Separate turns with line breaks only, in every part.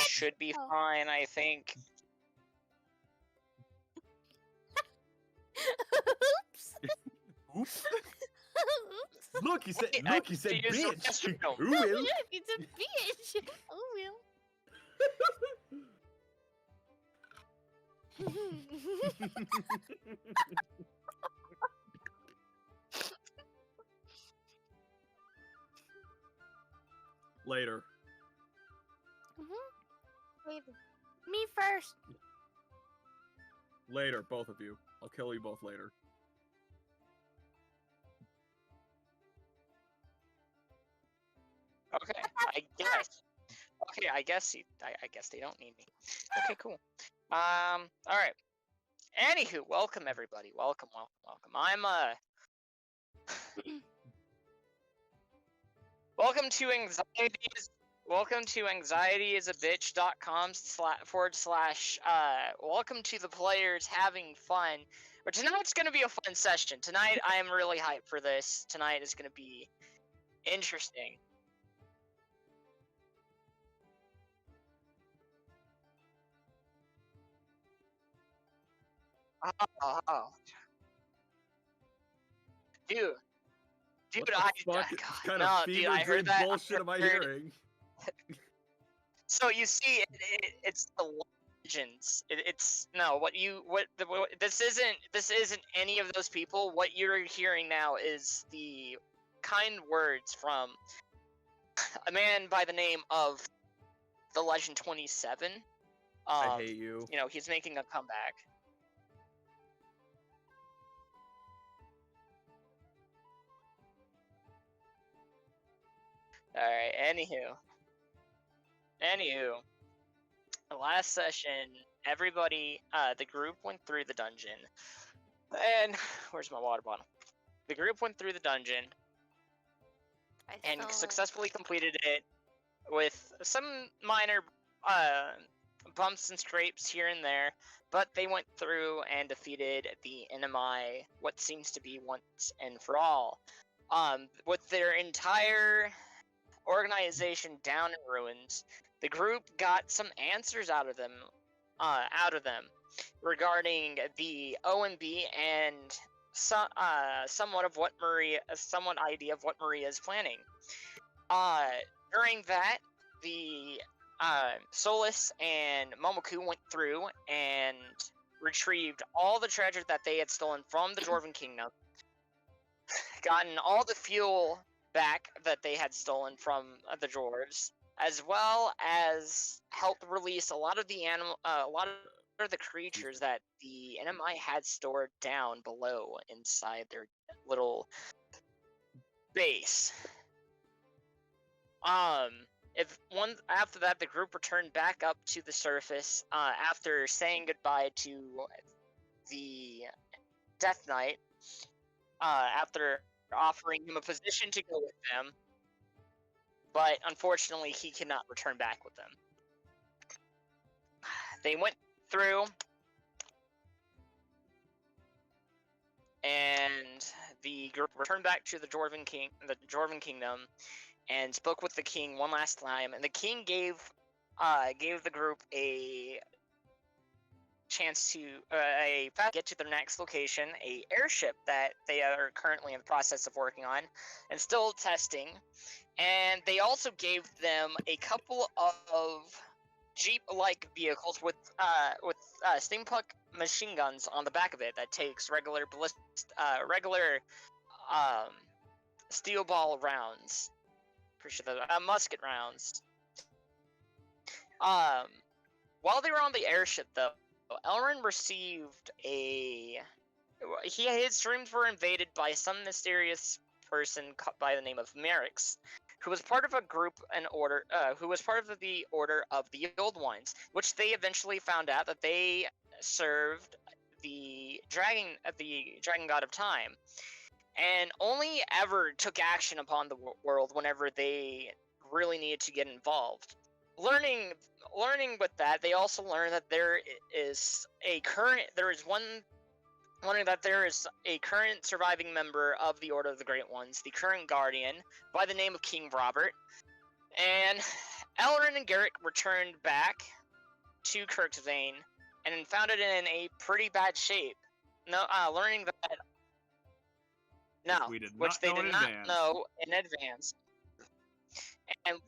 Should be fine, I think.
Oops.
Oops.
Look, he said, bitch. Who will?
Look, it's a bitch. Oh well.
Later.
Me first.
Later, both of you. I'll kill you both later.
Okay, I guess. Okay, I guess they don't need me. Okay, cool. All right. Anywho, welcome everybody. Welcome. I'm welcome to Anxiety's welcome to anxietyisabitch.com / welcome to the players having fun. But tonight's gonna be a fun session. Tonight I am really hyped for this. Tonight is gonna be interesting. Oh, dude,
What the
I
fuck
God,
kind
no,
of
dude,
fever
I heard
dream
that.
bullshit am I
heard-
hearing?
So you see, it's the legends. It's no, this isn't any of those people. What you're hearing now is the kind words from a man by the name of the Legend 27.
I hate you.
You know, he's making a comeback. Alright, anywho, the last session, everybody, the group went through the dungeon. And, where's my water bottle? The group went through the dungeon and successfully completed it with some minor bumps and scrapes here and there, but they went through and defeated the enemy, what seems to be once and for all. With their entire organization down in ruins, the group got some answers out of them regarding the OMB and somewhat idea of what Maria is planning. During that, the Solus and Momoku went through and retrieved all the treasure that they had stolen from the Dwarven Kingdom, gotten all the fuel back that they had stolen from the dwarves, as well as helped release a lot of the creatures that the enemy had stored down below inside their little base. After that, the group returned back up to the surface after saying goodbye to the Death Knight. After offering him a position to go with them, but unfortunately he cannot return back with them. They went through, and the group returned back to the Dwarven Kingdom, and spoke with the king one last time. And the king gave the group a chance to get to their next location, a airship that they are currently in the process of working on and still testing. And they also gave them a couple of Jeep-like vehicles with steampunk machine guns on the back of it that takes regular steel ball rounds. Pretty sure they're musket rounds. While they were on the airship, though, Elrin received his dreams were invaded by some mysterious person by the name of Merix, who was part of a group who was part of the Order of the Old Ones, which they eventually found out that they served the dragon god of time, and only ever took action upon the world whenever they really needed to get involved. Learning with that, they also learned that there is a current surviving member of the Order of the Great Ones, the current Guardian, by the name of King Robert. And Elrin and Garrick returned back to Kirksvane and found it in a pretty bad shape. Learning that which they did not know in advance. And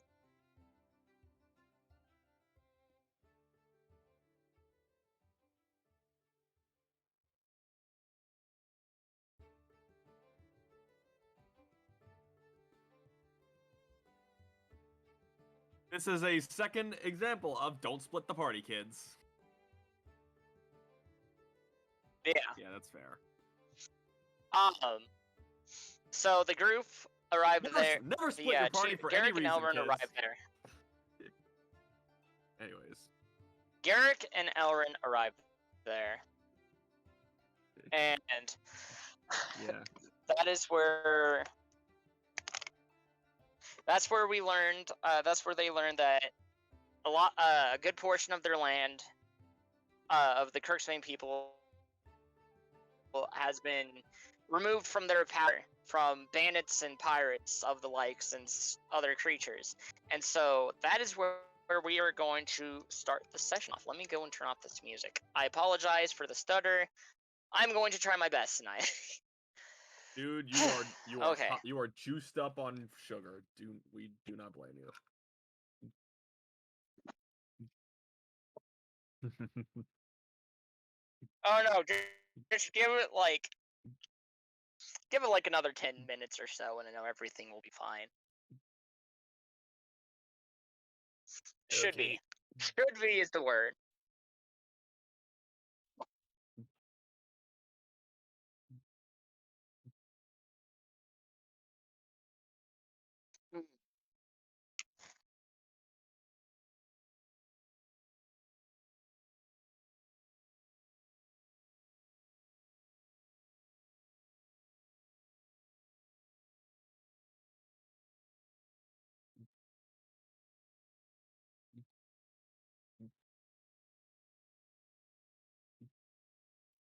This is a second example of don't split the party, kids.
yeah.
Yeah, that's fair.
So the group arrived there.
Never split your party for
Garrick
any
and
reason,
Elrin
kids.
arrived there.
Anyways.
Garrick and Elrin arrived there. And
yeah.
that is where That's where we learned. That's where they learned that a good portion of their land, of the Kirksbane people, has been removed from their power from bandits and pirates of the likes and other creatures. And so that is where we are going to start the session off. Let me go and turn off this music. I apologize for the stutter. I'm going to try my best tonight.
Dude, you
Okay.
you are juiced up on sugar. We do not blame you.
Oh no, just give it like another 10 minutes or so, and I know everything will be fine. Should be. Should be is the word.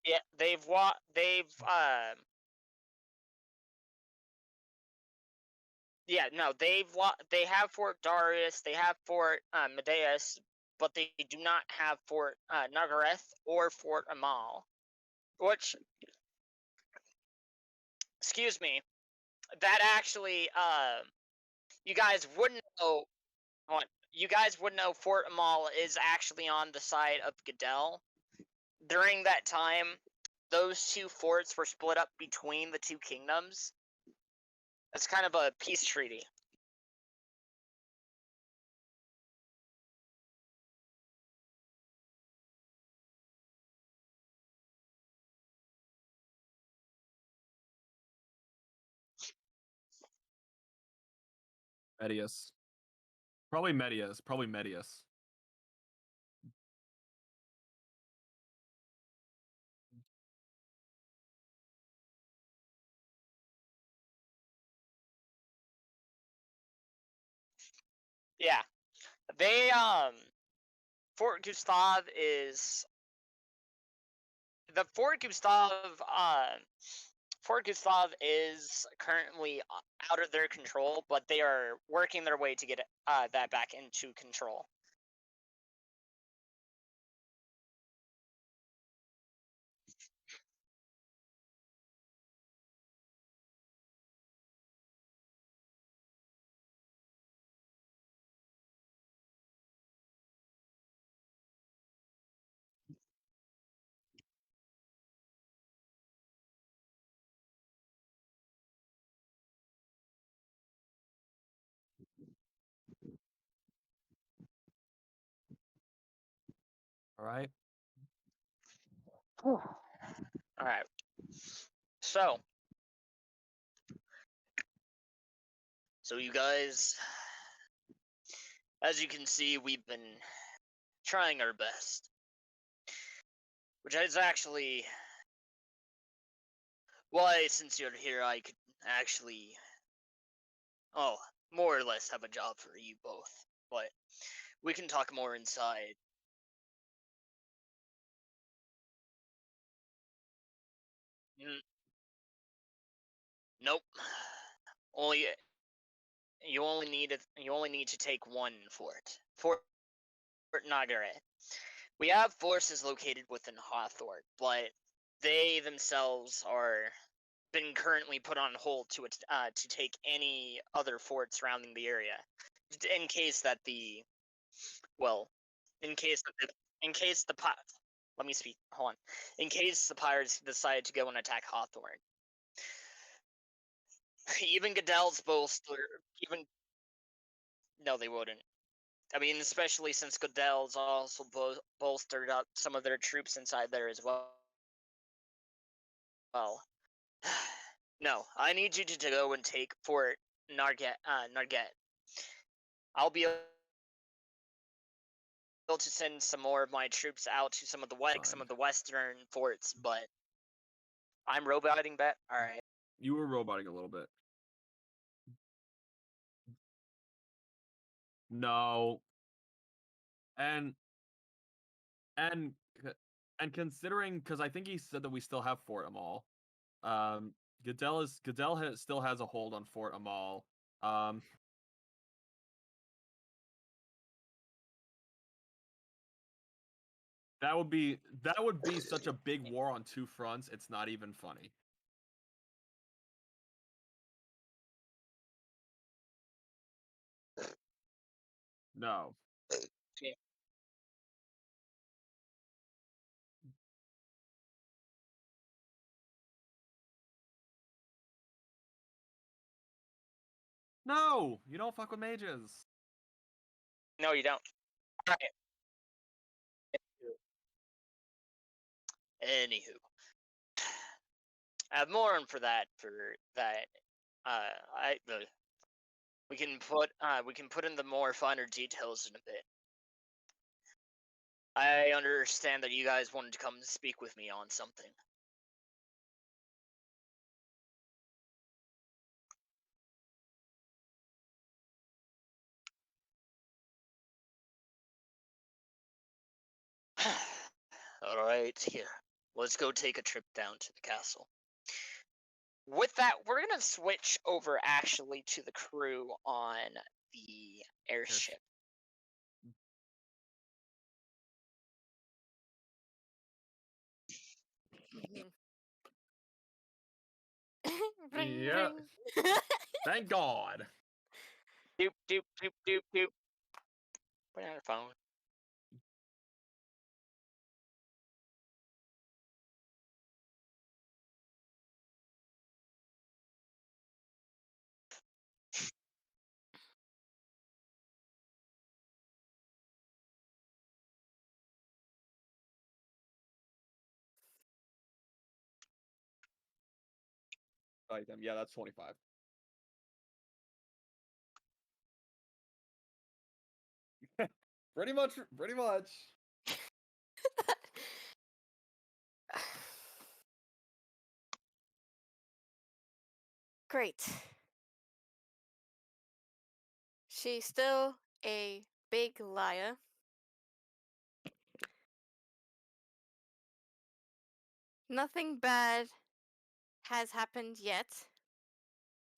Yeah, they have Fort Darius, they have Fort Medeus, but they do not have Fort Nagareth or Fort Amal. Which, excuse me, that actually you guys wouldn't know. You guys would know Fort Amal is actually on the side of Goodell. During that time, those two forts were split up between the two kingdoms. It's kind of a peace treaty.
Medius. Probably Medius. Probably Medius.
Yeah. They Fort Gustav is the Fort Gustav is currently out of their control, but they are working their way to get that back into control.
All right.
All right. So you guys, as you can see, we've been trying our best, which is actually why, since you're here, I could actually, more or less have a job for you both. But we can talk more inside. Nope. Only you only need to take one fort. Fort Nagaret. We have forces located within Hawthorne, but they themselves are been currently put on hold to take any other fort surrounding the area, in case that the in case the let me speak. Hold on. In case the pirates decide to go and attack Hawthorne, even Goodell's bolster, even no, they wouldn't. I mean, especially since Goodell's also bolstered up some of their troops inside there as well. No, I need you to go and take Fort Narget. I'll be able to send some more of my troops out to some of the western forts, but I'm roboting bet. All right.
You were roboting a little bit. No. And and and considering, because I think he said that we still have Fort Amal. Goodell still has a hold on Fort Amal. That would be such a big war on two fronts. It's not even funny. No.
Yeah.
No, you don't fuck with mages.
No, you don't. All right. Anywho, I have more on for that. We can put in the more finer details in a bit. I understand that you guys wanted to come speak with me on something. Alright, here. Let's go take a trip down to the castle. With that, we're gonna switch over actually to the crew on the airship.
Ring,
Yeah.
ring.
Thank God.
Doop, doop, doop, doop, doop. Put down your phone.
Item. Yeah, that's 25. Pretty much.
Great. She's still a big liar. Nothing bad has happened yet.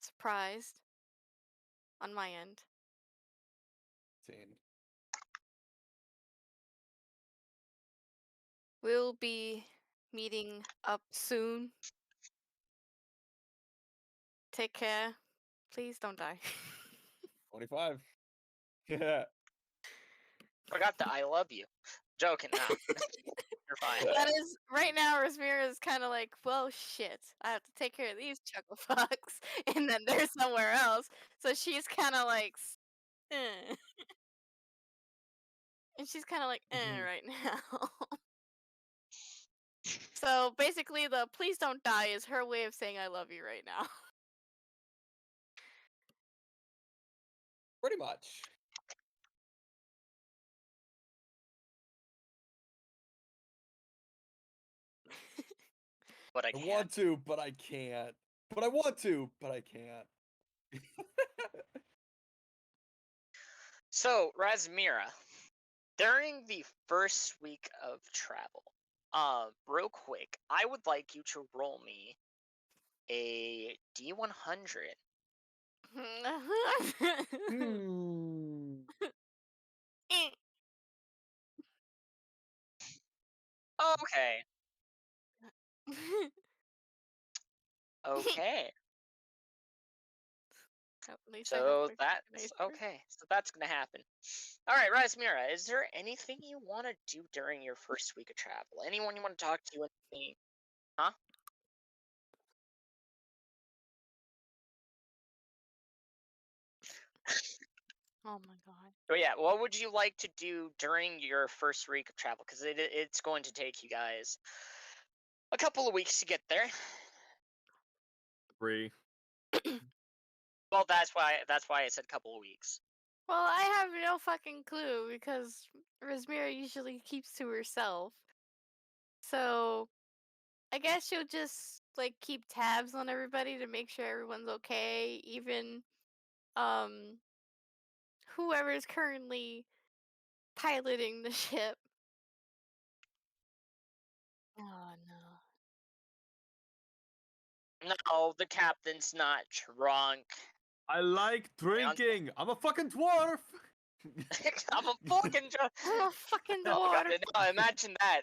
Surprised. On my end.
10.
We'll be meeting up soon. Take care. Please don't die.
25. Yeah.
Forgot the I love you. Joking, nah. You're fine.
That is right now. Rosmira is kind of like, well, shit. I have to take care of these chuckle fucks, and then they're somewhere else. So she's kind of like, eh. And she's kind of like, right now. So basically, the please don't die is her way of saying I love you right now.
Pretty much.
But I
I
can't.
want to, but I can't. But I want to, but I can't.
So, Razmira, during the first week of travel, real quick, I would like you to roll me a D100. Okay. Okay.
At least I have
So
my
that's
organizer.
okay. So that's gonna happen. All right, Razmira, is there anything you want to do during your first week of travel? Anyone you want to talk to? Anything? Huh?
Oh my god.
Oh yeah. What would you like to do during your first week of travel? Because it's going to take you guys a couple of weeks to get there.
3.
Well, that's why I said couple of weeks.
Well, I have no fucking clue because Rosmira usually keeps to herself. So I guess she'll just like keep tabs on everybody to make sure everyone's okay. Even whoever is currently piloting the ship. Oh no.
No, the captain's not drunk.
I like drinking. I'm a fucking dwarf.
I'm a fucking drunk.
I'm a fucking
Oh god,
dwarf.
no, imagine that.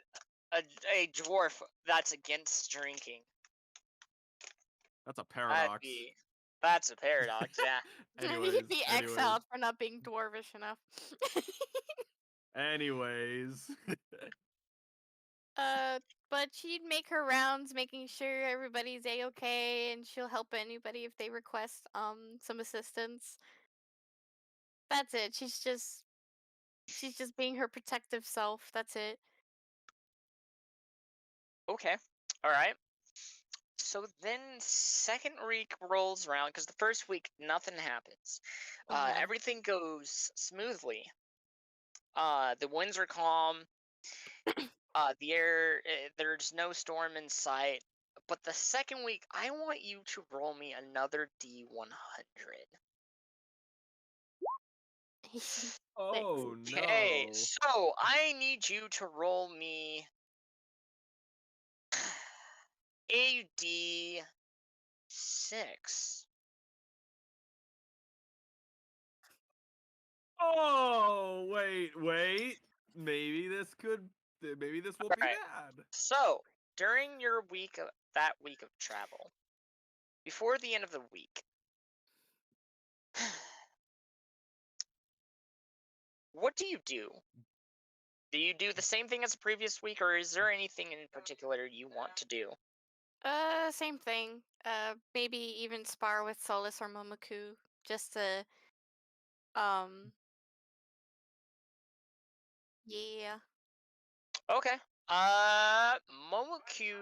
A dwarf that's against drinking.
That's a paradox.
That's a paradox, yeah.
You'd be exiled for not being dwarvish enough.
Anyways.
But she'd make her rounds, making sure everybody's a-okay, and she'll help anybody if they request some assistance. That's it. She's just being her protective self. That's it.
Okay. Alright. So then second week rolls around, because the first week nothing happens.
Mhm.
Everything goes smoothly. The winds are calm. The air, there's no storm in sight. But the second week, I want you to roll me another D100.
Oh
Okay,
no.
so I need you to roll me a D6.
Oh, wait. Maybe this won't be
Alright.
bad.
So, during your that week of travel, before the end of the week, what do you do? Do you do the same thing as the previous week, or is there anything in particular you want to do?
Same thing. Maybe even spar with Solus or Momoku, just to, yeah.
Okay. Momoku,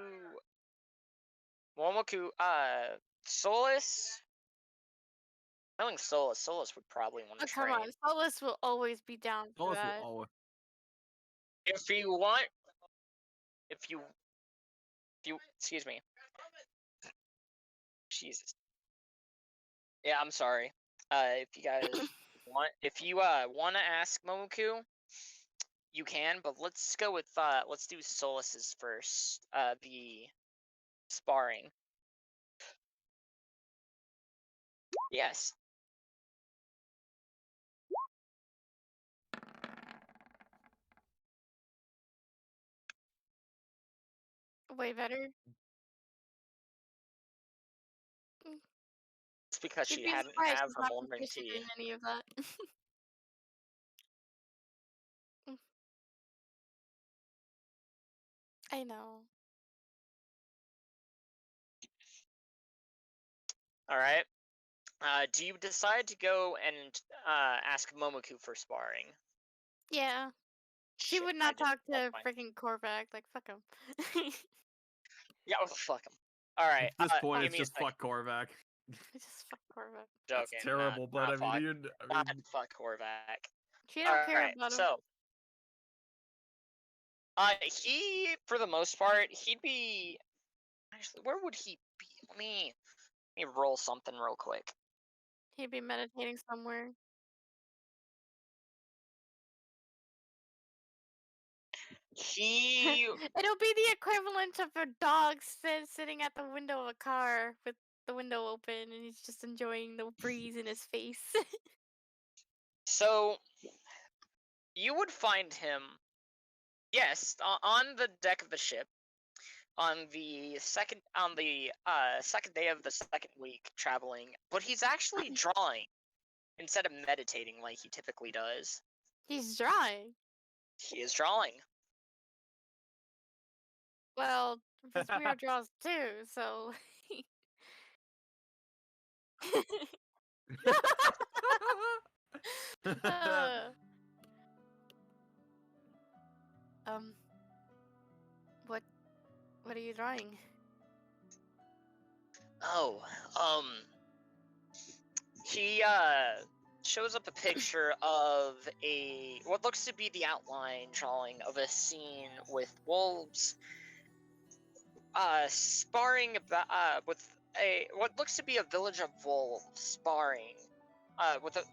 Solus. I think Solus would probably want to
Oh, come
train.
on, Solus will always be down for
Solus will
that.
always.
If you want, if you, excuse me. Jesus. Yeah, I'm sorry. If you guys if you want to ask Momoku, you can, but let's go with let's do Solus's first. The sparring. Yes.
Way better. Mm,
It's because
You'd
she
be
hadn't
surprised
have
she's
her
not
morning
proficient
tea.
in any of that. Mm, I know.
All right. Do you decide to go and ask Momoku for sparring?
Yeah. She
Shit,
would
I
not
just
talk to
lost my.
freaking Korvac. Like, fuck him.
Yeah, well, fuck him. All right.
At this point,
Give
it's
me a
just
second.
fuck Korvac.
Just fuck Korvac.
That's
Joking.
terrible, but I mean,
Not fuck Horvath.
She
All
don't care
right.
about him.
So, he for the most part, he'd be. Actually, where would he be? Let me roll something real quick.
He'd be meditating somewhere.
He
It'll be the equivalent of a dog sitting at the window of a car with the window open and he's just enjoying the breeze in his face.
so you would find him, yes, on the deck of the ship on the second second day of the second week traveling, but he's actually drawing instead of meditating like he typically does.
He's drawing.
He is drawing.
Well, Vesmir draws too, so. Uh, um, what are you drawing?
Oh, he shows up a picture of what looks to be the outline drawing of a scene with wolves sparring about with what looks to be a village of wolves sparring with a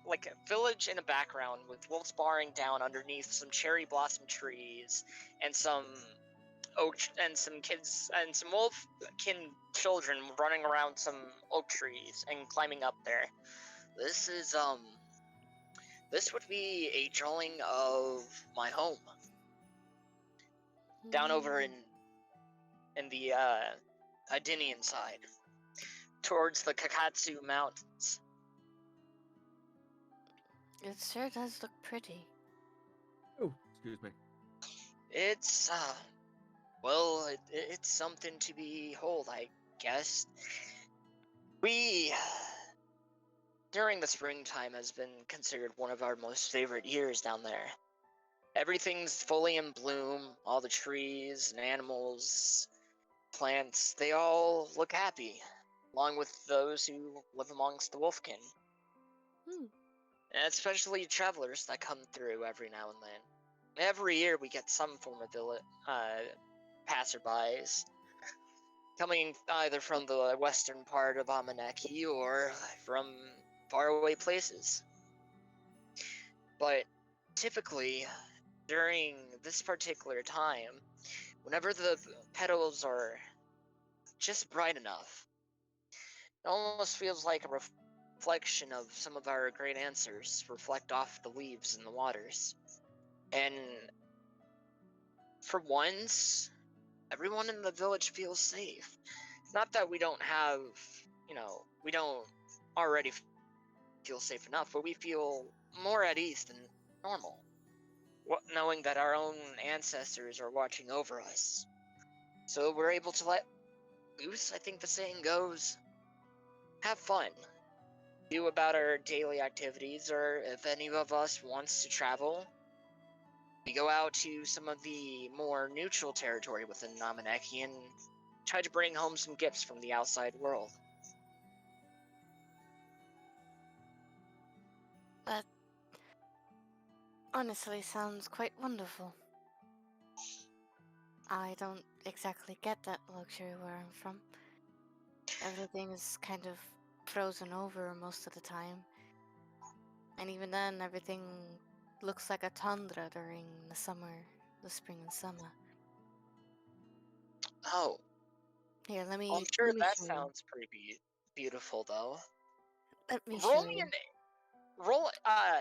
village in the background with wolves barring down underneath some cherry blossom trees and some oak and some kids and some wolfkin children running around some oak trees and climbing up there. This is this would be a drawing of my home down over in the Adinian side towards the Kakatsu Mountains.
It sure does look pretty.
Oh, excuse me.
It's well, it's something to behold, I guess. We during the springtime has been considered one of our most favorite years down there. Everything's fully in bloom, all the trees and animals, plants, they all look happy, along with those who live amongst the wolfkin. And especially travelers that come through every now and then. Every year we get some form of passerbys coming either from the western part of Amaneki or from faraway places. But typically, during this particular time, whenever the petals are just bright enough, it almost feels like a reflection of some of our great ancestors reflect off the leaves and the waters. And for once, everyone in the village feels safe. Not that we don't have, we don't already feel safe enough, but we feel more at ease than normal. Knowing that our own ancestors are watching over us. So we're able to let loose, I think the saying goes. Have fun. Do about our daily activities, or if any of us wants to travel, we go out to some of the more neutral territory within Namaneki and try to bring home some gifts from the outside world.
That honestly sounds quite wonderful. I don't exactly get that luxury where I'm from. Everything is kind of frozen over most of the time. And even then, everything looks like a tundra during the spring and summer.
Oh,
Here, let
I'm
me
sure
let me
that
show you.
sounds pretty beautiful, though.
Let me
Roll
show
me
you.
roll.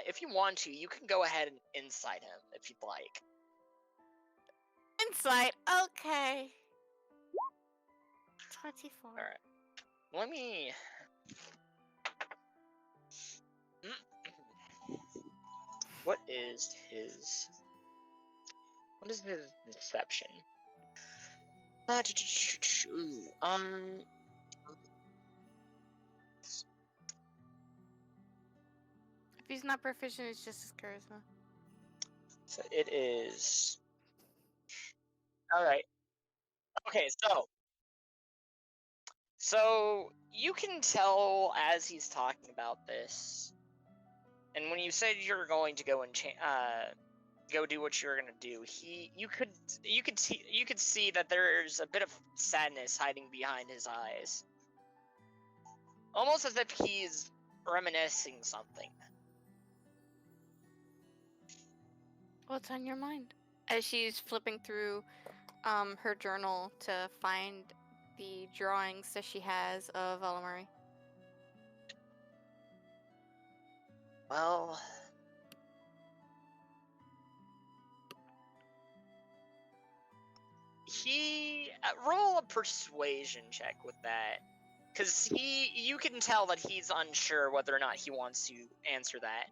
If you want to, you can go ahead and insight him if you'd like.
Insight. Okay. 24.
All right. Let me. What is his? What is his deception?
If he's not proficient, it's just his charisma.
So it is. All right. Okay, so you can tell as he's talking about this, and when you said you're going to go and go do what you're gonna do, you could see that there's a bit of sadness hiding behind his eyes, almost as if he's reminiscing something.
What's on your mind? As she's flipping through her journal to find the drawings that she has of Alamari.
Well, roll a persuasion check with that, because you can tell that he's unsure whether or not he wants to answer that.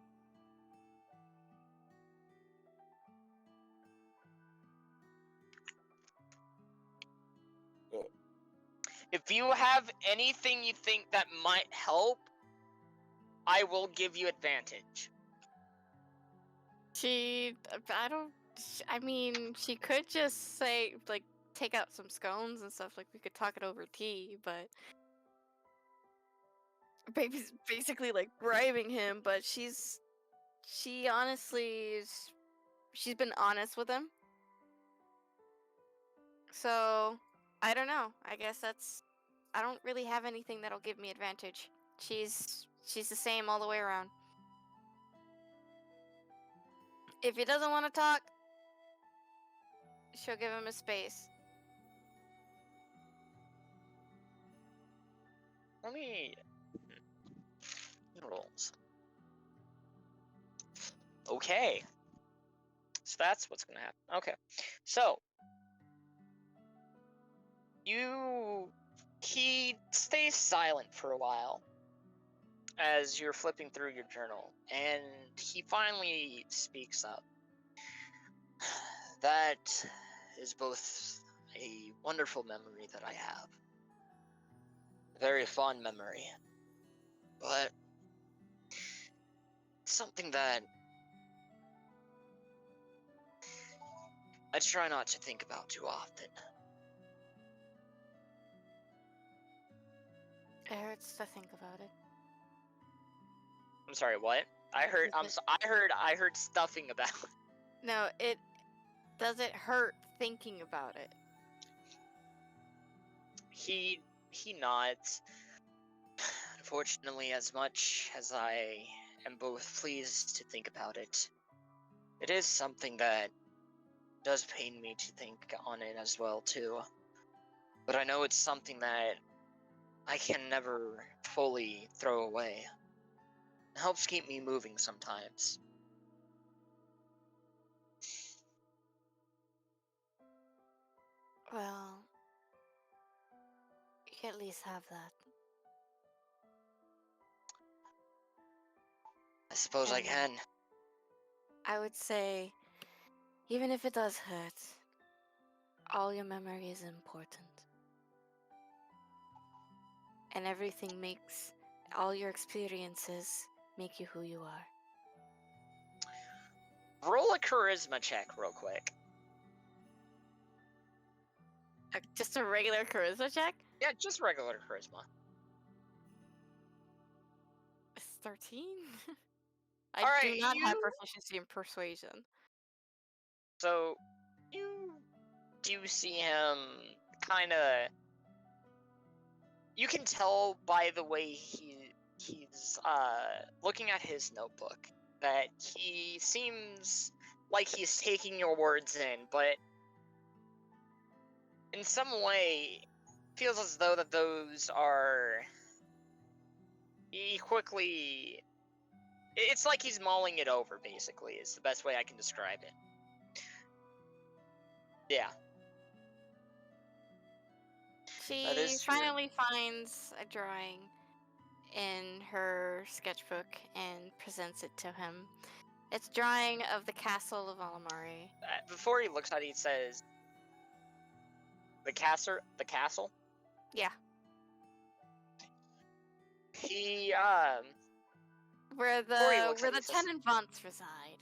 If you have anything you think that might help, I will give you advantage.
She could just say, like, take out some scones and stuff, like we could talk it over tea, but baby's basically like bribing him, but she honestly she's been honest with him. So, I don't know. I guess I don't really have anything that'll give me advantage. She's the same all the way around. If he doesn't want to talk, she'll give him a space.
Let me rolls. Okay. So that's what's gonna happen. Okay. So he stays silent for a while as you're flipping through your journal, and he finally speaks up. That is both a wonderful memory that I have, a very fond memory, but something that I try not to think about too often.
It hurts to think about it.
I'm sorry, what? I heard stuffing about.
No, it doesn't hurt thinking about it.
He nods. Unfortunately, as much as I am both pleased to think about it, it is something that does pain me to think on it as well too. But I know it's something that I can never fully throw away. It helps keep me moving sometimes.
Well, you can at least have that.
I suppose I
And
can.
I would say, even if it does hurt, all your memory is important. And everything makes, all your experiences make you who you are.
Roll a charisma check real quick.
Just a regular charisma check?
Yeah, just regular charisma.
It's 13? I
Alright,
do not have
you-
proficiency in persuasion.
So, you do see him kinda... You can tell by the way he's looking at his notebook that he seems like he's taking your words in, but in some way feels as though that those are... He quickly... It's like he's mulling it over, basically, is the best way I can describe it. Yeah.
She
is true.
finally finds a drawing in her sketchbook and presents it to him. It's a drawing of the castle of Alamari.
Before he looks at it, he says, The castle?
Yeah.
He,
Where
Before he looks
the
at it, he says-
Tenenbaums reside.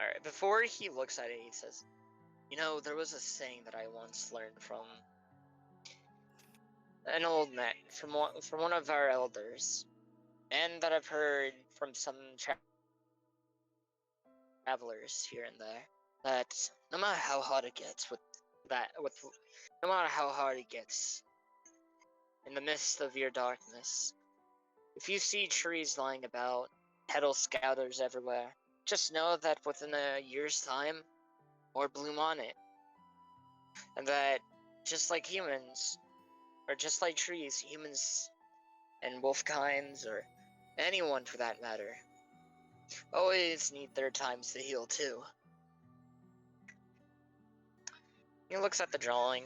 Alright, before he looks at it, he says, You know, there was a saying that I once learned from an old man, from one of our elders, and that I've heard from some travelers here and there, that no matter how hard it gets no matter how hard it gets, in the midst of your darkness, if you see trees lying about, petal scatters everywhere, just know that within a year's time, more bloom on it. And that, just like humans, or just like trees, humans and wolf kinds, or anyone for that matter, always need their times to heal too. He looks at the drawing.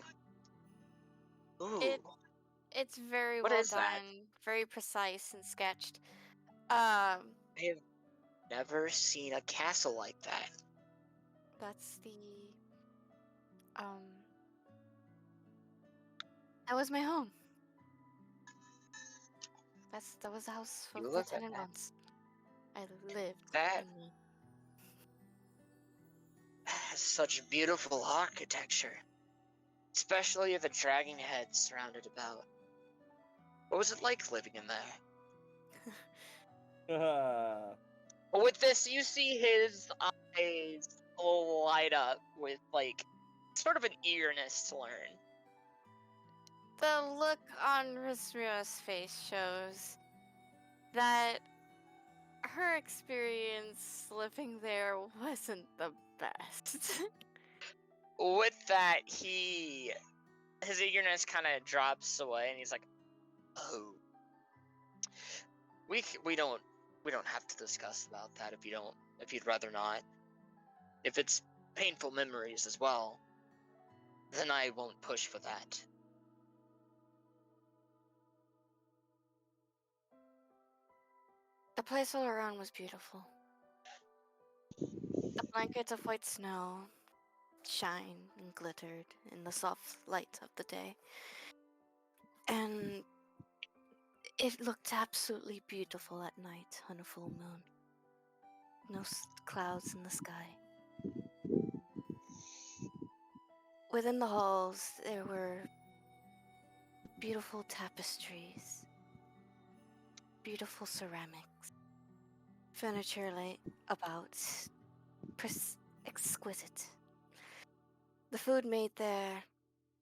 Ooh,
It's very
What
well
is
done,
that?
very precise and sketched.
I have never seen a castle like that.
That's the that was my home. That was the house of
You
the
look at that.
Tenenbaums. I lived
That
in the...
has such beautiful architecture, especially the dragon heads surrounded about. What was it like living in there? With this, you see his eyes light up with, like, sort of an eagerness to learn.
The look on Rismira's face shows that her experience living there wasn't the best.
With that, his eagerness kind of drops away, and he's like, "Oh, we don't have to discuss about that if you'd rather not. If it's painful memories as well, then I won't push for that."
The place all around was beautiful. The blankets of white snow shined and glittered in the soft light of the day. And it looked absolutely beautiful at night on a full moon. No clouds in the sky. Within the halls, there were beautiful tapestries, beautiful ceramics, furniture laid about, exquisite. The food made there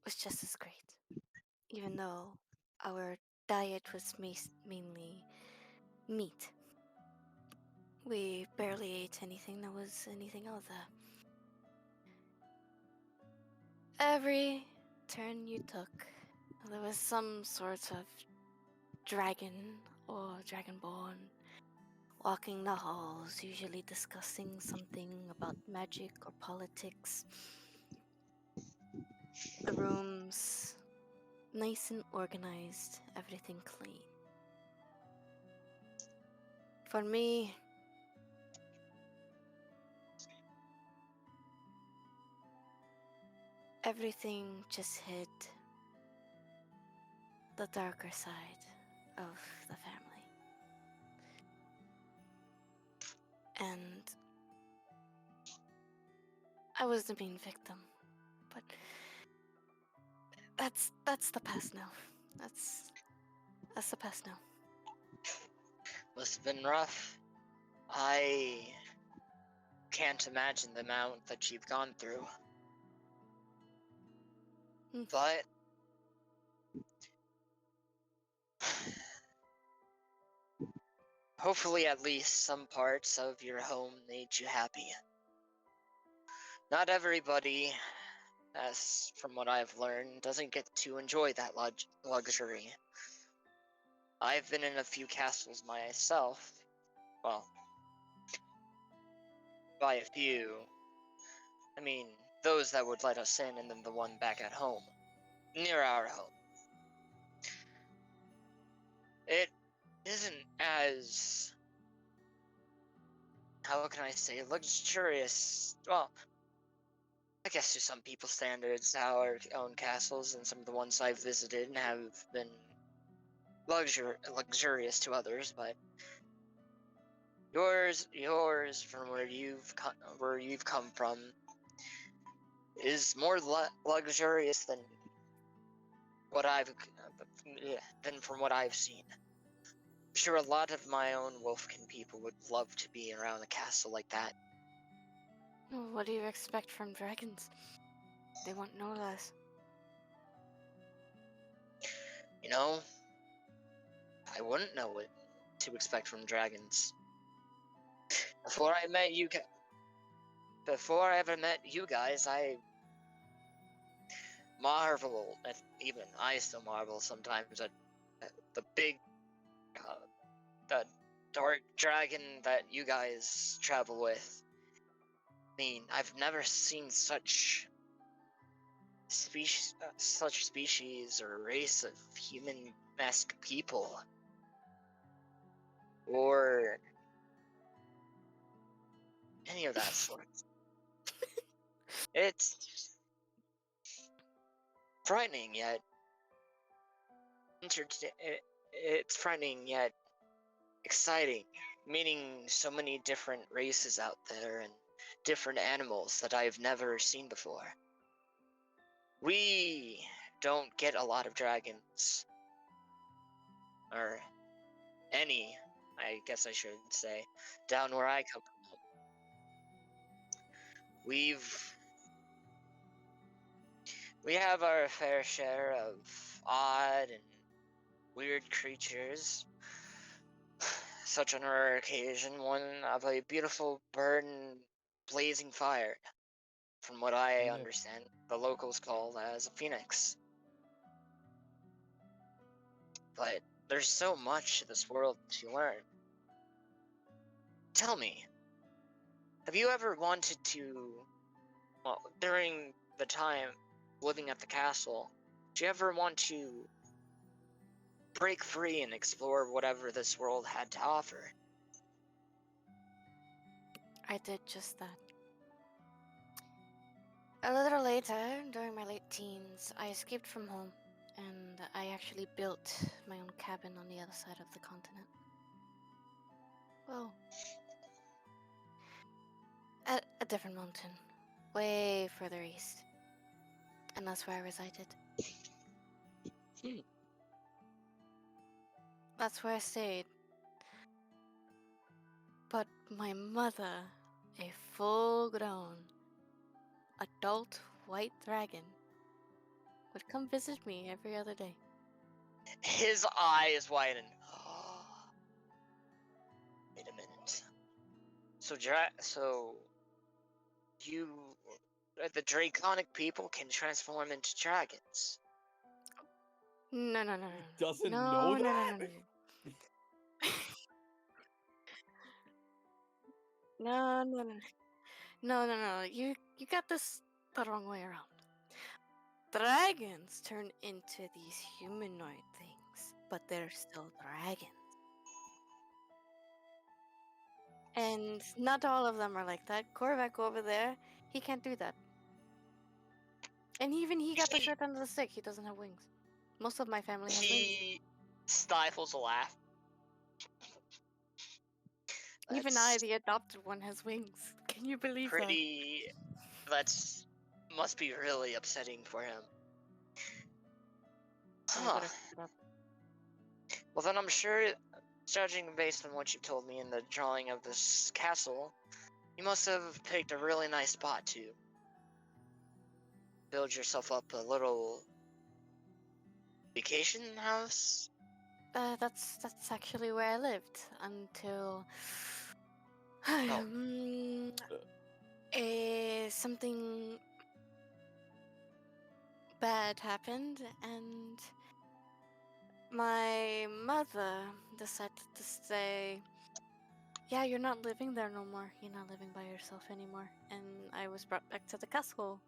was just as great, even though our diet was mainly meat. We barely ate anything that was anything other. Every turn you took, there was some sort of dragon or dragonborn walking the halls, usually discussing something about magic or politics. The rooms, nice and organized, everything clean. For me, everything just hid the darker side of the family. And I was the main victim. But that's the past now. That's the past now.
Must have been rough. I can't imagine the amount that you've gone through. But hopefully at least some parts of your home made you happy. Not everybody, as from what I've learned, doesn't get to enjoy that luxury. I've been in a few castles myself. Well, by a few, I mean those that would let us in, and then the one back at home, near our home. It isn't as, how can I say, luxurious. Well, I guess to some people's standards, our own castles and some of the ones I've visited have been luxurious to others, but yours, from where you've come from, is more luxurious than what from what I've seen. I'm sure a lot of my own Wolfkin people would love to be around a castle like that.
What do you expect from dragons? They want no less.
You know, I wouldn't know what to expect from dragons. Before I ever met you guys, I marvel at, even I still marvel sometimes at the big, the dark dragon that you guys travel with. I mean, I've never seen such species or race of human-esque people, or any of that sort. It's frightening yet it's frightening yet exciting, meeting so many different races out there and different animals that I've never seen before. We don't get a lot of dragons, or any, I guess I should say, down where I come from. We have our fair share of odd and weird creatures, such an rare occasion, one of a beautiful bird and blazing fire. From what I
Yeah.
understand, the locals call as a phoenix. But there's so much to this world to learn. Tell me, have you ever wanted to, well, during the time living at the castle, did you ever want to break free and explore whatever this world had to offer?
I did just that. A little later, during my late teens, I escaped from home, and I actually built my own cabin on the other side of the continent. Well, at a different mountain, way further east. And that's where I resided.
Hmm.
That's where I stayed. But my mother, a full-grown, adult white dragon, would come visit me every other day.
His eyes widen. Wait a minute. So you, the draconic people can transform into dragons.
No, no, no, no,
He doesn't
no,
know
no, no, no,
that?
no, no. No, no, no, no, no, no. You got this the wrong way around. Dragons turn into these humanoid things, but they're still dragons. And not all of them are like that. Korvac over there, he can't do that. And even he got the short end of the stick. He doesn't have wings. Most of my family has wings.
He stifles a laugh.
Even I,
That's
the adopted one, has wings. Can you believe that?
That's must be really upsetting for him.
I
Huh.
better shut up.
Well, then I'm sure, judging based on what you told me in the drawing of this castle, you must have picked a really nice spot to build yourself up a little vacation house.
That's actually where I lived until
Oh.
something bad happened, and my mother decided to say, "Yeah, you're not living there no more. You're not living by yourself anymore." And I was brought back to the castle,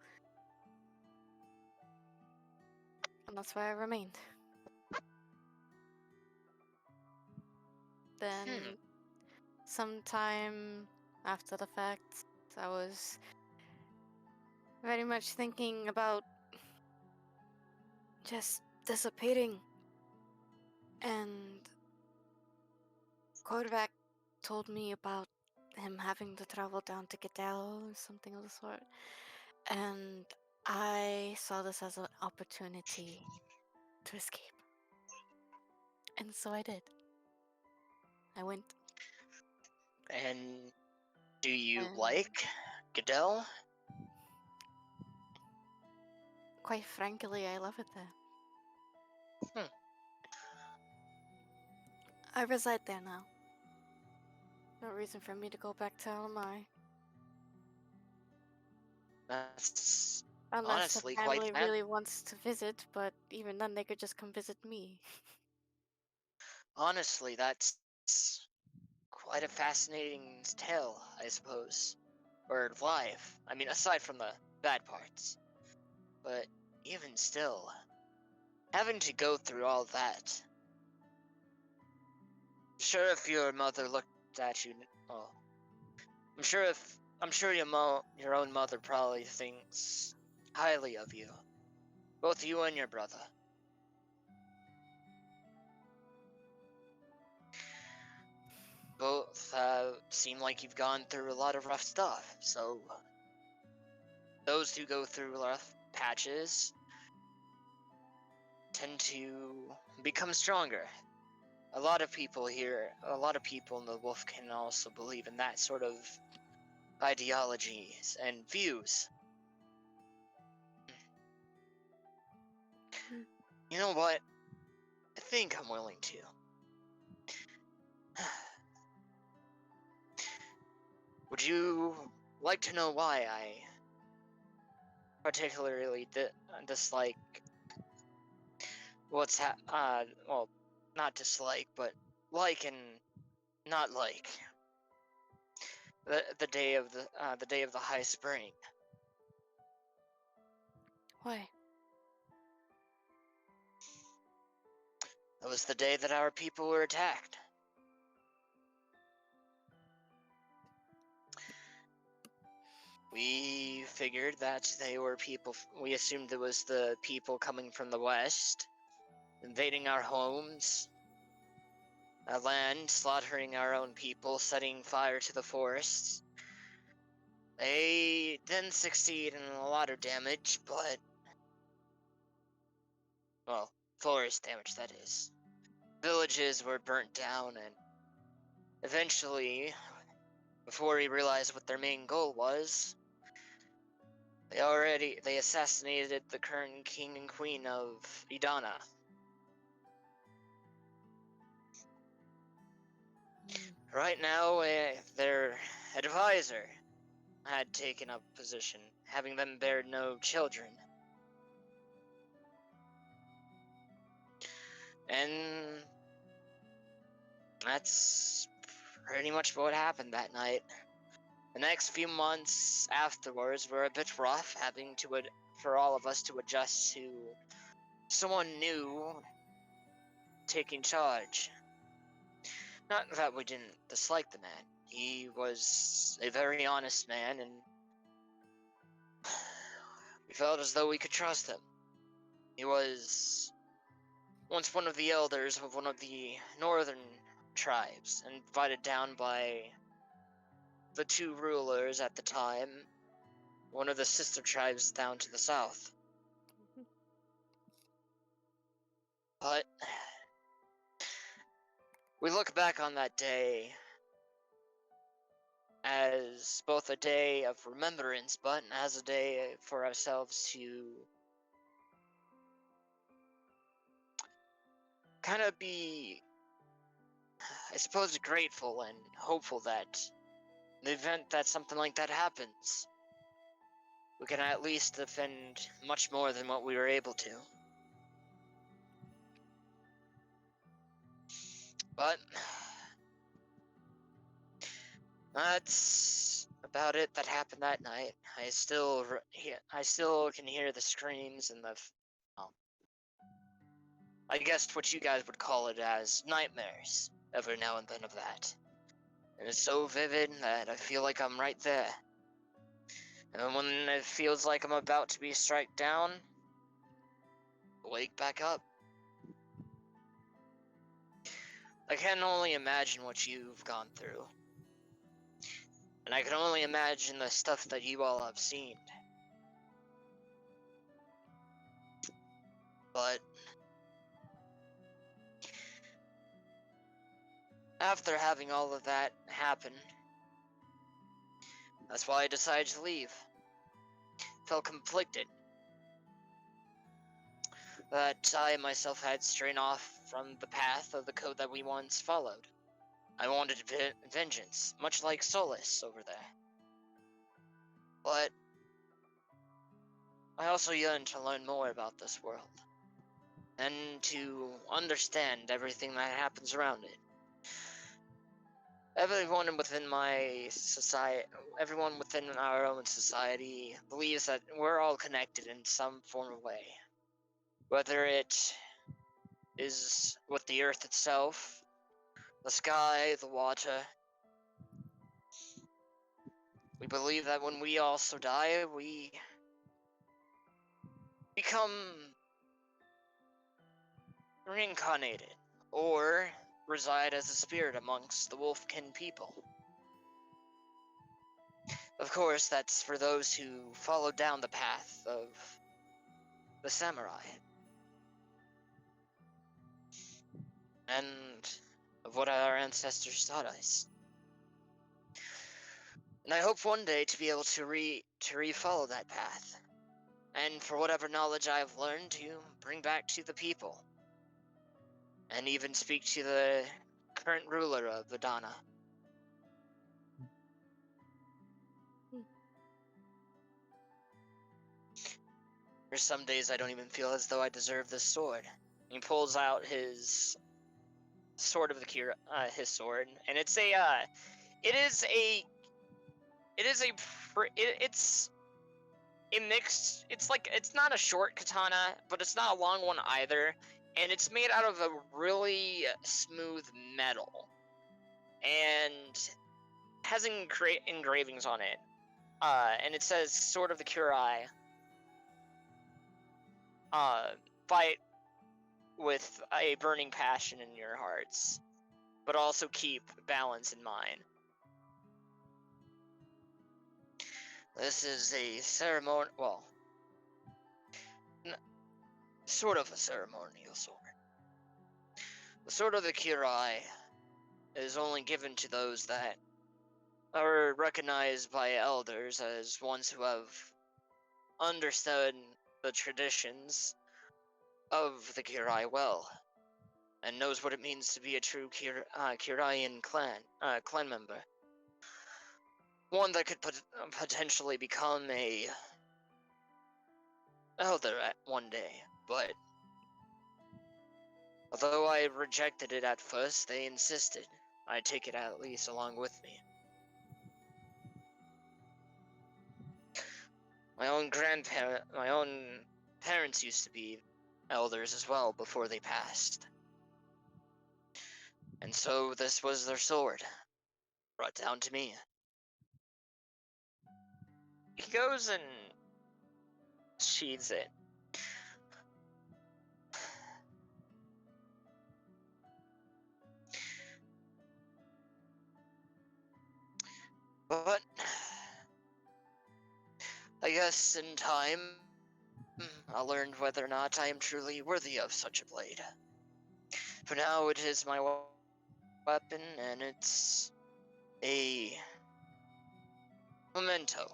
and that's where I remained. Then, sometime after the fact, I was very much thinking about just dissipating. And Korvac told me about him having to travel down to Gadel or something of the sort. And I saw this as an opportunity to escape. And so I did. I went.
And do you
And
like Goodell?
quite frankly, I love it there. I reside there now. No reason for me to go back to LMI.
That's
Unless the
honestly quite
family really wants to visit, but even then they could just come visit me.
honestly, that's quite a fascinating tale, I suppose. Or life. I mean, aside from the bad parts. But even still, having to go through all that. Sure, if your mother looked at you, well, I'm sure your own mother probably thinks highly of you, both you and your brother. Both seem like you've gone through a lot of rough stuff, so those who go through rough patches tend to become stronger. A lot of people in the Wolf can also believe in that sort of ideologies and views. You know what? I think I'm willing to. Would you like to know why I particularly dislike well, not dislike, but like and not like the day of the high spring?
Why?
It was the day that our people were attacked. We figured that they were people. We assumed it was the people coming from the west, invading our homes, our land, slaughtering our own people, setting fire to the forests. They didn't succeed in a lot of damage, but, well, forest damage, that is. Villages were burnt down, and eventually, before we realized what their main goal was, they assassinated the current king and queen of Idana. Right now, their advisor had taken up position, having them bear no children. And that's pretty much what happened that night. The next few months afterwards were a bit rough, for all of us to adjust to someone new taking charge. Not that we didn't dislike the man. He was a very honest man, and we felt as though we could trust him. He was once one of the elders of one of the northern tribes, invited down by the two rulers at the time, one of the sister tribes down to the south. But we look back on that day as both a day of remembrance, but as a day for ourselves to kind of be, I suppose, grateful and hopeful that in the event that something like that happens, we can at least defend much more than what we were able to. But that's about it that happened that night. I still can hear the screams and I guess what you guys would call it as nightmares every now and then of that. And it's so vivid that I feel like I'm right there. And when it feels like I'm about to be struck down, wake back up. I can only imagine what you've gone through. And I can only imagine the stuff that you all have seen. But after having all of that happen, that's why I decided to leave. Felt conflicted that I myself had strayed off from the path of the code that we once followed. I wanted vengeance, much like Solus over there. But I also yearned to learn more about this world, and to understand everything that happens around it. Everyone within our own society believes that we're all connected in some form of way. Whether it is with the earth itself, the sky, the water. We believe that when we also die, we become reincarnated, or reside as a spirit amongst the Wolfkin people. Of course, that's for those who follow down the path of the samurai, and of what our ancestors taught us. And I hope one day to be able to re-follow that path, and for whatever knowledge I have learned to bring back to the people, and even speak to the current ruler of Adana. There's some days I don't even feel as though I deserve this sword. He pulls out his sword of the Kira, his sword, and it's a, it's a mixed. It's like it's not a short katana, but it's not a long one either, and it's made out of a really smooth metal, and has engravings on it. And it says "Sword of the Kurai." Fight with a burning passion in your hearts, but also keep balance in mind. This is a ceremony. Well, sort of a ceremonial sword. The Sword of the Kirai is only given to those that are recognized by elders as ones who have understood the traditions of the Kirai well, and knows what it means to be a true Kiraian clan member. One that could potentially become a elder at one day, but although I rejected it at first, they insisted I take it at least along with me. My own parents used to be elders as well before they passed. And so this was their sword, brought down to me. He goes and sheathes it. But I guess in time, I'll learn whether or not I am truly worthy of such a blade. For now, it is my weapon, and it's a memento.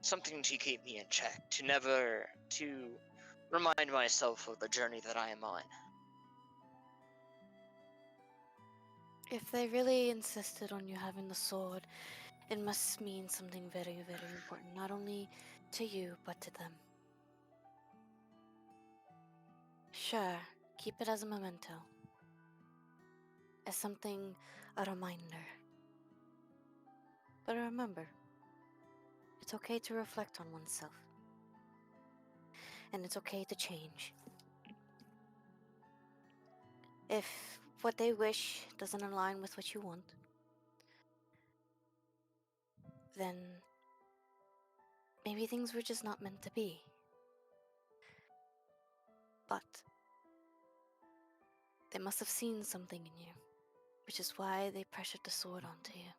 Something to keep me in check, to remind myself of the journey that I am on.
If they really insisted on you having the sword, it must mean something very, very important, not only to you, but to them. Sure, keep it as a memento, as something, a reminder. But remember, it's okay to reflect on oneself. And it's okay to change. If what they wish doesn't align with what you want, then maybe things were just not meant to be. But they must have seen something in you, which is why they pressured the sword onto you.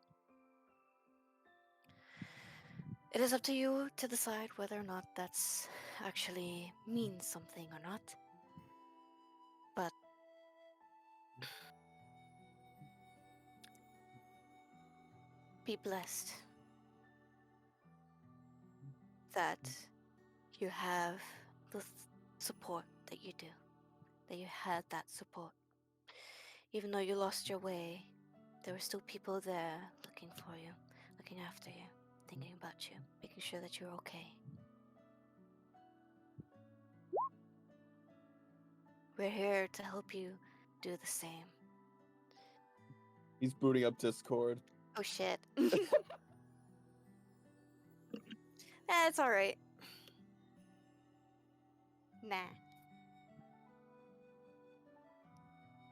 It is up to you to decide whether or not that's actually means something or not. But be blessed that you have the support that you do, that you had that support. Even though you lost your way, there were still people there looking for you, looking after you, thinking about you, making sure that you're okay. We're here to help you do the same.
He's booting up Discord.
Oh shit. It's alright. Nah.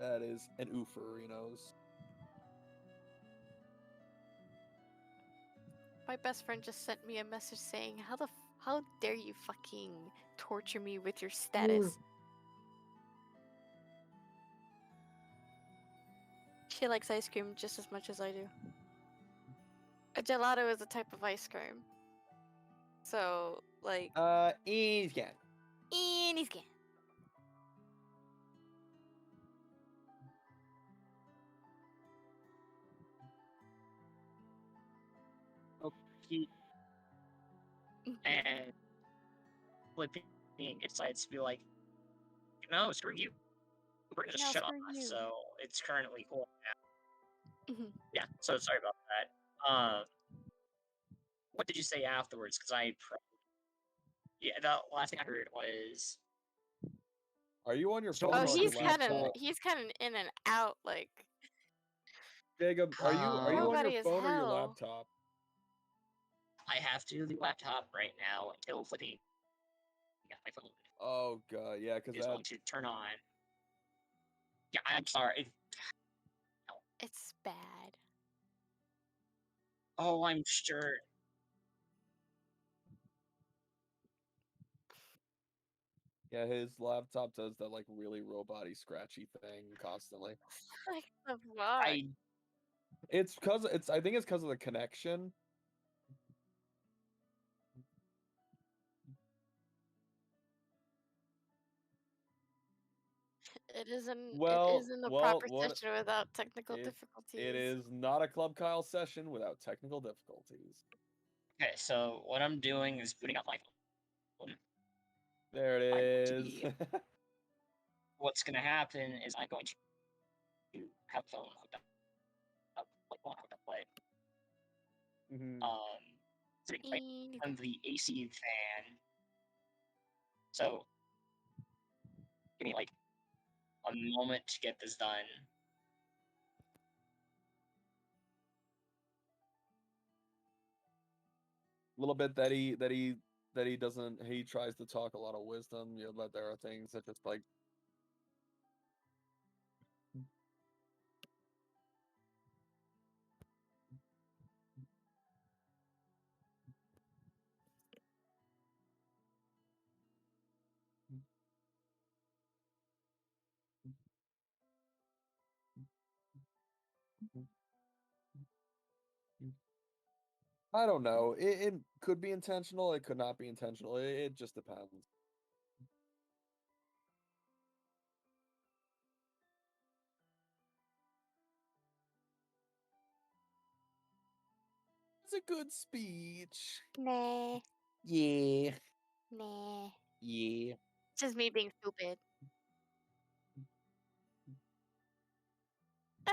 That is an Ooferinos.
My best friend just sent me a message saying, how dare you fucking torture me with your status? She likes ice cream just as much as I do. A gelato is a type of ice cream. So, like,
He's got.
and he's gone.
He and flipping decides to be like, no, screw you. We're gonna
No,
shut
screw
off.
you.
So it's currently cool now.
Mhm.
Yeah. So sorry about that. What did you say afterwards? Because I
Yeah, the last thing I heard was
Are you on your
So-
phone
Oh,
or on
he's
your
kind of
laptop?
in and out. Like
Jacob, are you on your
Nobody is
phone or your
hell.
laptop?
I have to do the laptop right now until flipping my phone
Oh god, yeah, because
is
that
going to turn on. Yeah, I'm sorry.
It's bad.
Oh, I'm sure.
yeah, his laptop does that like really robot-y scratchy thing constantly.
Like the fuck?
I
I think it's because of the connection.
It isn't.
Well,
it isn't a
well,
proper
what
session without technical
it
difficulties.
is not a Club Kyle session without technical difficulties.
okay. So what I'm doing is putting up my phone.
There it
I'm going to
is.
be- What's going to happen is I'm going to have a phone hooked up, like one hooked up play.
Mhm.
Sitting right
Eee.
on the AC fan. So give me like a moment to get this done.
Little bit that he doesn't he tries to talk a lot of wisdom, but there are things that just like I don't know. It could be intentional, it could not be intentional. It just depends. It's a good speech.
Nah.
Yeah.
Nah.
Yeah.
It's just me being stupid. Uh,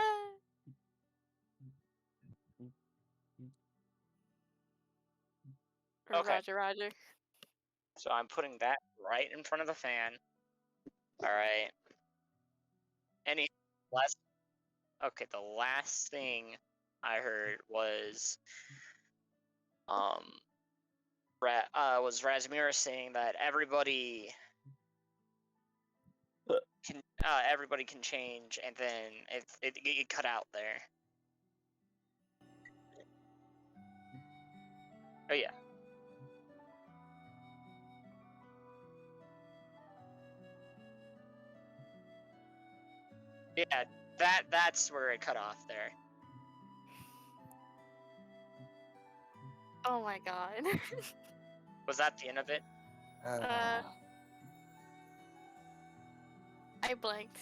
Okay.
Roger, Roger.
So I'm putting that right in front of the fan. All right. Any last? Okay, the last thing I heard was was Razmira saying that everybody can change, and then it cut out there. Oh yeah. Yeah, that's where it cut off there.
Oh my god.
Was that the end of it?
I blanked.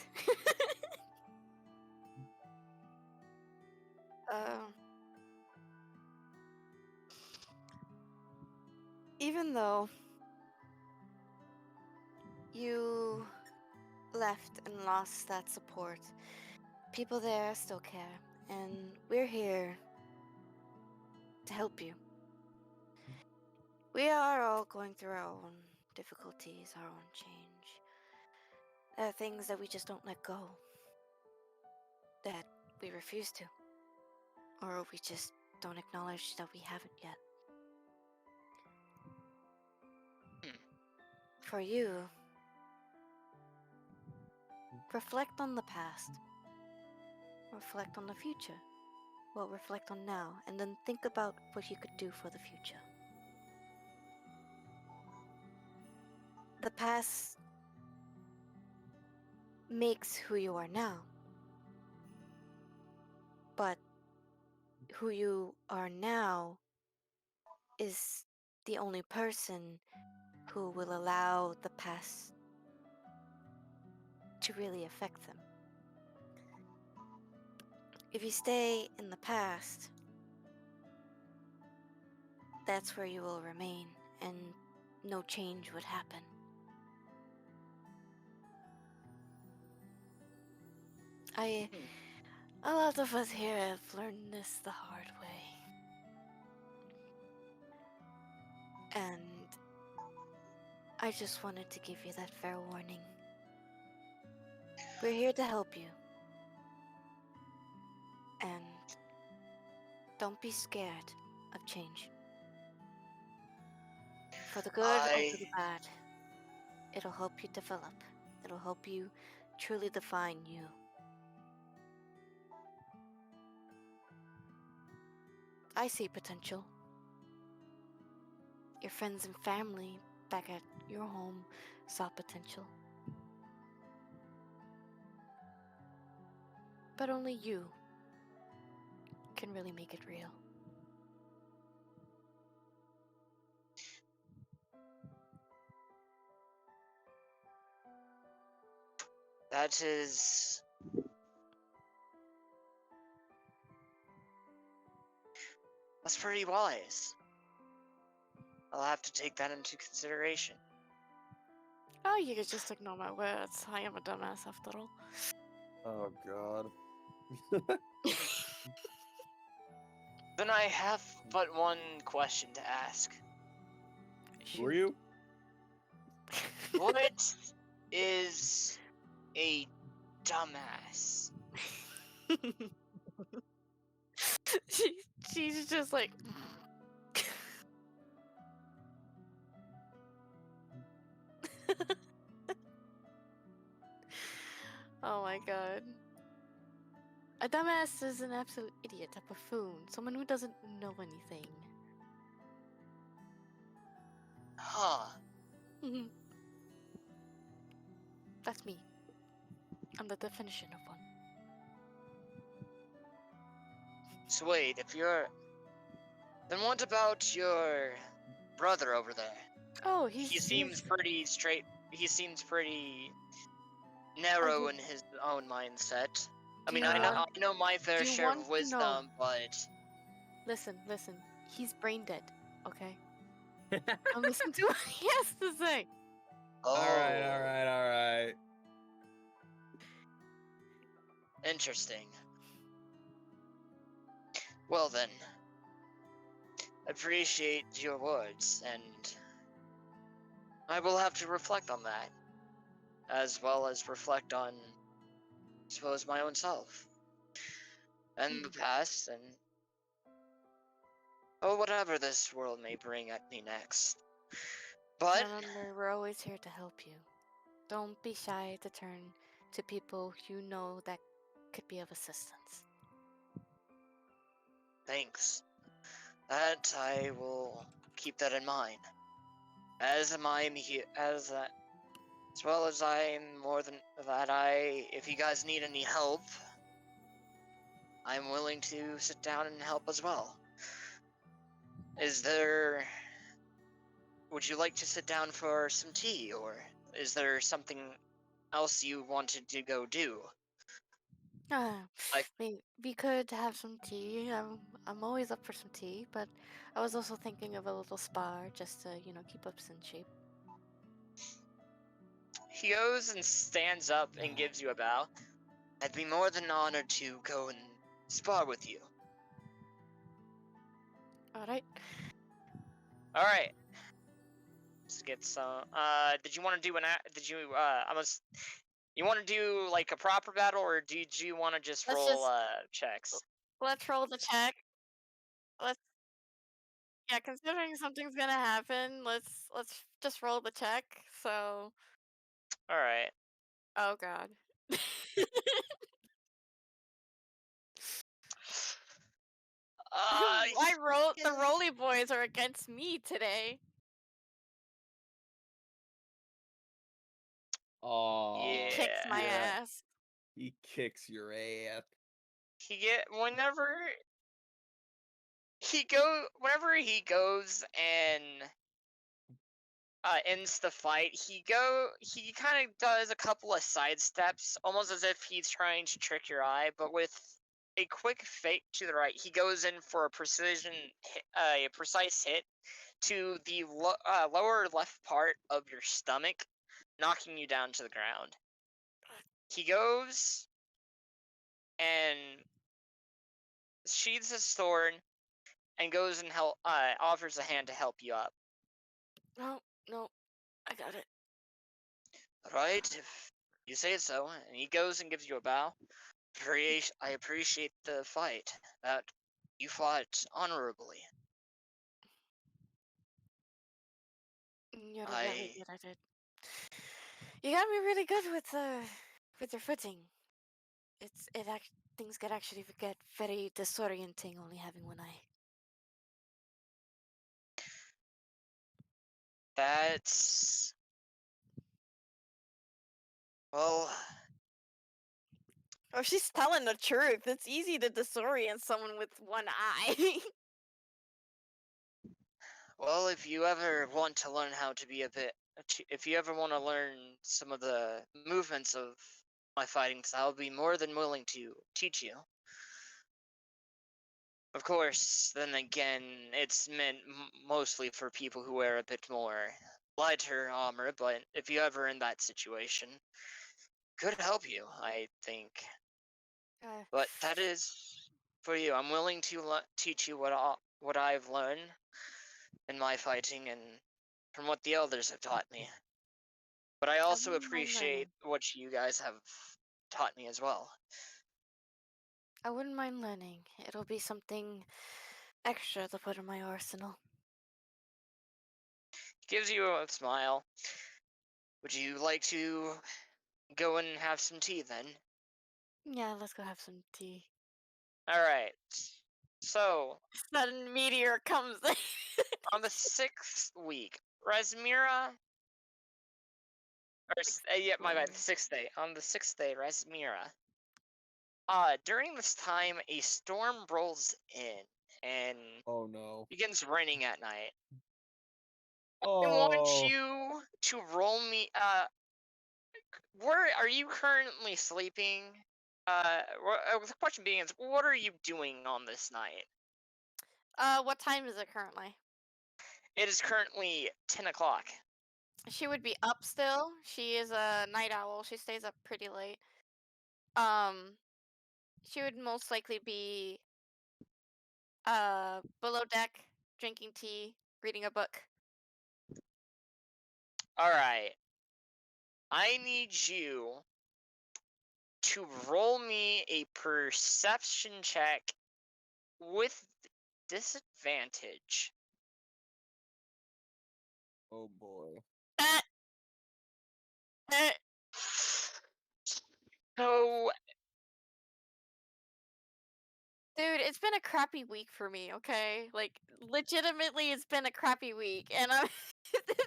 Even though you left and lost that support, people there still care, and we're here to help you. We are all going through our own difficulties, our own change. There are things that we just don't let go, that we refuse to, or we just don't acknowledge that we haven't yet. For you, reflect on the past, reflect on the future, well, reflect on now, and then think about what you could do for the future. The past makes who you are now, but who you are now is the only person who will allow the past to really affect them. If you stay in the past, that's where you will remain, and no change would happen. A lot of us here have learned this the hard way. And I just wanted to give you that fair warning. We're here to help you. And don't be scared of change. For the good or for the bad. It'll help you develop. It'll help you truly define you. I see potential. Your friends and family back at your home saw potential. But only you can really make it real.
That's pretty wise. I'll have to take that into consideration.
Oh, you could just ignore my words. I am a dumbass after all.
Oh god.
Then I have but one question to ask.
Who are you?
What is a dumbass?
She's just like. Oh my god. A dumbass is an absolute idiot, a buffoon, someone who doesn't know anything.
Huh.
That's me. I'm the definition of one.
So wait, if you're... Then what about your brother over there?
Oh,
He seems pretty straight. He seems pretty narrow in his own mindset. I mean, I know my fair
do you
share
want
of
to know?
wisdom, but
Listen. He's brain dead, okay? Now listen to what he has to say.
oh,
Alright.
interesting. Well then, appreciate your words, and I will have to reflect on that, as well as reflect on, I suppose, my own self, and the past, and whatever this world may bring at me next. But
Remember, we're always here to help you. Don't be shy to turn to people you know that could be of assistance.
thanks. That I will keep that in mind. As am I here, as well as I'm more than that. If you guys need any help, I'm willing to sit down and help as well. Would you like to sit down for some tea, or is there something else you wanted to go do?
We could have some tea. I'm always up for some tea, but I was also thinking of a little spa just to, keep us in shape.
He goes and stands up and gives you a bow. I'd be more than honored to go and spar with you.
Alright.
Let's get some. Did you want to do you want to do like a proper battle, or did you want to just roll checks?
Let's roll the check. Considering something's gonna happen, let's just roll the check. So.
All right.
Oh god. I wrote the Roly Boys are against me today.
Oh,
yeah.
He kicks my ass.
He kicks your ass.
Whenever he goes and ends the fight, he kind of does a couple of side steps, almost as if he's trying to trick your eye, but with a quick fake to the right, he goes in for a precise hit to the lower left part of your stomach, knocking you down to the ground. He goes and sheathes his sword and goes and offers a hand to help you up.
No. I got it.
Right, if you say so. And he goes and gives you a bow. I appreciate the fight. That you fought honorably.
You're very
I
good at it. You got me really good with your footing. Things get actually get very disorienting only having one eye.
that's well.
Oh, she's telling the truth. It's easy to disorient someone with one eye.
Well, if you ever want to learn how to be a bit, if you ever want to learn some of the movements of my fighting style, I'll be more than willing to teach you. Of course, then again, it's meant mostly for people who wear a bit more lighter armor, but if you're ever in that situation, could help you, I think.
Uh,
But that is for you. I'm willing to teach you what I've learned in my fighting and from what the elders have taught me. But I also
wouldn't mind
appreciate
learning.
what you guys have taught me as well.
I wouldn't mind learning. It'll be something extra to put in my arsenal.
Gives you a smile. Would you like to go and have some tea then?
Yeah, let's go have some tea.
Alright. So,
Sudden meteor comes in.
on the 6th week, Resmira. Yeah, my bad, the 6th day. On the 6th day, Resmira. During this time, a storm rolls in and
Oh no.
begins raining at night. I
Oh.
want you to roll me. Where are you currently sleeping? The question being is, what are you doing on this night?
What time is it currently?
It is currently 10 o'clock.
She would be up still. She is a night owl. She stays up pretty late. She would most likely be below deck, drinking tea, reading a book.
Alright. I need you to roll me a perception check with disadvantage.
Oh boy.
Eh, eh.
So,
Dude, it's been a crappy week for me, okay? Like, legitimately, it's been a crappy week, and I'm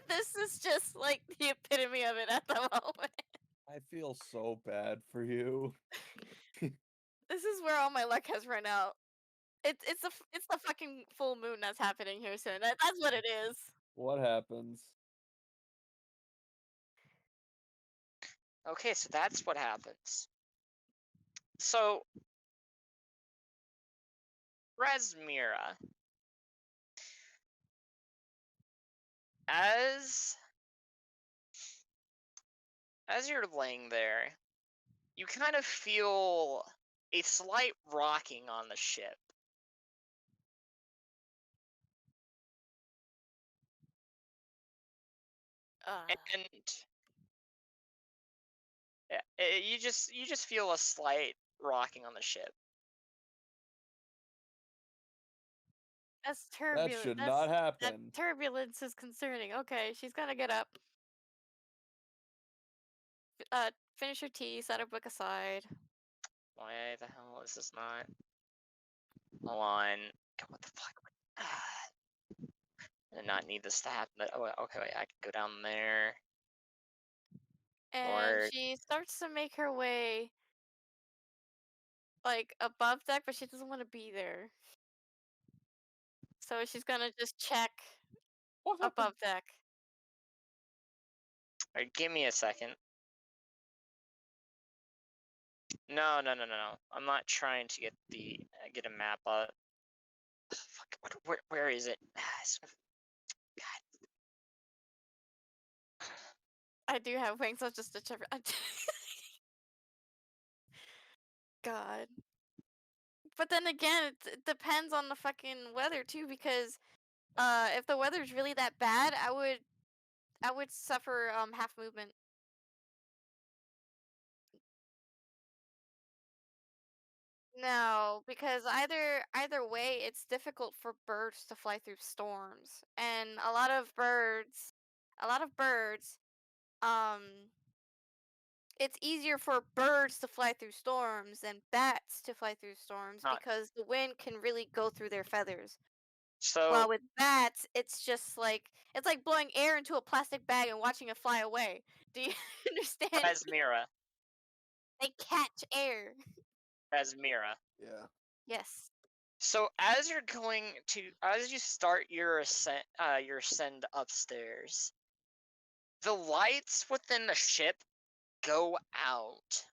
this is just like the epitome of it at the moment.
I feel so bad for you.
This is where all my luck has run out. It's the fucking full moon that's happening here soon. That's what it is.
What happens?
okay, so that's what happens. So, Resmira, as you're laying there, you kind of feel a slight rocking on the ship. And you just feel a slight rocking on the ship.
That's
That
turbulent.
should
That's,
not
that
happen.
turbulence is concerning. Okay, she's gonna get up. Finish her tea, set her book aside.
Why the hell is this not? Hold on. God, what the fuck? I did not need this to happen. Oh, okay, wait, I can go down there.
And
Or
she starts to make her way like above deck, but she doesn't want to be there. So she's gonna just check
What happened?
above deck.
Alright, give me a second. No. I'm not trying to get a map up. Fuck, where is it? God.
I do have wings, I'll just ditch every God. But then again, it depends on the fucking weather too, because if the weather's really that bad, I would I would suffer half movement. No, because either way, it's difficult for birds to fly through storms, and a lot of birds, um, it's easier for birds to fly through storms than bats to fly through storms
Not
because the wind can really go through their feathers.
so.
While with bats, it's just like it's like blowing air into a plastic bag and watching it fly away. Do you understand?
Rasmira,
They catch air.
Rasmira.
Yeah.
Yes.
So as you start your ascend upstairs, the lights within the ship go out,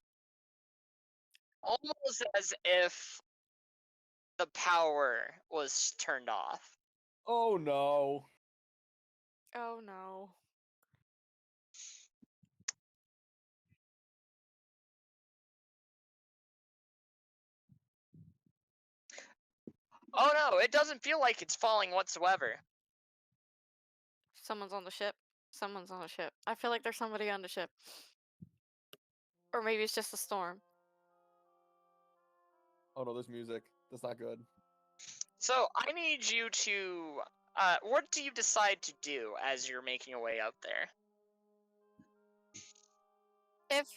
almost as if the power was turned off.
Oh no.
Oh no.
Oh no, it doesn't feel like it's falling whatsoever.
Someone's on the ship. Someone's on the ship. I feel like there's somebody on the ship. Or maybe it's just a storm.
Oh no, there's music. That's not good.
So I need you to. What do you decide to do as you're making your way up there?
If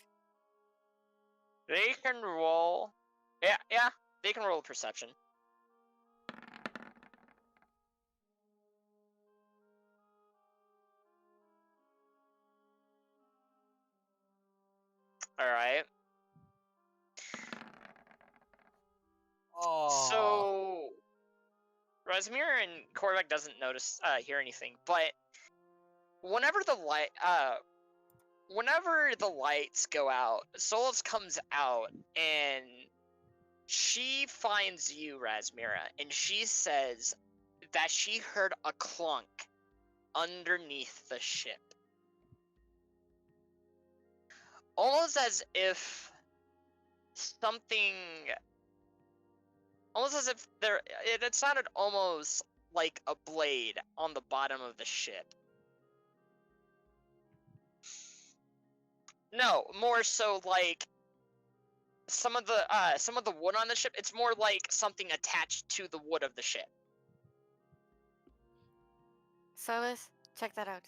They can roll. Yeah, they can roll perception. All right.
Oh.
So Rasmir and Korvac doesn't hear anything, but whenever the lights go out, Solus comes out and she finds you, Rasmira, and she says that she heard a clunk underneath the ship. Almost as if it sounded almost like a blade on the bottom of the ship. No, more so like some of the wood on the ship. It's more like something attached to the wood of the ship.
Solus, check that out.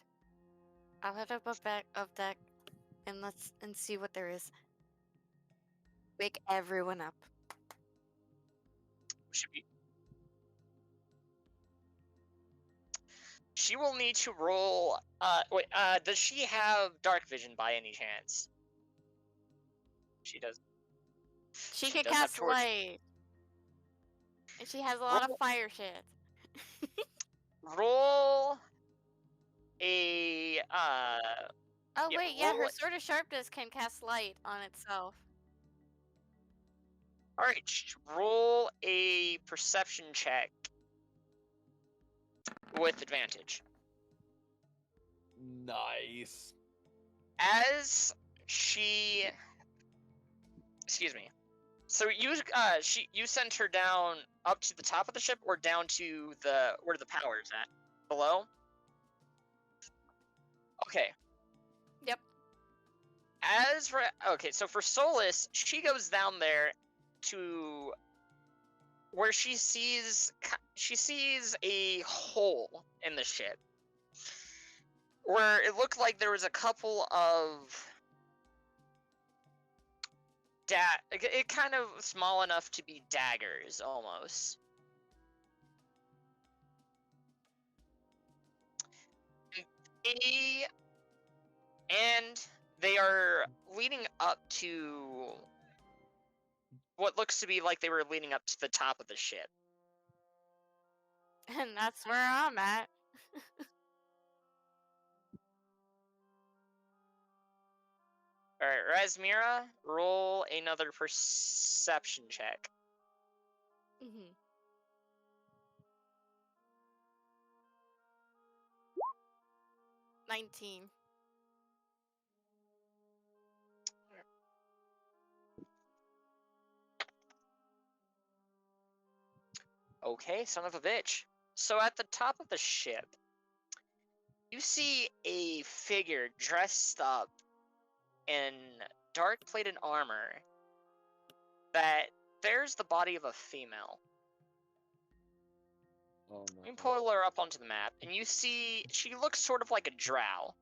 I'll head up back of deck and let's see what there is. Wake everyone up.
She will need to roll. Does she have dark vision by any chance? She does.
She can
does have
cast
torch.
light. And she has a lot of fire shit.
Roll a
Oh
yeah,
wait, yeah, her
roll-
sword of sharpness can cast light on itself.
all right. Roll a perception check with advantage.
Nice.
As she, excuse me. So you sent her down up to the top of the ship or down to where the power's at? Below? Okay.
Yep.
Okay, so for Solus, she goes down there to where she sees a hole in the ship where it looked like there was a couple of it kind of small enough to be daggers almost. They are leading up to what looks to be like they were leading up to the top of the ship.
And that's where I'm at.
Alright, Rasmira, roll another perception check.
19.
Okay, son of a bitch. So at the top of the ship, you you see a figure dressed up in dark plated armor that there's the body of a female.
Oh
You
no.
pull her up onto the map, and you see she looks sort of like a drow.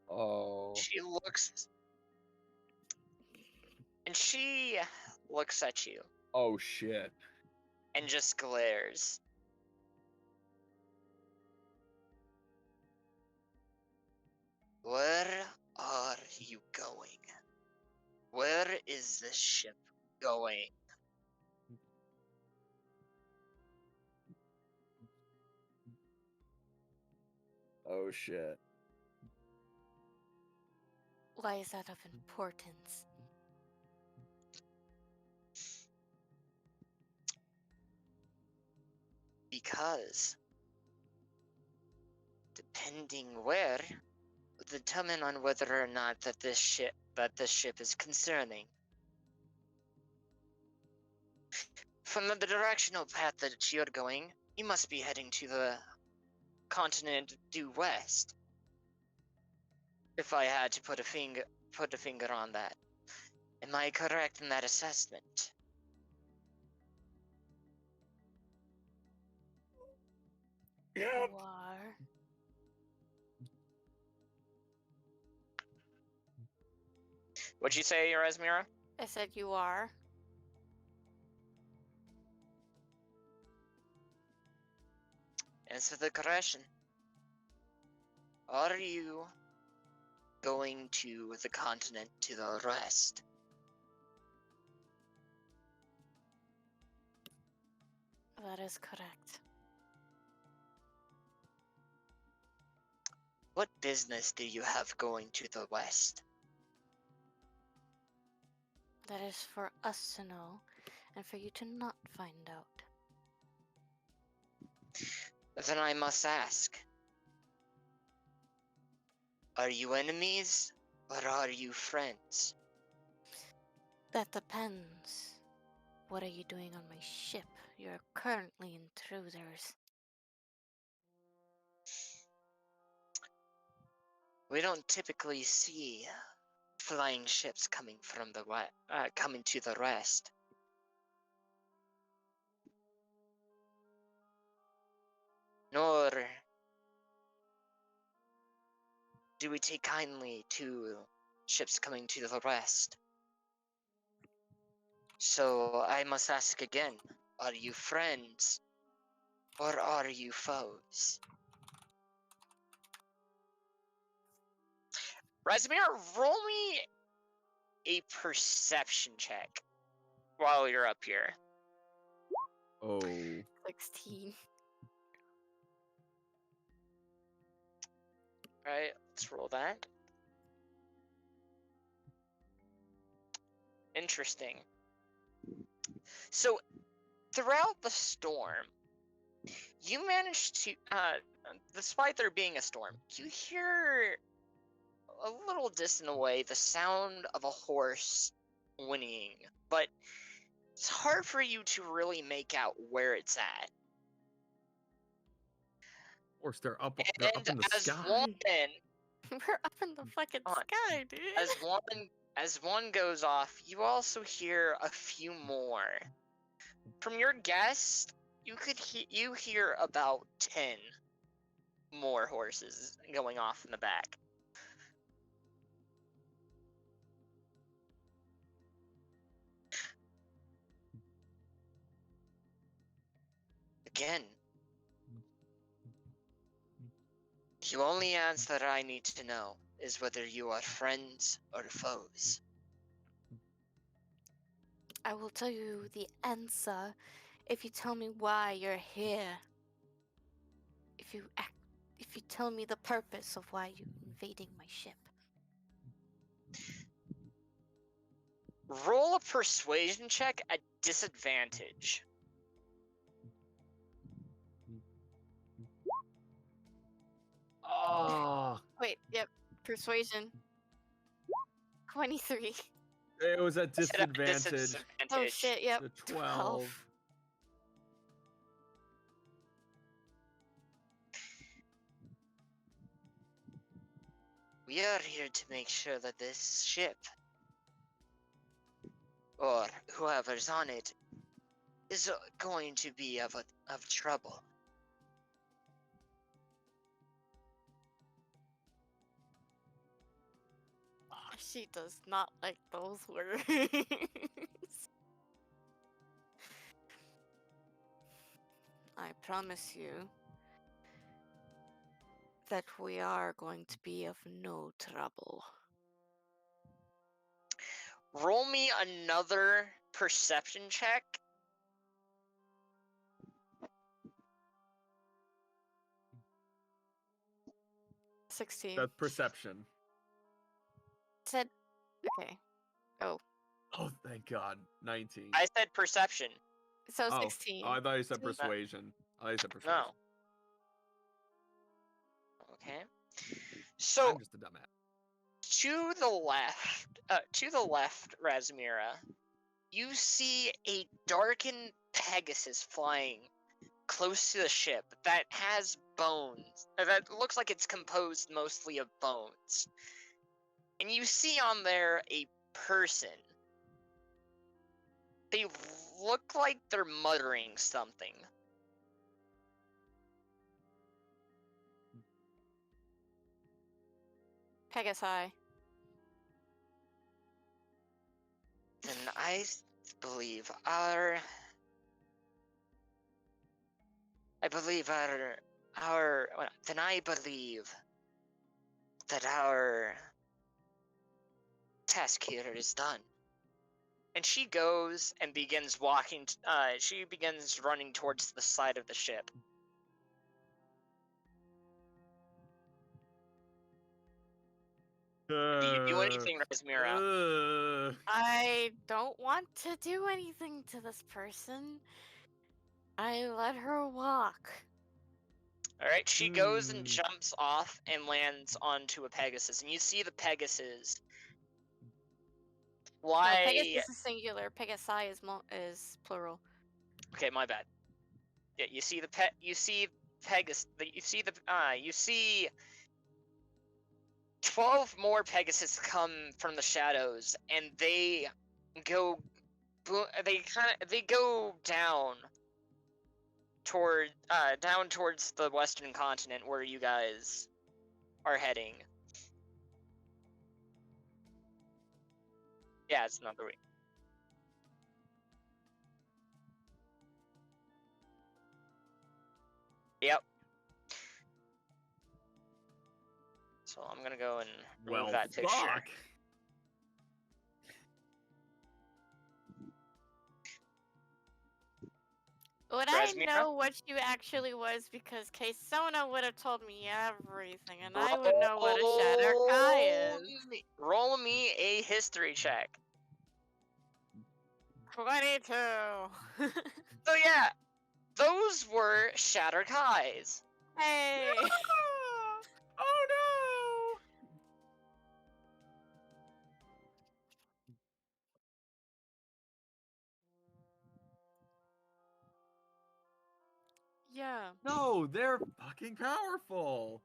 Oh.
She looks at you
Oh shit.
and just glares. Where are you going? Where is this ship going?
Oh shit.
Why is that of importance?
Because depending where will determine on whether or not that this ship is concerning. From the directional path that you're going, you must be heading to the continent due west. If I had to put a finger on that. Am I correct in that assessment?
You are.
What'd you say, Erasmira?
I said you are.
Answer the question. Are you going to the continent to the west?
That is correct.
What business do you have going to the west?
That is for us to know, and for you to not find out.
Then I must ask. Are you enemies, or are you friends?
That depends. What are you doing on my ship? You're currently intruders.
We don't typically see flying ships coming from the coming to the west. Nor do we take kindly to ships coming to the west. So I must ask again, are you friends or are you foes? Razmir, roll me a perception check while you're up here.
Oh.
16.
Alright, let's roll that. Interesting. So, throughout the storm, you managed to, despite there being a storm, you hear a little distant away the sound of a horse whinnying, but it's hard for you to really make out where it's at.
Of course, they're up in the
as
sky.
We're up in the fucking
On.
sky, dude.
As one goes off, you also hear a few more. From your guess, you hear about 10 more horses going off in the back. Again, the only answer I need to know is whether you are friends or foes.
I will tell you the answer if you tell me why you're here. If you tell me the purpose of why you're invading my ship.
Roll a persuasion check at disadvantage.
Oh,
Wait, yep. Persuasion. 23.
it was at
Set up a
disadvantage.
Oh shit, yep.
The 12.
We are here to make sure that this ship, or whoever's on it, is going to be of trouble.
She does not like those words. I promise you that we are going to be of no trouble.
Roll me another perception check.
16.
That's perception.
Said, okay. Oh,
Oh, thank God. 19.
I said perception.
so
Oh.
16.
Oh, I thought you said
See?
persuasion. I thought you said persuasion.
No. Okay. So
I'm just a dumbass.
to the left, Razmira, you see a darkened Pegasus flying close to the ship that has bones. That looks like it's composed mostly of bones. And you see on there a person. They look like they're muttering something.
Pegasi.
Then I believe our that our task here is done. And she goes and begins walking. She begins running towards the side of the ship. Do you do anything, Razmira?
I don't want to do anything to this person. I let her walk.
Alright, she goes and
Hmm.
jumps off and lands onto a Pegasus. And you see the Pegasus.
No,
Why?
Pegasus is singular. Pegasi is plural.
Okay, my bad. Yeah, you see you see Pegasus. You see 12 more Pegasus come from the shadows, and they go. They go down towards the western continent where you guys are heading. Yeah, it's another week. Yep. So I'm gonna go and remove
Well,
that picture.
fuck.
Would
Razmira?
I know what you actually was because Kaysona would have told me everything, and I would know what a Shatter Kai is.
Roll me a history check.
22.
So yeah, those were Shatter Kais.
Hey.
Oh no!
Yeah.
No, they're fucking powerful.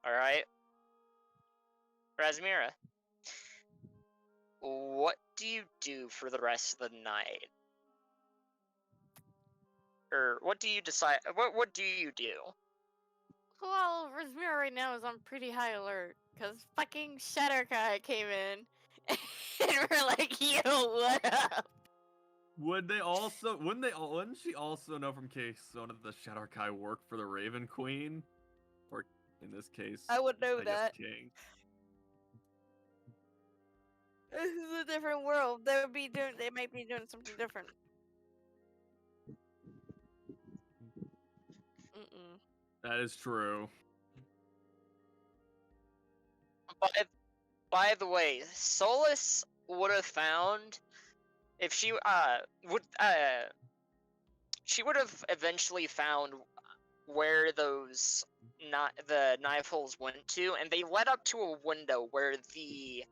Alright. Razmira, what do you do for the rest of the night? Or what do you decide? What do you do?
Well, Razmir right now is on pretty high alert because fucking Shatter Kai came in, and we're like, "Yo, what up?"
Wouldn't she also know from Kaysona that the Shadow Kai worked for the Raven Queen? Or in this case,
I would know
I guess
that.
King.
This is a different world. They might be doing something different.
That is true.
By the way, Solus would have found if she would have eventually found where those the knife holes went to, and they led up to a window where the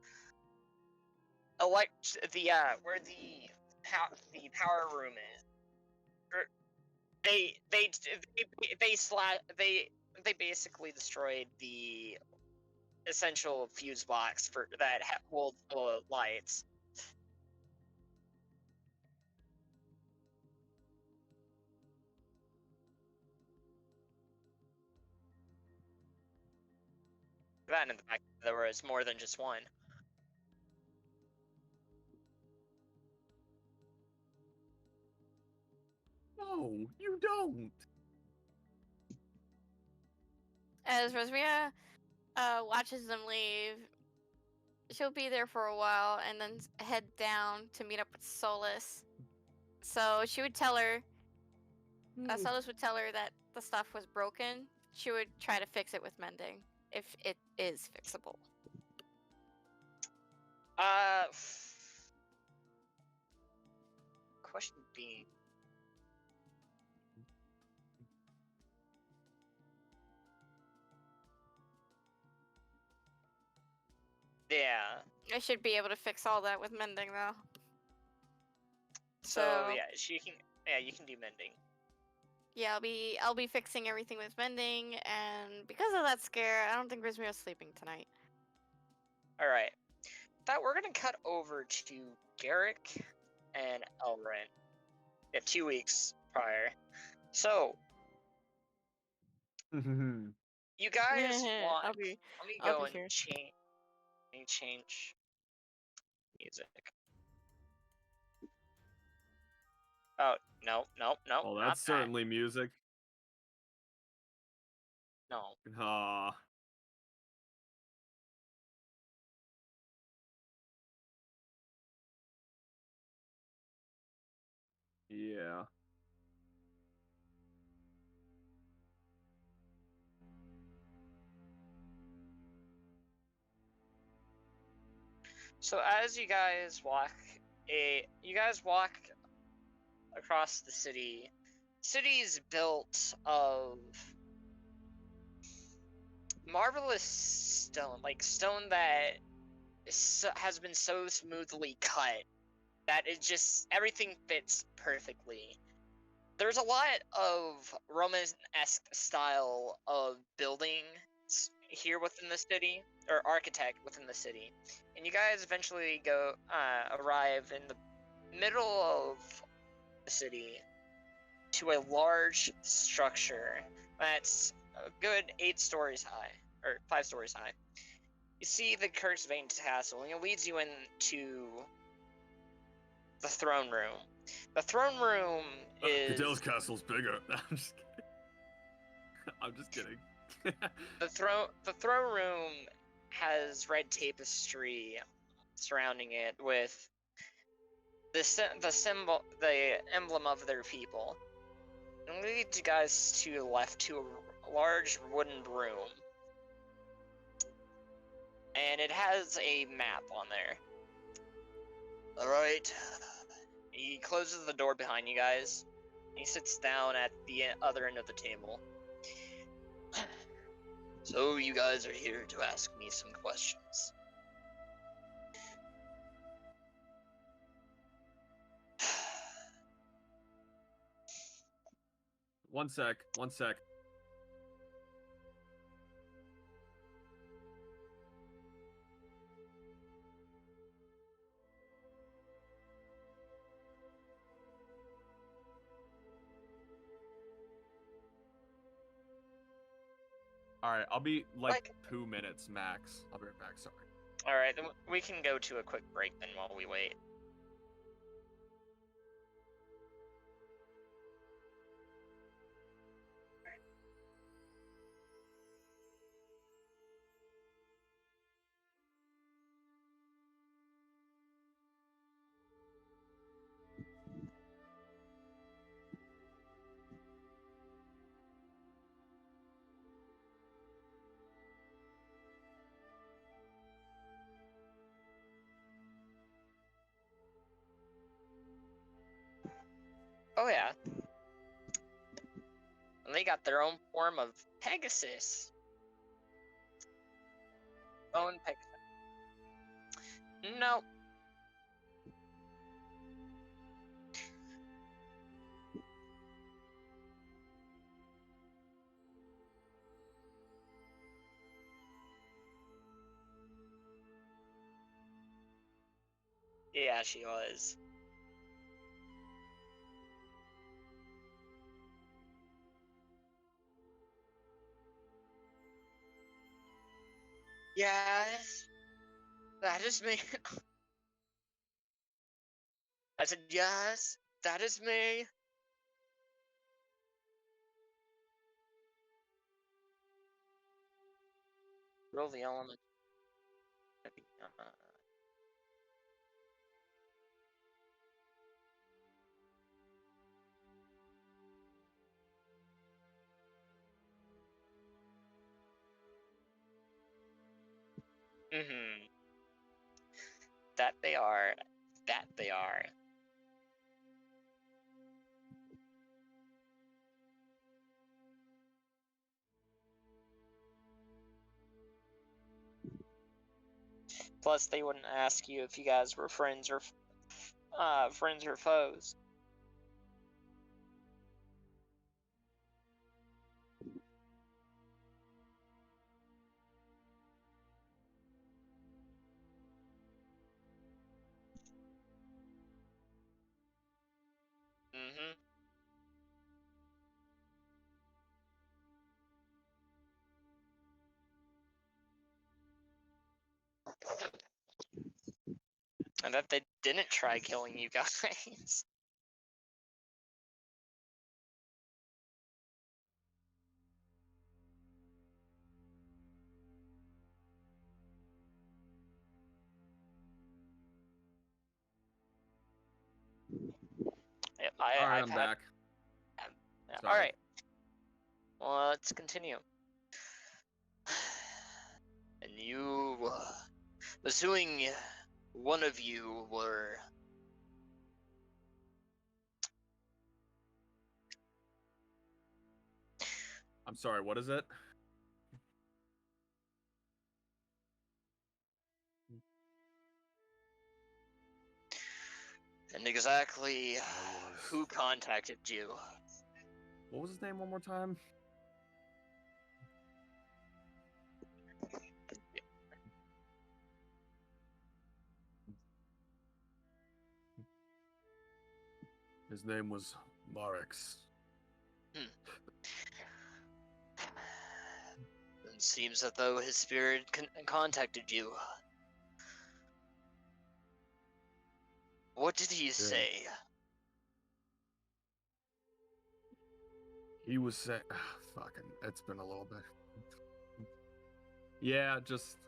where the power room is. They basically destroyed the essential fuse box for that holds the lights. That in the fact there was more than just one.
No, you don't.
As Rosmia watches them leave, she'll be there for a while and then head down to meet up with Solus. So she would tell her, Solus would tell her that the stuff was broken. She would try to fix it with mending, if it is fixable.
Question being, yeah.
I should be able to fix all that with mending, though.
So
So-
yeah, she can. Yeah, you can do mending.
Yeah, I'll be fixing everything with mending, and because of that scare, I don't think Rosmia's sleeping tonight.
All right. That we're gonna cut over to Garrick and Elrin. Yeah, 2 weeks prior. So you guys want?
I'll be
Let me
I'll
go
be
and
here.
change. Let me change music. Oh no, no, no!
Oh,
not
that's
that.
certainly music.
No.
Ah. Yeah.
So as you guys walk across the city. City's built of marvelous stone, like stone that has been so smoothly cut that it just everything fits perfectly. There's a lot of Roman-esque style of buildings here within the city, or architect within the city, and you guys eventually arrive in the middle of the city to a large structure that's a good 8 stories high, or 5 stories high. You see the Kirksvane Castle, and it leads you into the throne room. The throne room is
Cadell's castle's bigger. I'm just kidding. I'm just kidding.
the throne room has red tapestry surrounding it with the emblem of their people. And leads you guys to the left to a large wooden room. And it has a map on there. Alright. He closes the door behind you guys. He sits down at the other end of the table. So you guys are here to ask me some questions.
One sec. Alright, I'll be like 2 minutes max. I'll be right back, sorry.
Alright, then we can go to a quick break then while we wait. Oh yeah. And they got their own form of Pegasus. Own Pegasus. Nope. Yeah, she was. Yes, that is me. I said, yes, that is me. Roll the element. Mm-hmm. That they are. That they are. Plus, they wouldn't ask you if you guys were friends or foes. Mm-hmm. And that they didn't try killing you guys. Yep,
Alright,
I've
I'm
had.
back.
All
Sorry.
right. Well, let's continue. And you, assuming one of you were.
I'm sorry, what is it?
And exactly
was-
who contacted you.
What was his name one more time? His name was Marix.
It seems as though his spirit contacted you. What did he say?
He was saying, fucking, it's been a little bit. Yeah, just.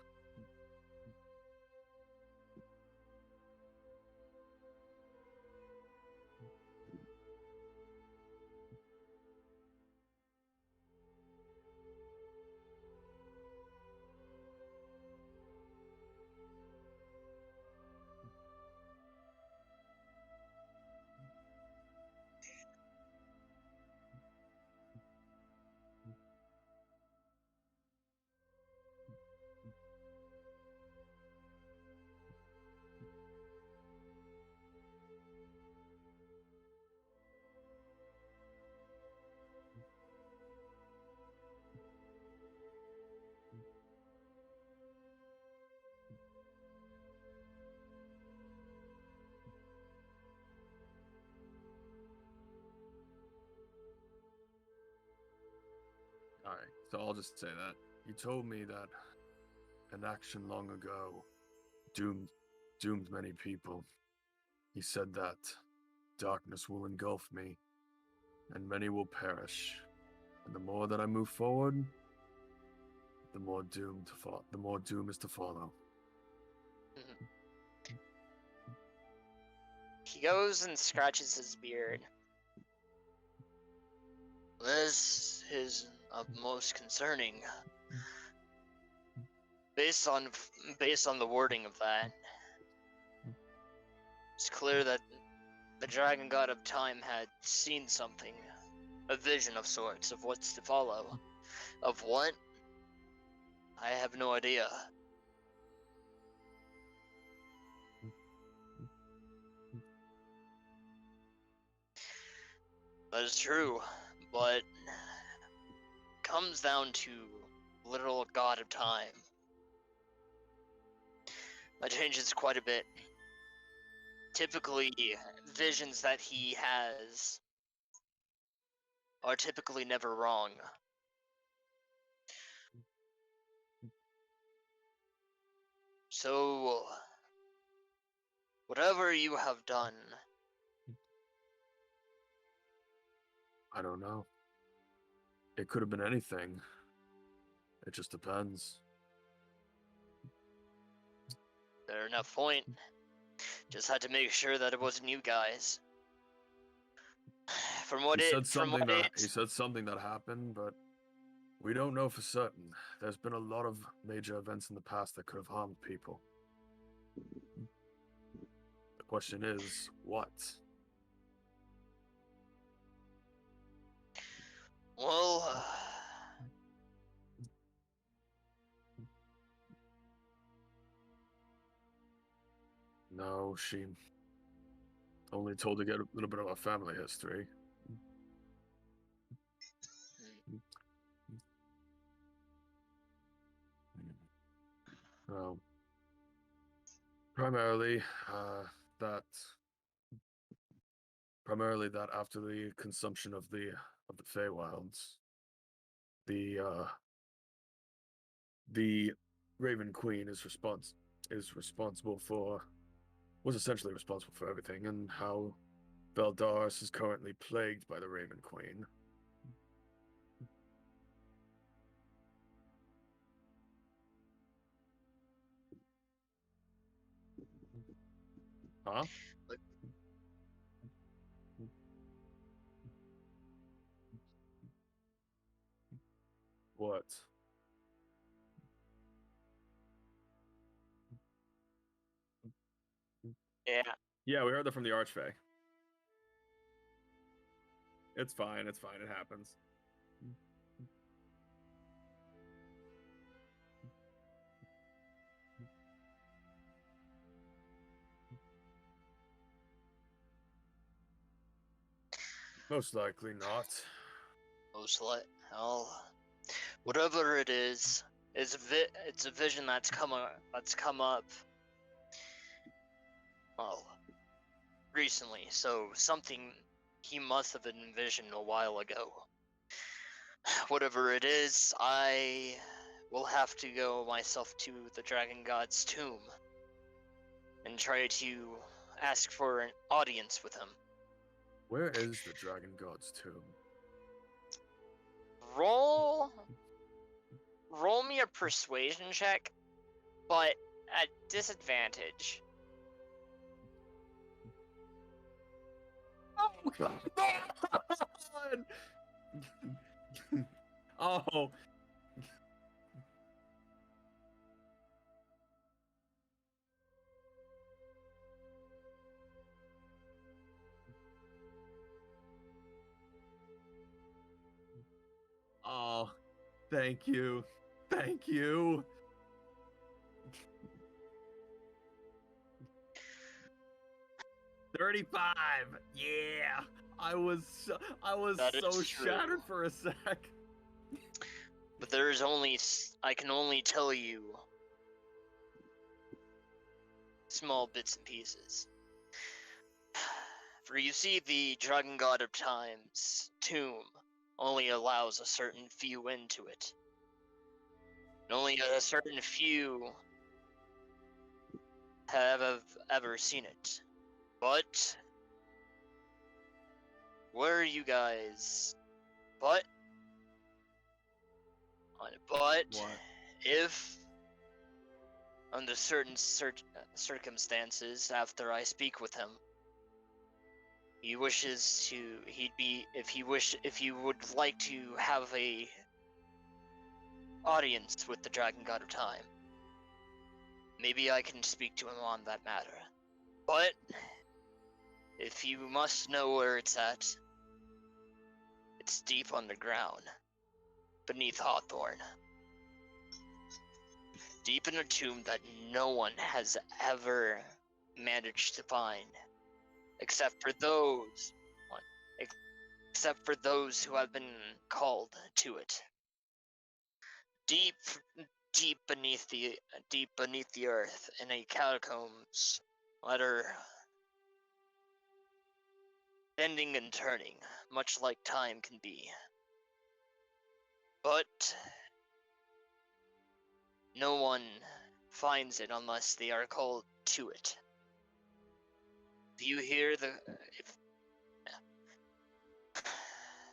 Alright, so I'll just say that. He told me that an action long ago doomed many people. He said that darkness will engulf me, and many will perish. And the more that I move forward, the more doom is to follow.
He goes and scratches his beard. This is most concerning. Based on the wording of that, it's clear that the Dragon God of Time had seen something, a vision of sorts of what's to follow. Of what? I have no idea. That is true, but comes down to literal God of Time. That changes quite a bit. typically visions that he has are typically never wrong. So, whatever you have done,
I don't know. It could have been anything. It just depends.
fair enough point. Just had to make sure that it wasn't you guys.
He said something that happened, but we don't know for certain. There's been a lot of major events in the past that could have harmed people. The question is, what?
Well,
No, she only told to get a little bit of our family history. Well, primarily that after the consumption of the Feywilds, the Raven Queen was essentially responsible for everything, and how Valdaris is currently plagued by the Raven Queen. Huh? What?
yeah.
Yeah, we heard that from the Archfey. It's fine, it happens. Most likely not.
Well, whatever it is, it's a vision that's come up. Well, recently, so something he must have envisioned a while ago. Whatever it is, I will have to go myself to the Dragon God's tomb and try to ask for an audience with him.
Where is the Dragon God's tomb?
Roll me a persuasion check, but at disadvantage.
Oh God! Oh. Oh, thank you. Thank you. $35. Yeah. I was
That is
so
true.
shattered for a sec.
But I can only tell you small bits and pieces. For you see, the Dragon God of Time's tomb only allows a certain few into it. And only a certain few have ever seen it. But where are you guys? But
What?
if under certain circumstances, after I speak with him, he wishes to, if you would like to have a audience with the Dragon God of Time, maybe I can speak to him on that matter. But if you must know where it's at, it's deep underground, beneath Hawthorne. Deep in a tomb that no one has ever managed to find, except for those who have been called to it. Deep beneath the earth, in a catacombs that are bending and turning, much like time can be. But no one finds it unless they are called to it. Do you hear the...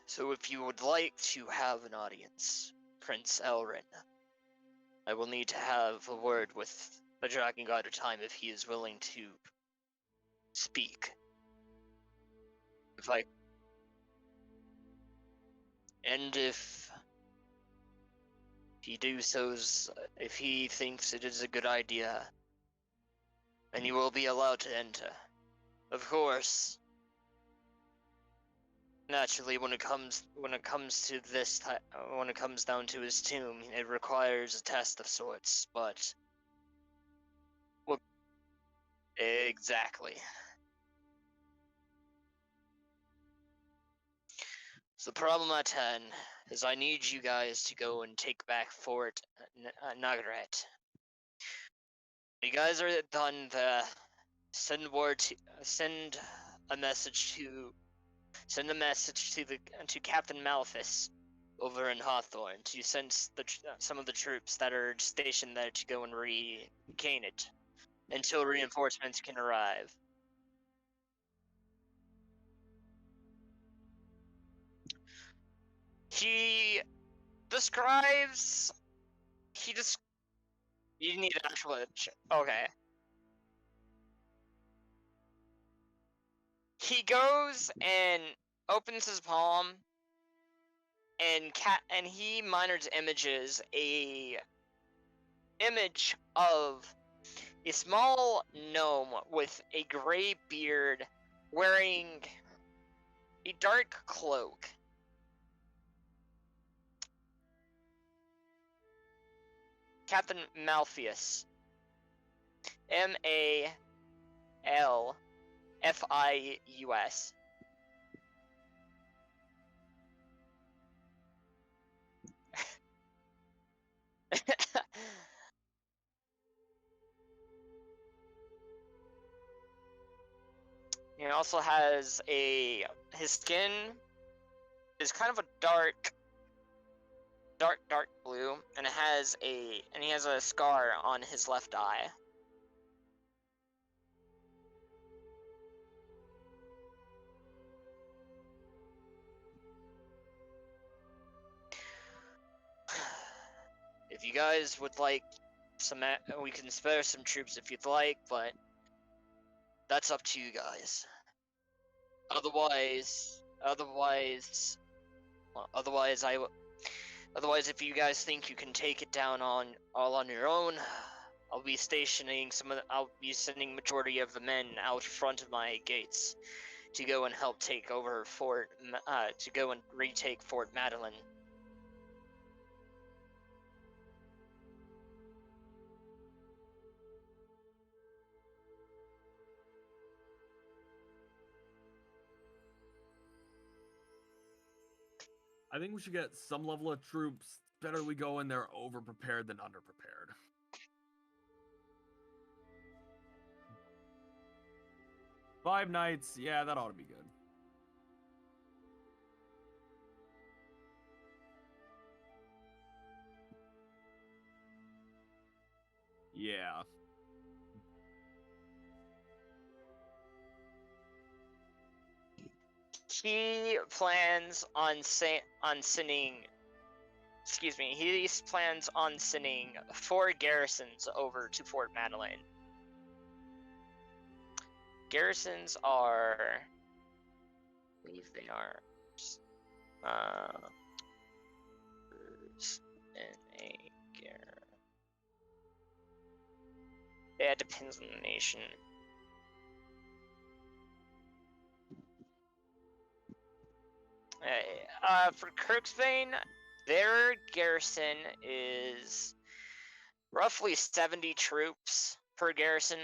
So if you would like to have an audience, Prince Elrin, I will need to have a word with the Dragon God of Time if he is willing to speak. And if he if he thinks it is a good idea, then you will be allowed to enter. Of course, naturally, when it comes to this when it comes down to his tomb, it requires a test of sorts. But exactly. So the problem at hand is I need you guys to go and take back Fort Nagaret. You guys are done. Send a message to Captain Malthus over in Hawthorne to send some of the troops that are stationed there to go and regain it until reinforcements can arrive. You need an actual... Okay. He goes and opens his palm and he minors images a image of a small gnome with a gray beard wearing a dark cloak. Captain Malfius. Malfius. He also has his skin is kind of a dark blue, and he has a scar on his left eye. If you guys would like we can spare some troops if you'd like, but that's up to you guys. Otherwise, if you guys think you can take it down all on your own, I'll be sending majority of the men out front of my gates to go and help take over to go and retake Fort Madeline.
I think we should get some level of troops. Better we go in there over-prepared than under-prepared. Five nights, yeah, that ought to be good. Yeah.
He plans on sending 4 garrisons over to Fort Madeline. Garrisons are, I believe they are, yeah, it depends on the nation. For Kirksbane, their garrison is roughly 70 troops per garrison.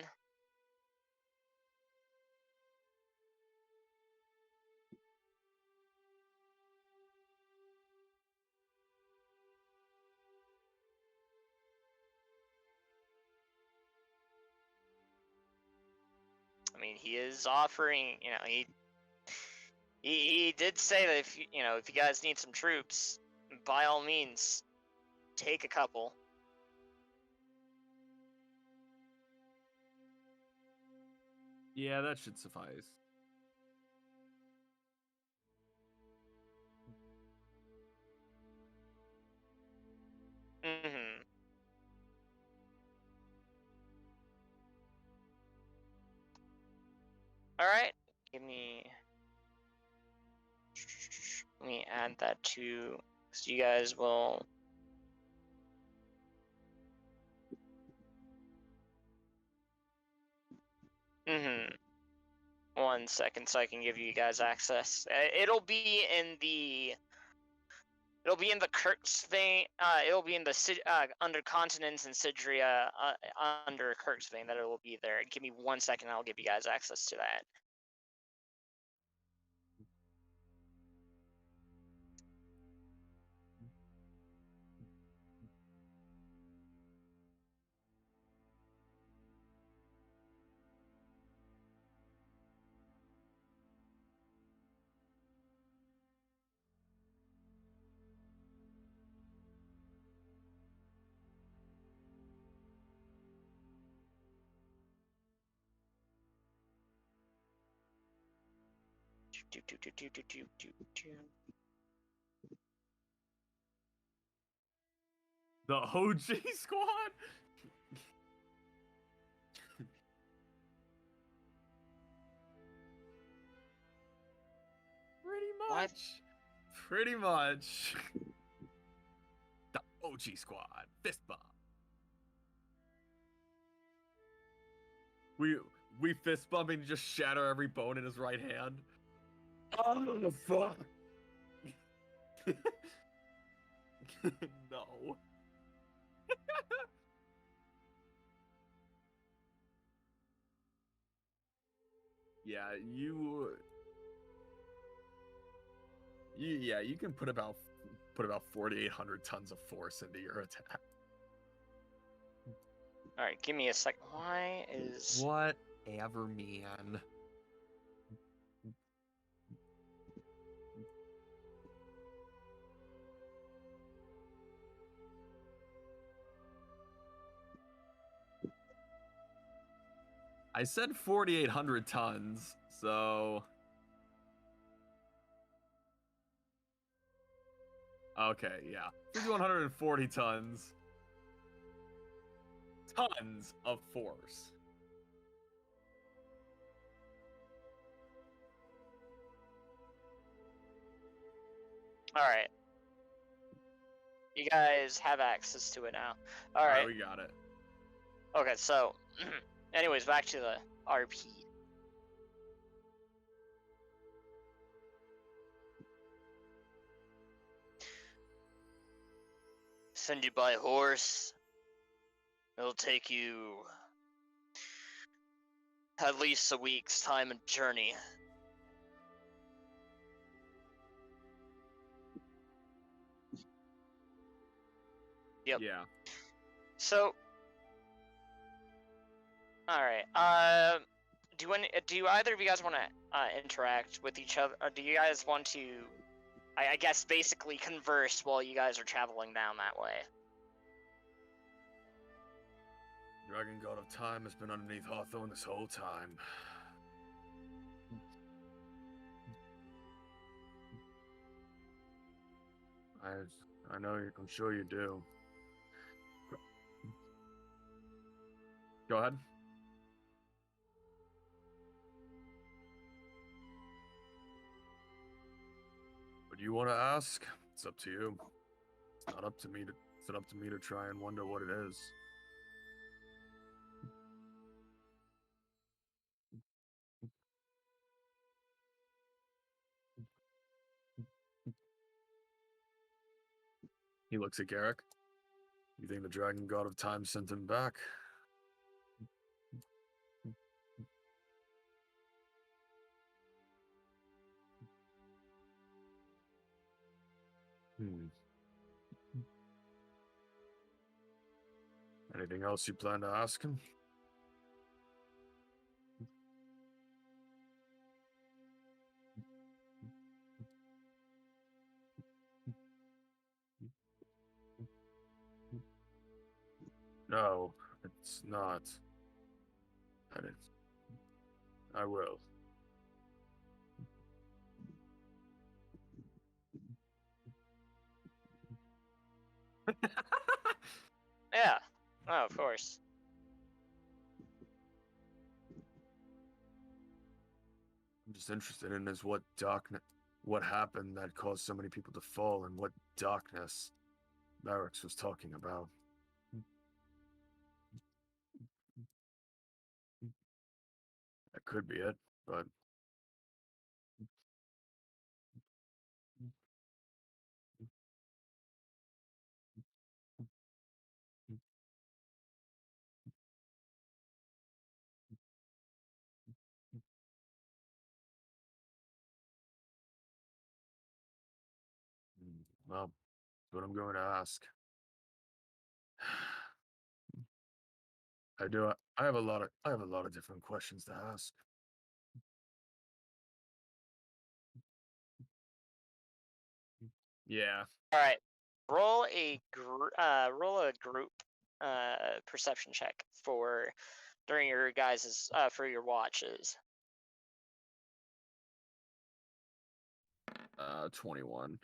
I mean, he is offering, He did say that if if you guys need some troops, by all means, take a couple.
Yeah, that should suffice.
Mm-hmm. All right, give me. Let me add that to. So you guys will. Mm-hmm. 1 second, so I can give you guys access. It'll be in the. It'll be in the Kirk's vein. It'll be in the under continents and Cidria under Kirk's vein that it will be there. Give me 1 second, and I'll give you guys access to that.
The OG squad? Pretty much.
What?
Pretty much. The OG squad. Fist bump. We fist bump and just shatter every bone in his right hand. Oh the fuck. No. Yeah, you can put about 4,800 tons of force into your attack.
All right, give me a sec. Why is
Whatever, man. I said 4,800 tons, so... Okay, yeah. 5,140 tons. Tons of force.
all right? You guys have access to it now. All
Alright,
right.
we got it.
Okay, so, anyways, back to the RP. Send you by horse. It'll take you at least a week's time and journey. Yep.
Yeah.
So, all right. Do either of you guys want to interact with each other, or do you guys want to, I guess, basically converse while you guys are traveling down that way?
Dragon God of Time has been underneath Hawthorne this whole time. I know, I'm sure you do. Go ahead. What do you want to ask? It's up to you. It's not up to me to. It's not up to me to try and wonder what it is. He looks at Garrick. You think the Dragon God of Time sent him back? Anything else you plan to ask him? No, it's not. And it's... I will.
Yeah. Oh, of course.
I'm just interested in is what happened that caused so many people to fall, and what darkness Merrick's was talking about. That could be it, but well, that's what I'm going to ask. I do. I have a lot of different questions to ask. Yeah.
All right. Roll a group perception check for during your guys's for your watches.
21.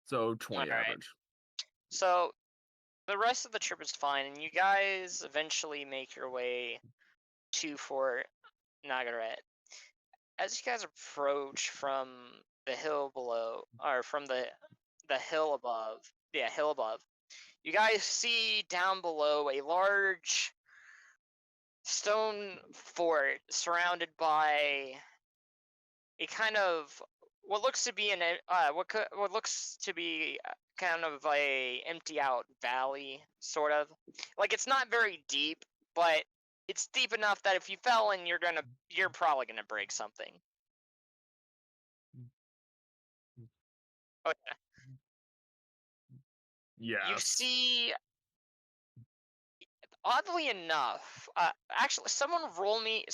So 20
Alright.
average.
So the rest of the trip is fine, and you guys eventually make your way to Fort Nagaret. As you guys approach from the hill below, or from the hill above, hill above, you guys see down below a large stone fort surrounded by a kind of what looks to be what looks to be kind of a empty out valley, sort of. Like, it's not very deep, but it's deep enough that if you fell in, you're probably gonna break something. Okay.
Yes.
You see, oddly enough, actually, someone roll me.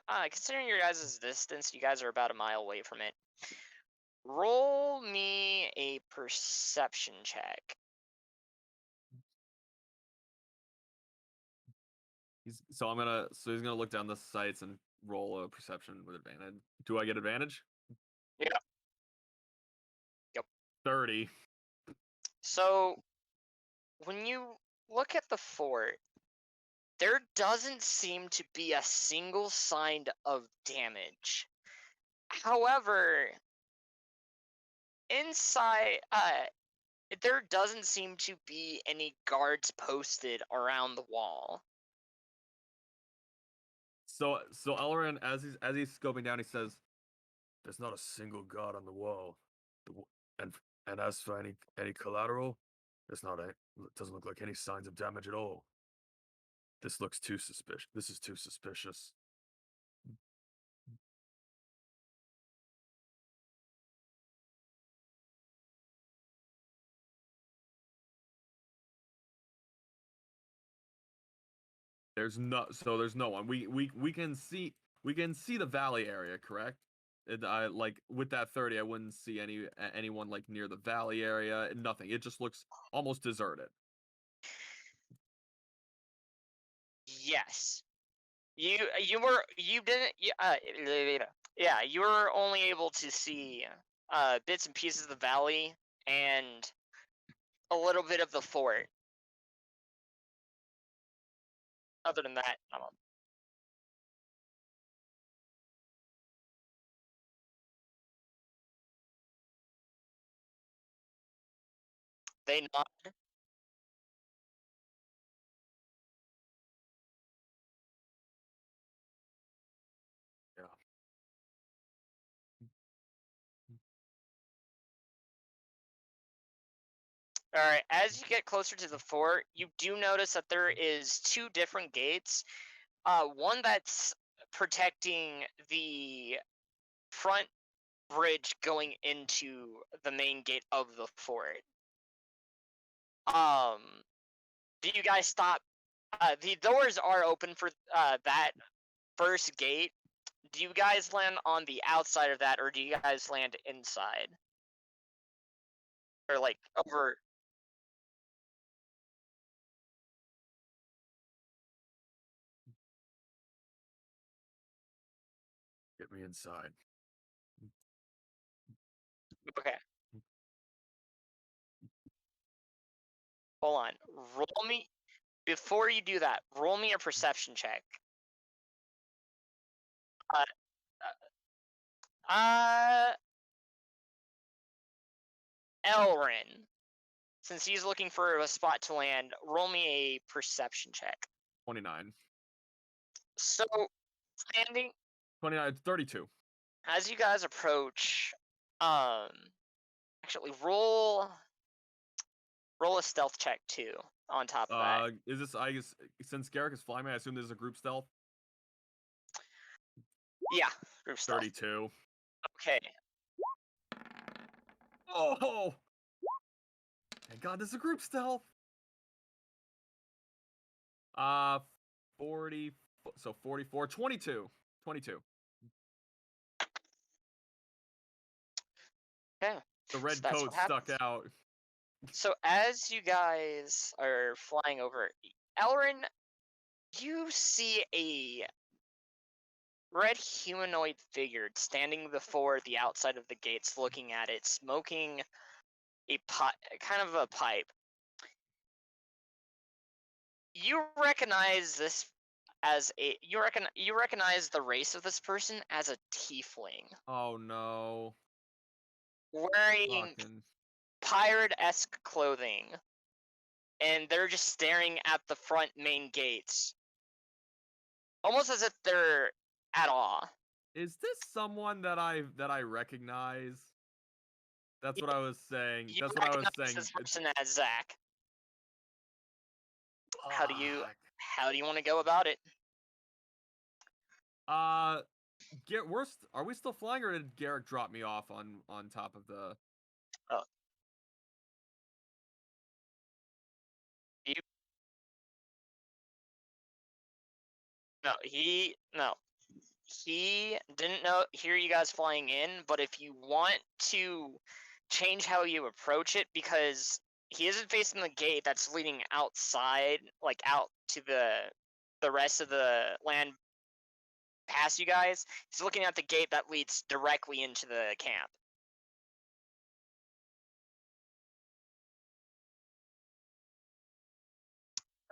Considering your guys' distance, you guys are about a mile away from it. Roll me a perception check.
He's gonna look down the sights and roll a perception with advantage. Do I get advantage?
Yeah. Yep.
30.
So, when you look at the fort, there doesn't seem to be a single sign of damage. However, inside, there doesn't seem to be any guards posted around the wall.
So Elrond, as he's scoping down, he says,
There's not a single guard on the wall. And as for any collateral, it doesn't look like any signs of damage at all. This looks too suspicious. This is too suspicious.
there's no one. We can see the valley area, correct? I like with that 30, I wouldn't see anyone like near the valley area. Nothing. It just looks almost deserted.
Yes. You were only able to see bits and pieces of the valley and a little bit of the fort. Other than that, they nod.
Yeah.
All right, as you get closer to the fort, you do notice that there is two different gates. One that's protecting the front bridge going into the main gate of the fort. Do you guys stop? The doors are open for that first gate. Do you guys land on the outside of that, or do you guys land inside? Or like over?
Get me inside.
Okay. Hold on. Roll me before you do that. Roll me a perception check. Elrin, since he's looking for a spot to land, roll me a perception check.
29.
So, standing
29, 32.
as you guys approach, actually roll a stealth check too. On top of that,
Is this, I guess, since Garrick is flying, I assume this is a group stealth?
yeah, group stealth.
32.
Okay,
Oh! Thank God, this is a group stealth. 40, so 44, 22. 22.
okay.
The red
So that's
coat
what
stuck
happens.
out.
So as you guys are flying over, Elrin, you see a red humanoid figure standing before the outside of the gates, looking at it, smoking a kind of a pipe. You recognize this as you recognize the race of this person as a tiefling,
Oh no.
wearing
Fucking.
pirate-esque clothing, and they're just staring at the front main gates, almost as if they're at awe.
Is this someone that I recognize? That's what I was saying.
You
That's what I was
recognize
saying.
this person as Zach. How do you want to go about it?
Are we still flying, or did Garrick drop me off on top of the?
Oh. You no, he didn't hear you guys flying in, but if you want to change how you approach it, because he isn't facing the gate that's leading outside, like out to the rest of the land past you guys, he's looking at the gate that leads directly into the camp.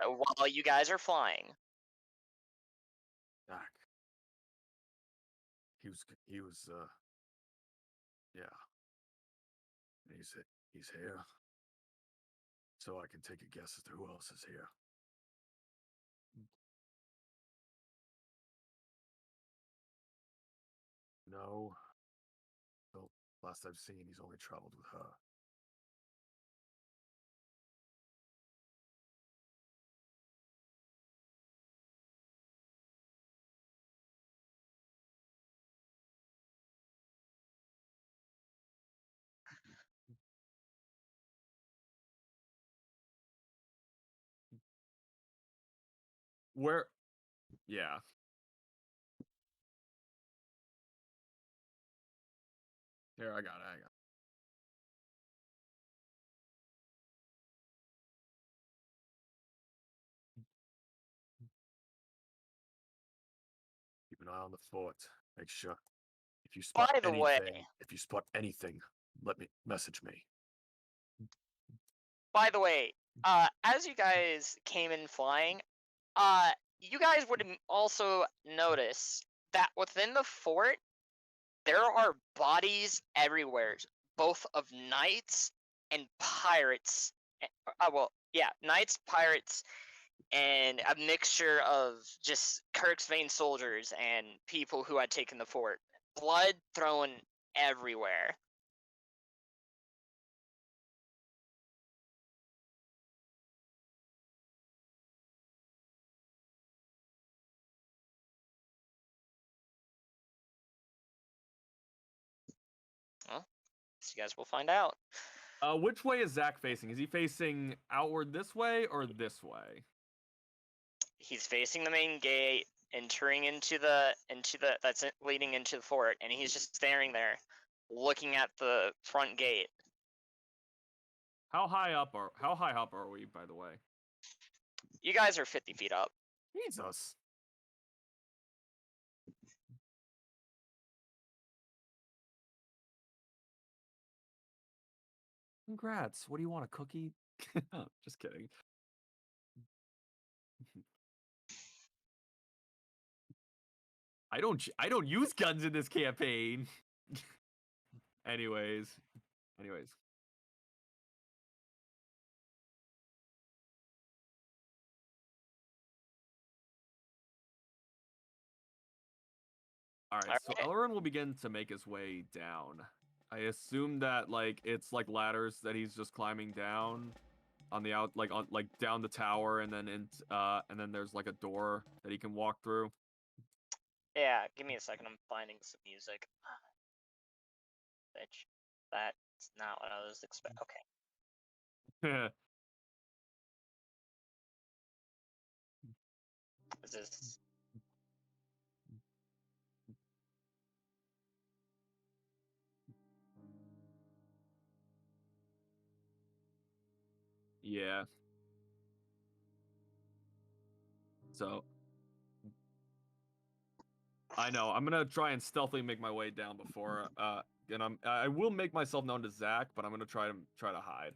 While you guys are flying.
Zach. He was yeah. He's here. So I can take a guess as to who else is here. No. Well, last I've seen, he's only traveled with her.
Where? Yeah. Here, I got it.
Keep an eye on the fort. Make sure. If you spot
By the way,
let me message me.
as you guys came in flying, you guys would also notice that within the fort, there are bodies everywhere, both of knights and pirates. Knights, pirates, and a mixture of just Kirk's vain soldiers and people who had taken the fort. Blood thrown everywhere. Well, so you guys will find out.
Which way is Zach facing? Is he facing outward this way or this way?
He's facing the main gate, entering into that's leading into the fort, and he's just staring there, looking at the front gate.
How high up are we, by the way?
You guys are 50 feet up.
Jesus.
Congrats. What do you want, a cookie? Just kidding. I don't use guns in this campaign. Anyways. Alright, so
Alright.
Elrond will begin to make his way down. I assume that it's like ladders that he's just climbing down on the down the tower, and then there's like a door that he can walk through.
Yeah, give me a second. I'm finding some music. Bitch. That's not what I was expecting. Okay. Is this...
Yeah. So I know I'm gonna try and stealthily make my way down before and I will make myself known to Zach, but I'm gonna try to hide.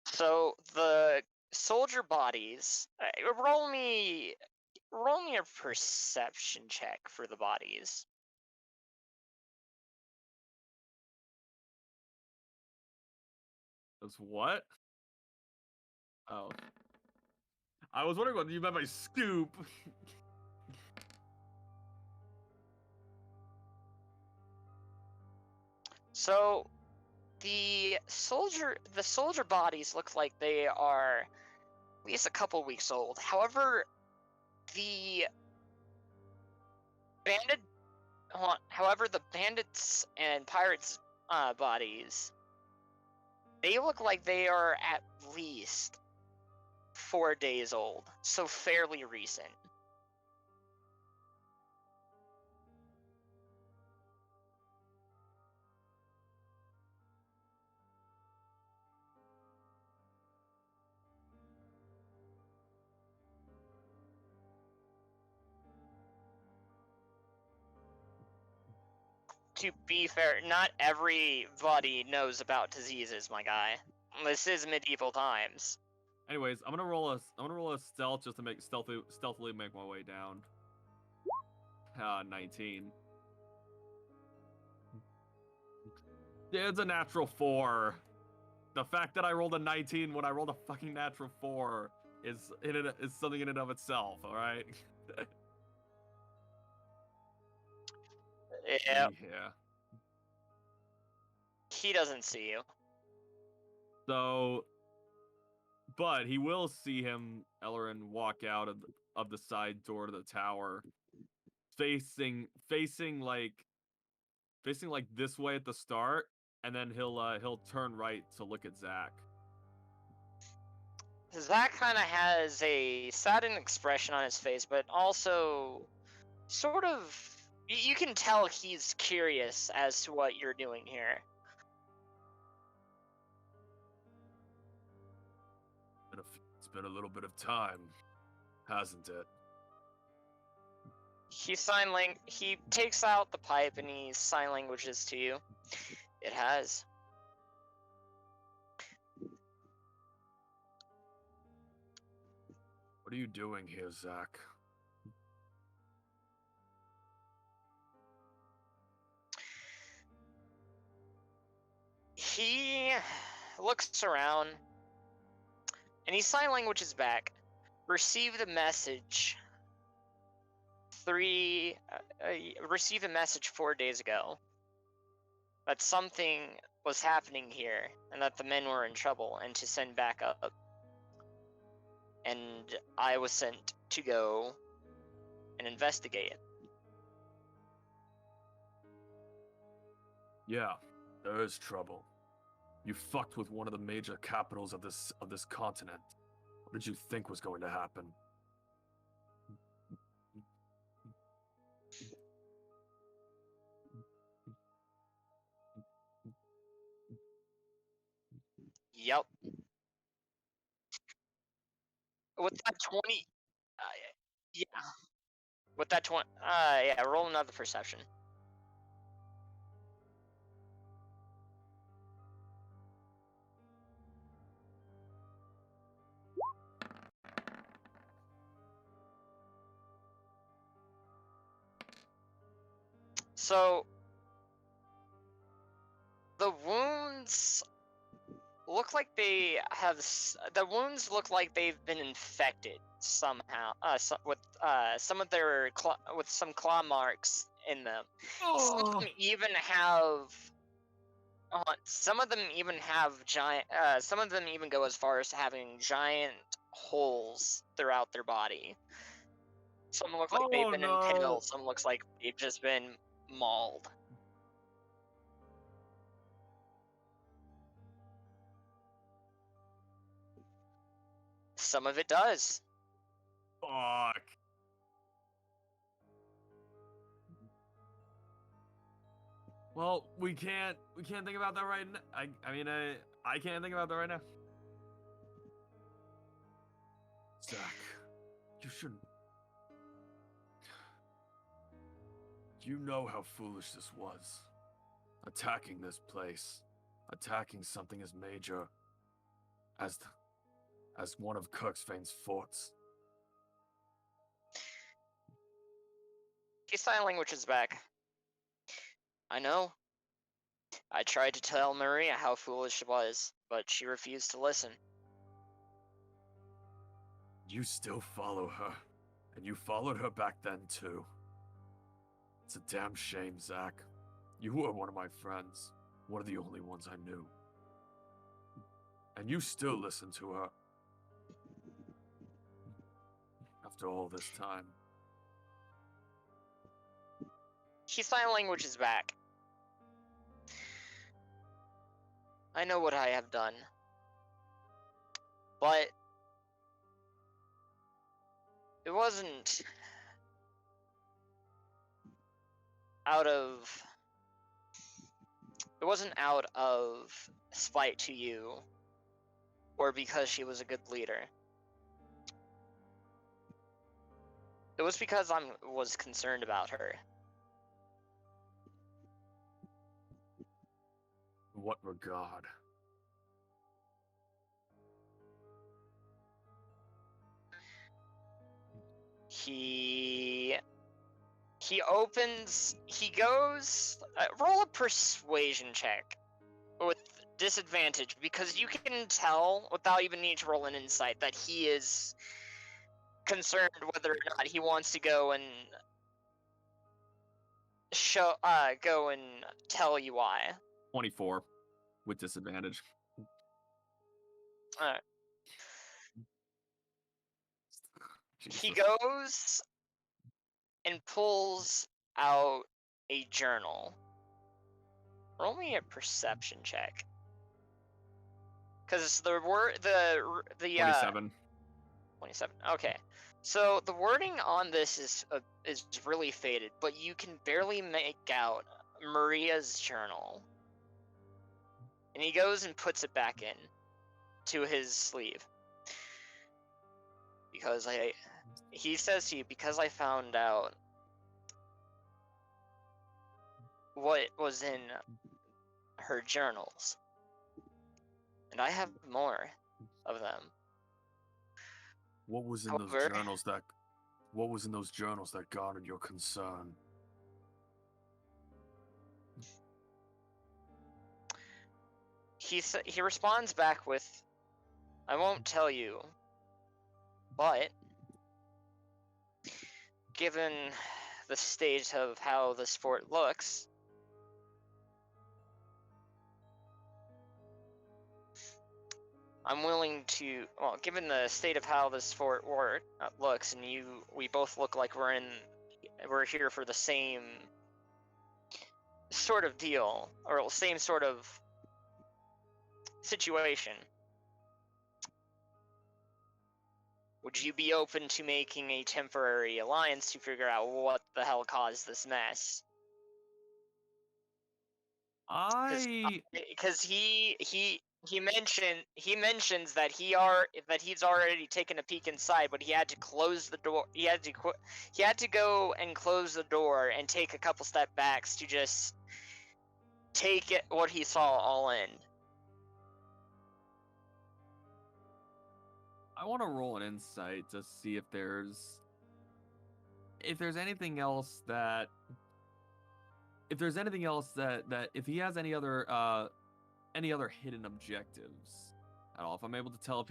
So the soldier bodies. Roll me a perception check for the bodies.
That's what? Oh. I was wondering what you meant by scoop.
So the soldier bodies look like they are at least a couple weeks old. However, the bandits and pirates bodies, they look like they are at least 4 days old, so fairly recent. To be fair, not everybody knows about diseases, my guy. This is medieval times.
Anyways, I'm gonna roll a stealth just to make stealthily make my way down. 19. Yeah, it's a natural 4. The fact that I rolled a 19 when I rolled a fucking natural 4 is something in and of itself, alright?
Yeah.
Yeah.
He doesn't see you.
So, but he will see Elrond, walk out of the side door to the tower, facing like this way at the start, and then he'll turn right to look at Zach.
Zach kind of has a saddened expression on his face, but also sort of, you can tell he's curious as to what you're doing here.
It's been a little bit of time, hasn't it?
He takes out the pipe and he sign languages to you. It has.
What are you doing here, Zach?
He looks around and he sign languages back. Received a message. Received a message 4 days ago that something was happening here and that the men were in trouble and to send back up. And I was sent to go and investigate it.
Yeah, there is trouble. You fucked with one of the major capitals of this continent. What did you think was going to happen?
Yep. with that 20, yeah. With that 20, yeah, roll another perception. So, the wounds look like they have. The wounds look like they've been infected somehow. With some of their with some claw marks in them. Some of them even have. Some of them even have giant. Some of them even go as far as having giant holes throughout their body. Some look like they've been impaled. Some looks like they've just been mauled. Some of it does.
Fuck. Well, we can't think about that right now. I mean, I can't think about that right now. Zach, you shouldn't. You know how foolish this was. Attacking this place. Attacking something as major as one of Kirksvane's forts.
His sign language is back. I know. I tried to tell Maria how foolish it was, but she refused to listen.
You still follow her, and you followed her back then too. It's a damn shame, Zach. You were one of my friends, one of the only ones I knew. And you still listen to her. After all this time.
His sign language is back. I know what I have done. But it wasn't out of spite to you or because she was a good leader. It was because I was concerned about her.
In what regard?
He goes, roll a persuasion check with disadvantage, because you can tell, without even needing to roll an insight, that he is concerned whether or not he wants to go and go and tell you why.
24 with disadvantage.
Alright.
Jesus.
He goes and pulls out a journal. Roll me a perception check. Because the
27.
27. Okay. So the wording on this is really faded, but you can barely make out Maria's journal. And he goes and puts it back in to his sleeve. He says to you, because I found out what was in her journals. And I have more of them.
What was in
However,
those journals that garnered your concern?
He responds back with, I won't tell you, but given the state of how the sport looks, I'm willing to, well, given the state of how this sport looks, and we both look like we're here for the same sort of deal, or same sort of situation. Would you be open to making a temporary alliance to figure out what the hell caused this mess? Because he he mentions that he's already taken a peek inside, but he had to close the door. He had to go and close the door and take a couple step backs to just take it what he saw all in.
I want to roll an insight to see if there's anything else that if he has any other hidden objectives at all. If I'm able to tell if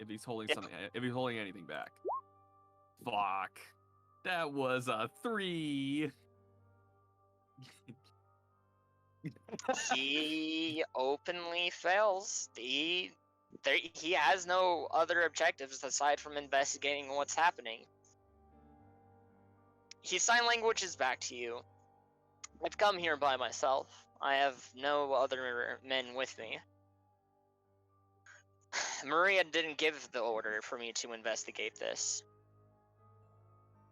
he's holding something, if he's holding anything back. Fuck. That was a 3.
He openly fails. He has no other objectives aside from investigating what's happening. He sign languages back to you. I've come here by myself. I have no other men with me. Maria didn't give the order for me to investigate this.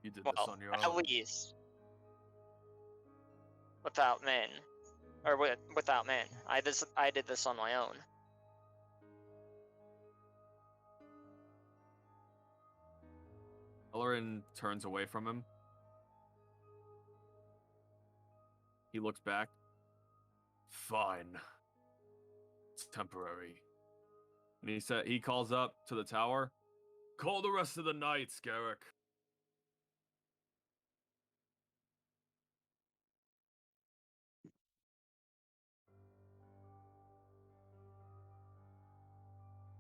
You did this on your
at
own.
least. Without men. Or without men. I did this on my own.
Ellerin turns away from him. He looks back.
Fine. It's temporary.
And he calls up to the tower.
Call the rest of the knights, Garrick.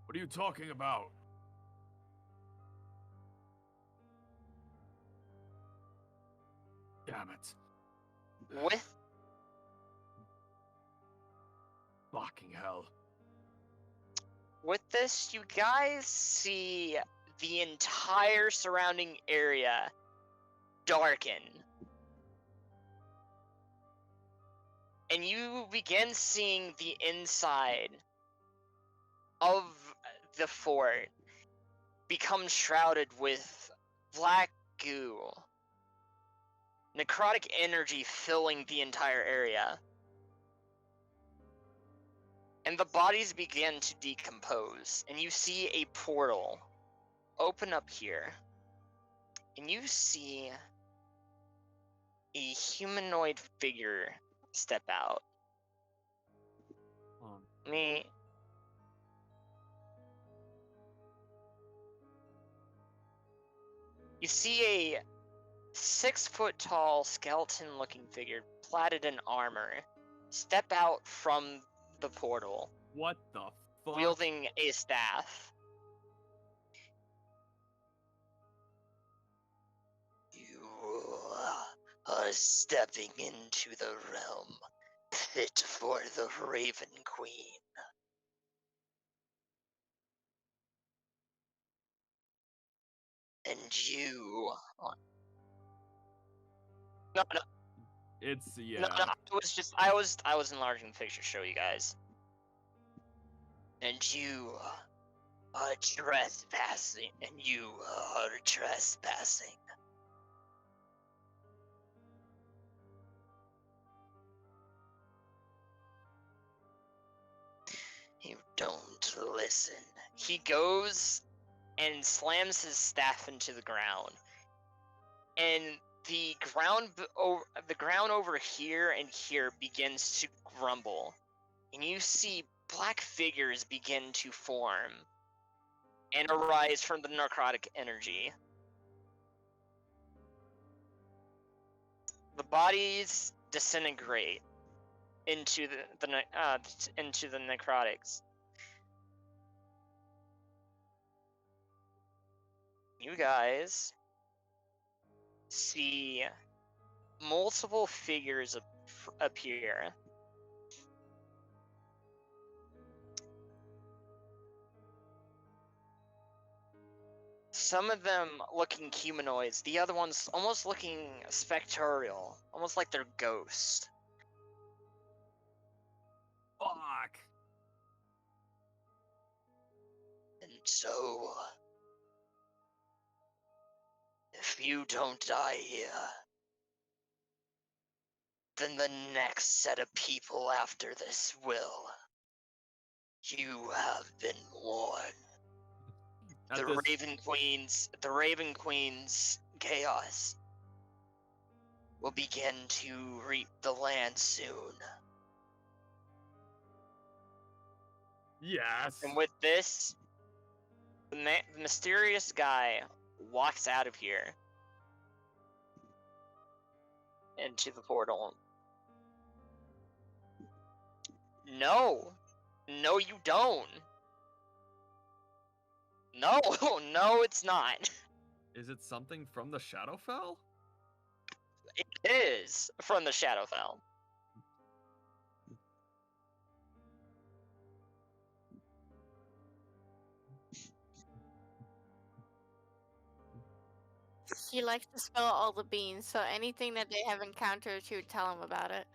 What are you talking about? Damn it.
With
Fucking hell.
With this, you guys see the entire surrounding area darken. And you begin seeing the inside of the fort become shrouded with black goo. Necrotic energy filling the entire area. And the bodies begin to decompose, and you see a portal open up here. And you see a humanoid figure step out. You see a 6-foot-tall skeleton-looking figure, clad in armor, step out from the portal.
What the fuck?
Wielding a staff. You are stepping into the realm fit for the Raven Queen. And you... No.
It's, yeah.
No, I was enlarging the picture to show you guys. And you are trespassing. You don't listen. He goes and slams his staff into the ground. And the ground over here and here begins to grumble. And you see black figures begin to form and arise from the necrotic energy. The bodies disintegrate into the necrotics. You guys see multiple figures appear. Some of them looking humanoids, the other ones almost looking spectral, almost like they're ghosts.
Fuck.
And so, if you don't die here, then the next set of people after this will. You have been warned.
At
The
this,
Raven Queen's chaos will begin to reap the land soon.
yes.
And with this, the mysterious guy walks out of here into the portal. No, you don't. No, no, it's not.
Is it something from the Shadowfell?
It is from the Shadowfell.
She likes to spill all the beans, so anything that they have encountered, she would tell them about it.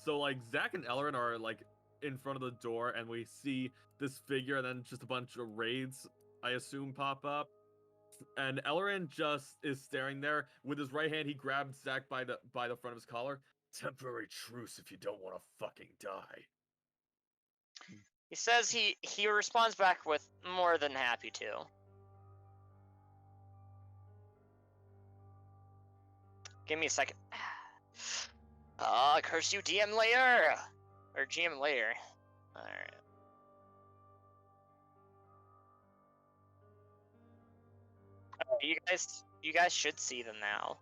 So like Zach and Ellerin are like in front of the door, and we see this figure, and then just a bunch of raids, I assume, pop up. And Ellerin just is staring there with his right hand. He grabs Zach by the front of his collar. Temporary truce if you don't want to fucking die.
He says he responds back with more than happy to. Give me a second. Curse you, DM layer! Or GM layer. Alright. You guys should see them now.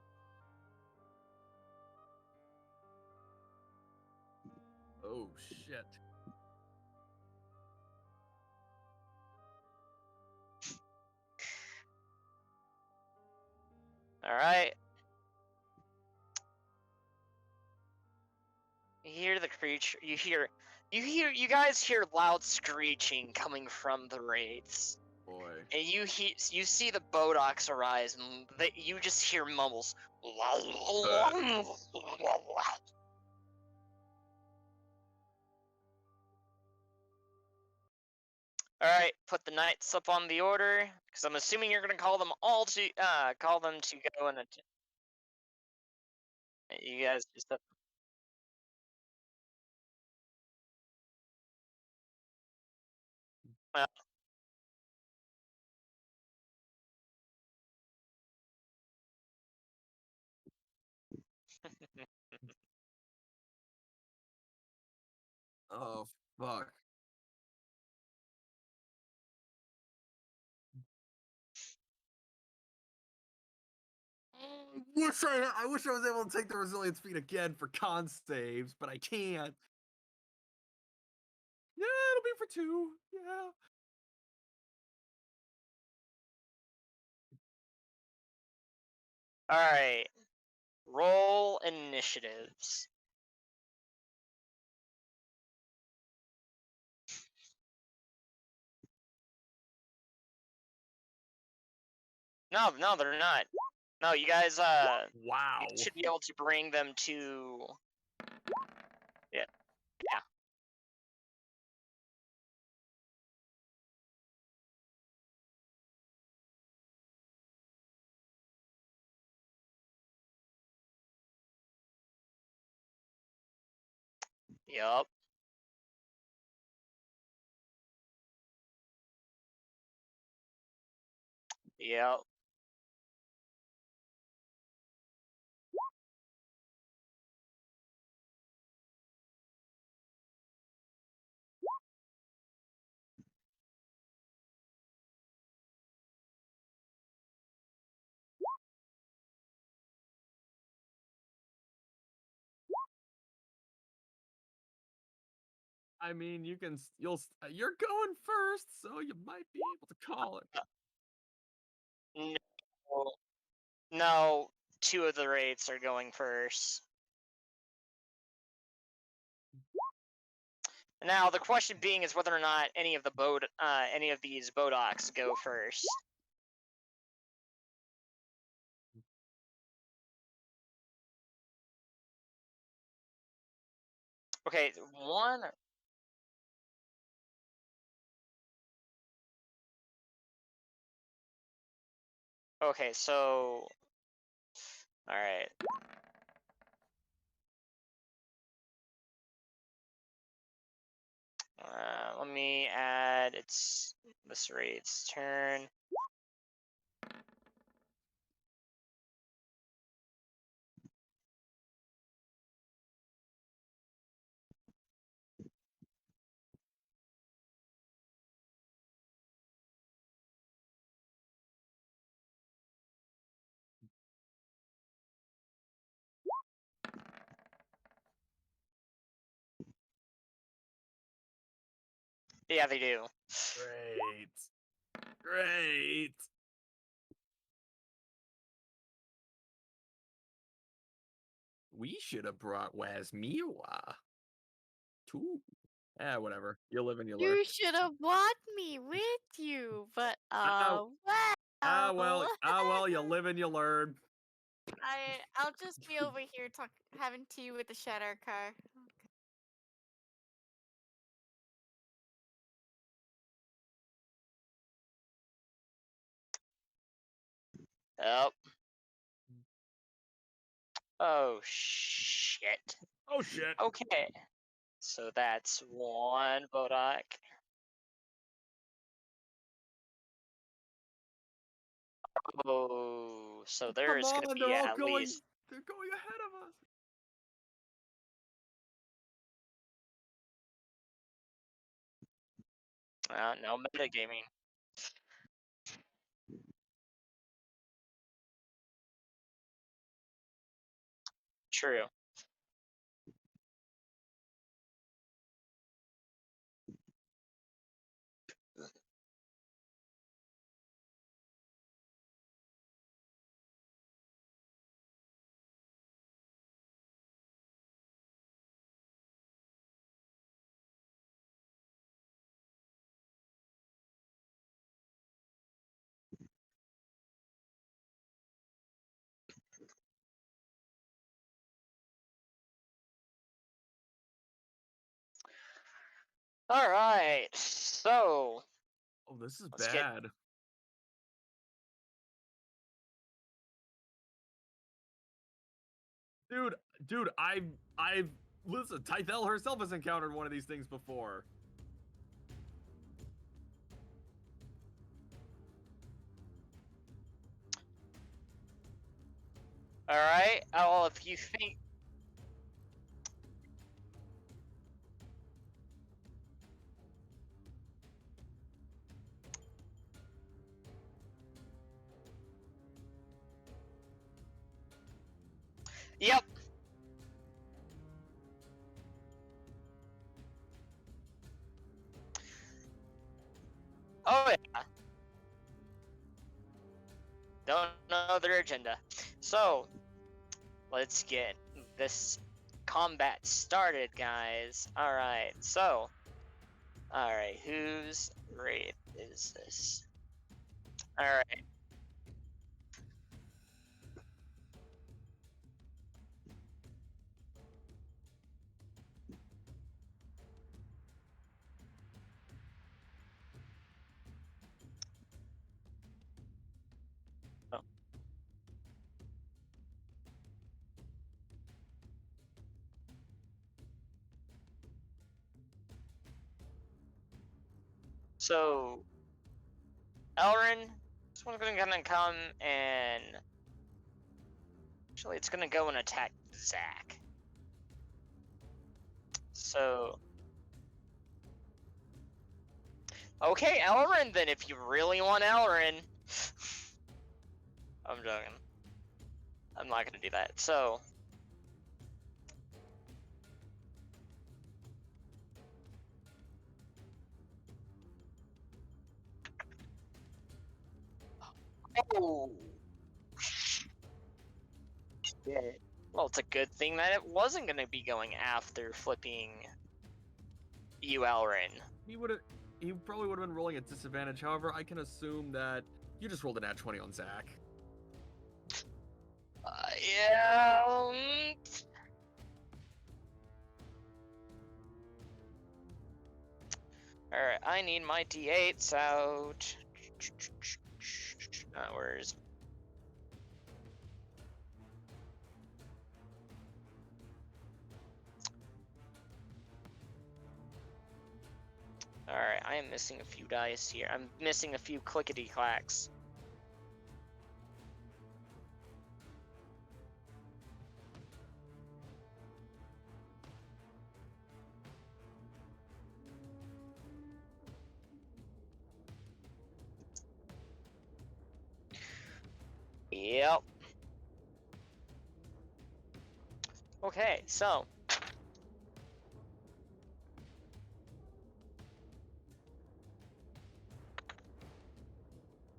Oh shit.
Alright. You hear the creature. You guys hear loud screeching coming from the wraiths.
Boy.
And you see the Bodox arise, and you just hear mumbles. Alright, put the knights up on the order, because I'm assuming you're gonna call them all to call them to go and you guys just have... Well,
Oh fuck. I wish I was able to take the resilience feat again for con saves, but I can't. Yeah, it'll be for 2. Yeah.
Alright. Roll initiatives. No, they're not. No, you guys
Wow.
you should be able to bring them to... Yeah. Yup. Yep.
I mean, you're going first, so you might be able to call it.
No, no, 2 of the wraiths are going first. Now the question being is whether or not any of these Bodox go first. Okay, one. Okay, so. All right. Let me add this raid's turn. Yeah, they do.
Great. Great. We should have brought Wazmiwa. Too. Whatever. You live and you learn.
You should have brought me with you, but
well, you live and you learn.
I'll just be over here having tea with the Shadow car.
Yep. Oh shit.
Oh shit.
Okay. So that's one Bodak. Oh, so there's
Come
gonna
on,
be
they're all
at
going.
least.
They're going ahead of us.
No metagaming. True. All right. So
Oh, this is
let's get.
bad. Dude, I've listen. Tythel herself has encountered one of these things before.
All right. Oh, if you think. Yep. Oh yeah. Don't know their agenda. So let's get this combat started, guys. All right. So. All right. Whose raid is this? All right. Oh. So, Elrin, this one's gonna come and actually, it's gonna go and attack Zach. So, okay, Elrin. Then, if you really want Elrin, I'm joking. I'm not gonna do that. So. Oh. Shit. Well, it's a good thing that it wasn't gonna be going after flipping you, Elrin.
He probably would have been rolling at disadvantage. However, I can assume that you just rolled an nat 20 on Zach.
Yeah. Alright, I need my D8s out. Where's... Alright, I am missing a few dice here. I'm missing a few clickety-clacks. Yep. Okay, so...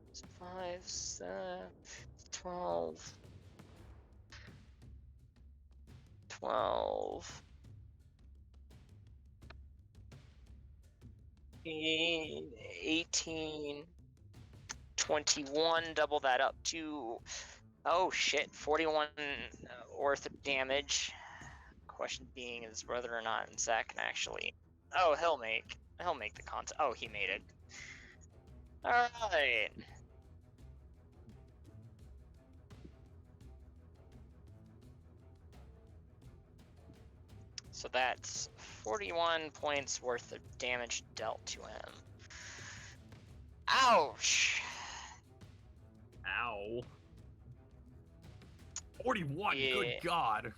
It's 5, 7, 12... 12... 18... 21, double that up to... Oh shit, 41 worth of damage. Question being is whether or not Zach can actually... Oh, he'll make the content. Oh, he made it. Alright. So that's 41 points worth of damage dealt to him. Ouch!
Ow. 41,
Yeah.
good God.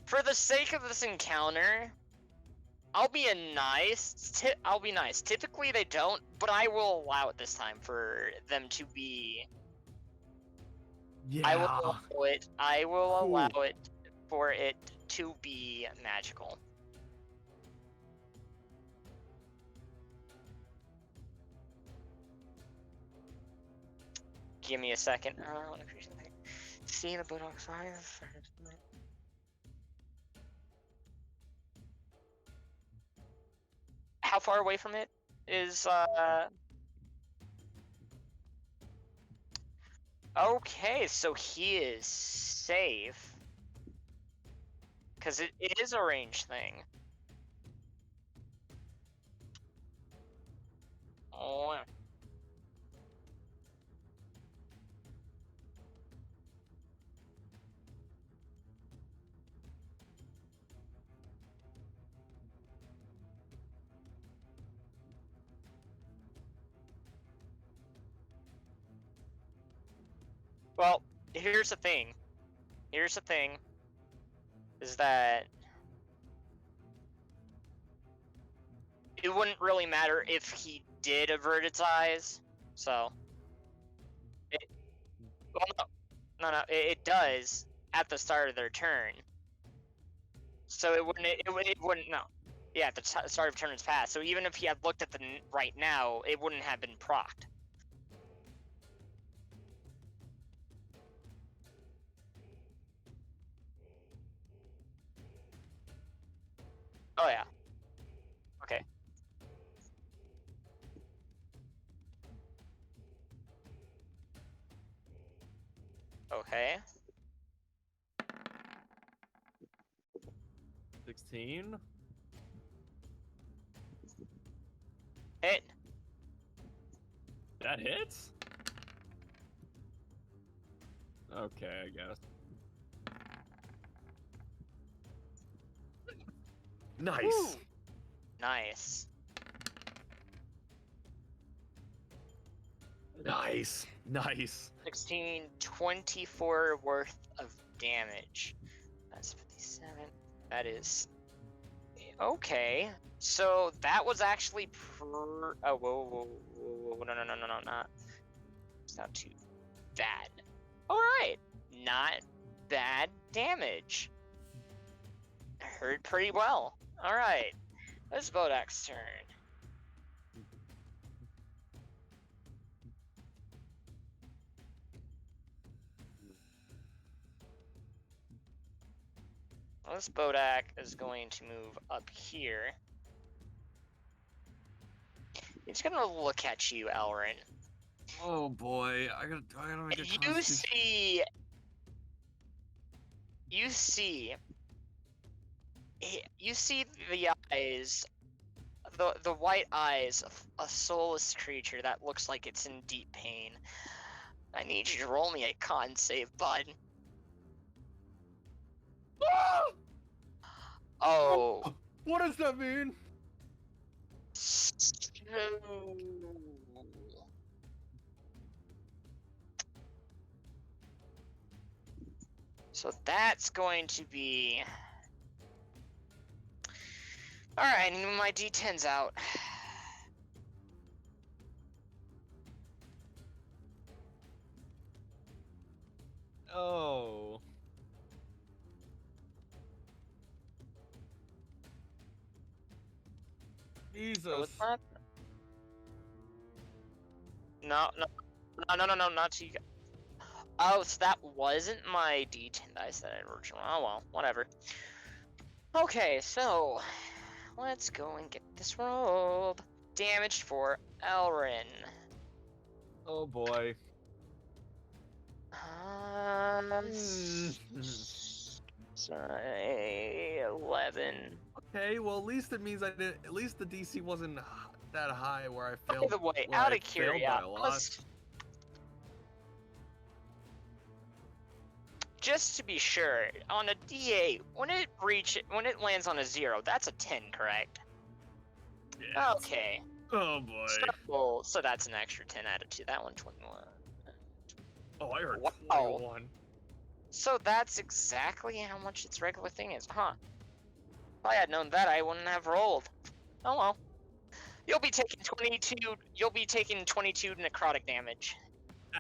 For the sake of this encounter, I'll be nice. Typically they don't, but I will allow it this time for them to be.
Yeah.
I will allow it. I will
Cool.
allow it for it to be magical. Give me a second. See the Bulldog 5. How far away from it is Okay, so he is safe. Cause it is a range thing. Oh. Well, here's the thing. Is that it wouldn't really matter if he did avert its eyes. So, no, it does at the start of their turn. So it wouldn't. No, yeah, at the start of turns past. So even if he had looked at the right now, it wouldn't have been procced. Oh yeah. Okay. Okay.
16.
Hit.
That hits? Okay, I guess.
Nice.
Woo. Nice.
Nice.
Nice.
16, 24 worth of damage. That's 57. That is... Okay. So that was actually oh, whoa, no, not... It's not too bad. Alright. Not bad damage. Hurt pretty well. Alright. Let's Bodak's turn. This Bodak is going to move up here. He's gonna look at you, Elrin.
Oh boy, I gotta make a
You
constitution.
see. You see. You see the eyes, the white eyes of a soulless creature that looks like it's in deep pain. I need you to roll me a con save, bud. Oh.
What does that mean?
So that's going to be... Alright, I need my d10's out.
Oh. Jesus.
What's that? No, not to you. Oh, so that wasn't my d10 that I said originally. Oh well, whatever. Okay, so let's go and get this rolled. Damage for Elrin.
Oh boy.
Say 11.
Okay, well at least it means I did. At least the DC wasn't that high where I
By
failed.
the way,
where
out
I
of
failed by a lot.
curiosity, just to be sure, on a D8, when it lands on a 0, that's a 10, correct?
Yeah.
Okay.
Oh boy.
So that's an extra 10 added to that one, 21.
Oh, I heard
Wow.
21.
So that's exactly how much its regular thing is, huh? If I had known that, I wouldn't have rolled. Oh well. You'll be taking 22. You'll be taking 22 necrotic damage.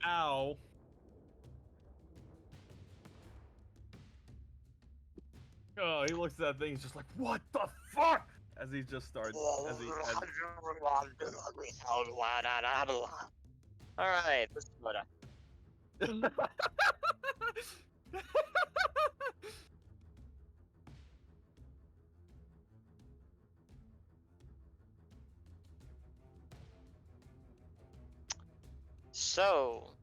Ow. Oh, he looks at that thing. He's just like, "What the fuck?" As he just starts. As he.
All right. This is what So,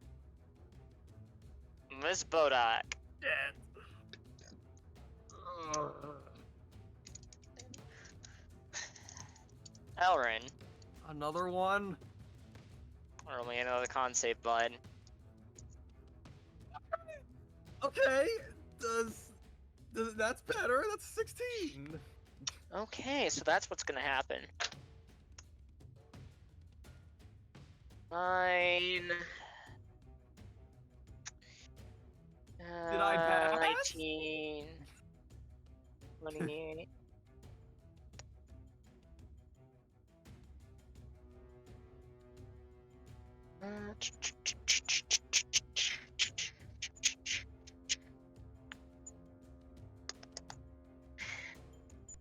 Miss Bodak. Elrin.
Another one.
Roll me another con save, bud.
Okay. Does that's better? That's 16.
Okay, so that's what's gonna happen. 9.
Did I pass?
19. 28.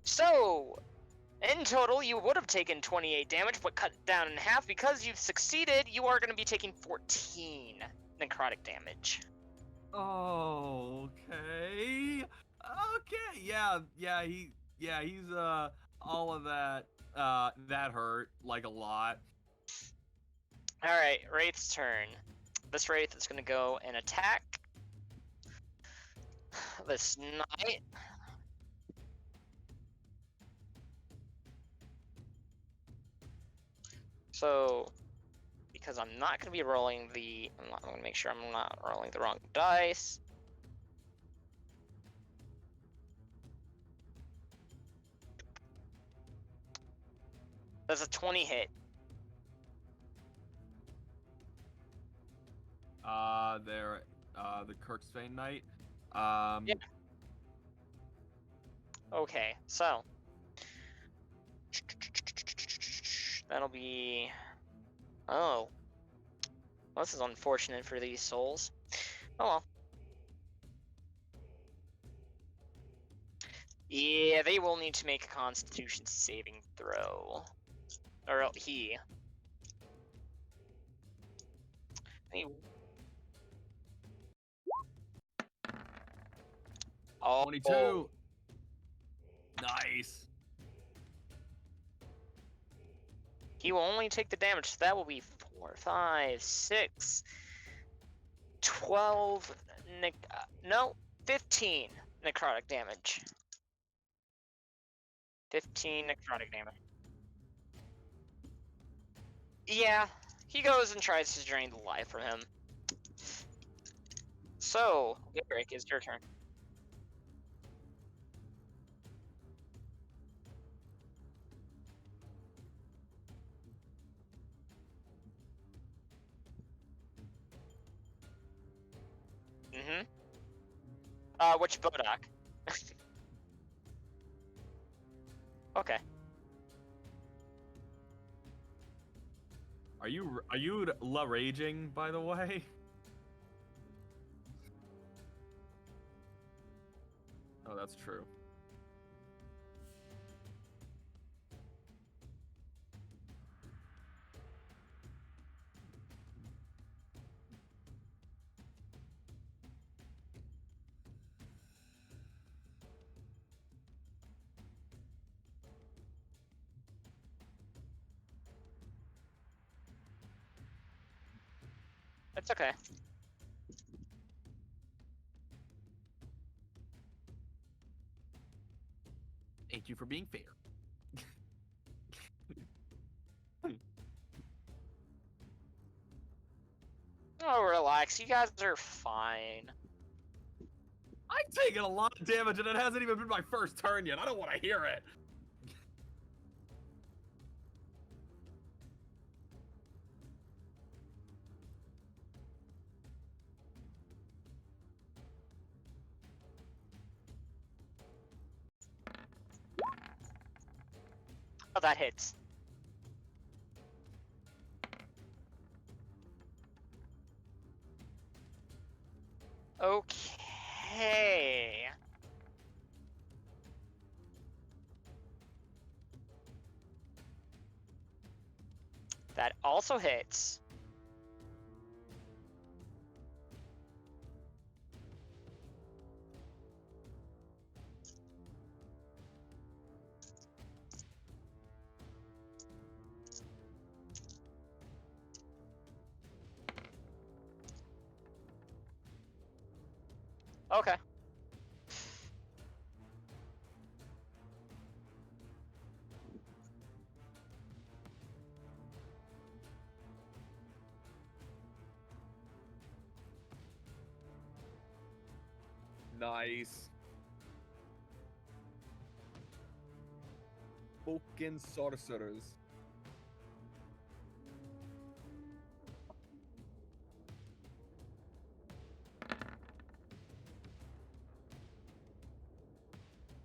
So, in total, you would have taken 28 damage, but cut down in half. Because you've succeeded, you are going to be taking 14 necrotic damage.
Oh, okay. Okay. Yeah. He's all of that. That hurt like a lot.
All right, Wraith's turn. This Wraith is going to go and attack this knight. So, because I'm not going to be rolling I'm going to make sure I'm not rolling the wrong dice. That's a 20 hit.
There, the Kirksvane Knight.
Yeah. Okay, so that'll be. Oh, well, this is unfortunate for these souls. Oh well. Yeah, they will need to make a Constitution saving throw, or he. Oh, he will only take the damage. So that will be 4, 5, 6, 12. No, 15 necrotic damage. 15 necrotic damage. Yeah, he goes and tries to drain the life from him. So, Garrick, it's your turn. Which Bodak? Okay.
Are you la raging, by the way? Oh, that's true.
It's okay.
Thank you for being fair.
Oh, relax. You guys are fine.
I've taken a lot of damage and it hasn't even been my first turn yet. I don't want to hear it.
Oh, that hits. Okay. That also hits. Okay.
Nice. Fucking sorcerers.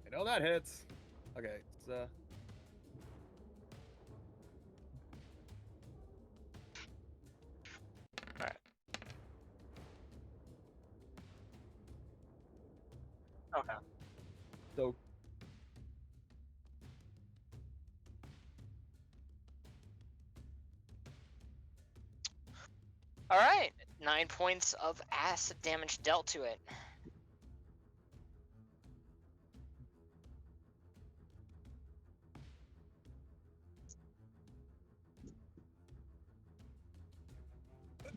I know that hits. Okay, it's
Alright. Okay.
so
Alright. 9 points of acid damage dealt to it.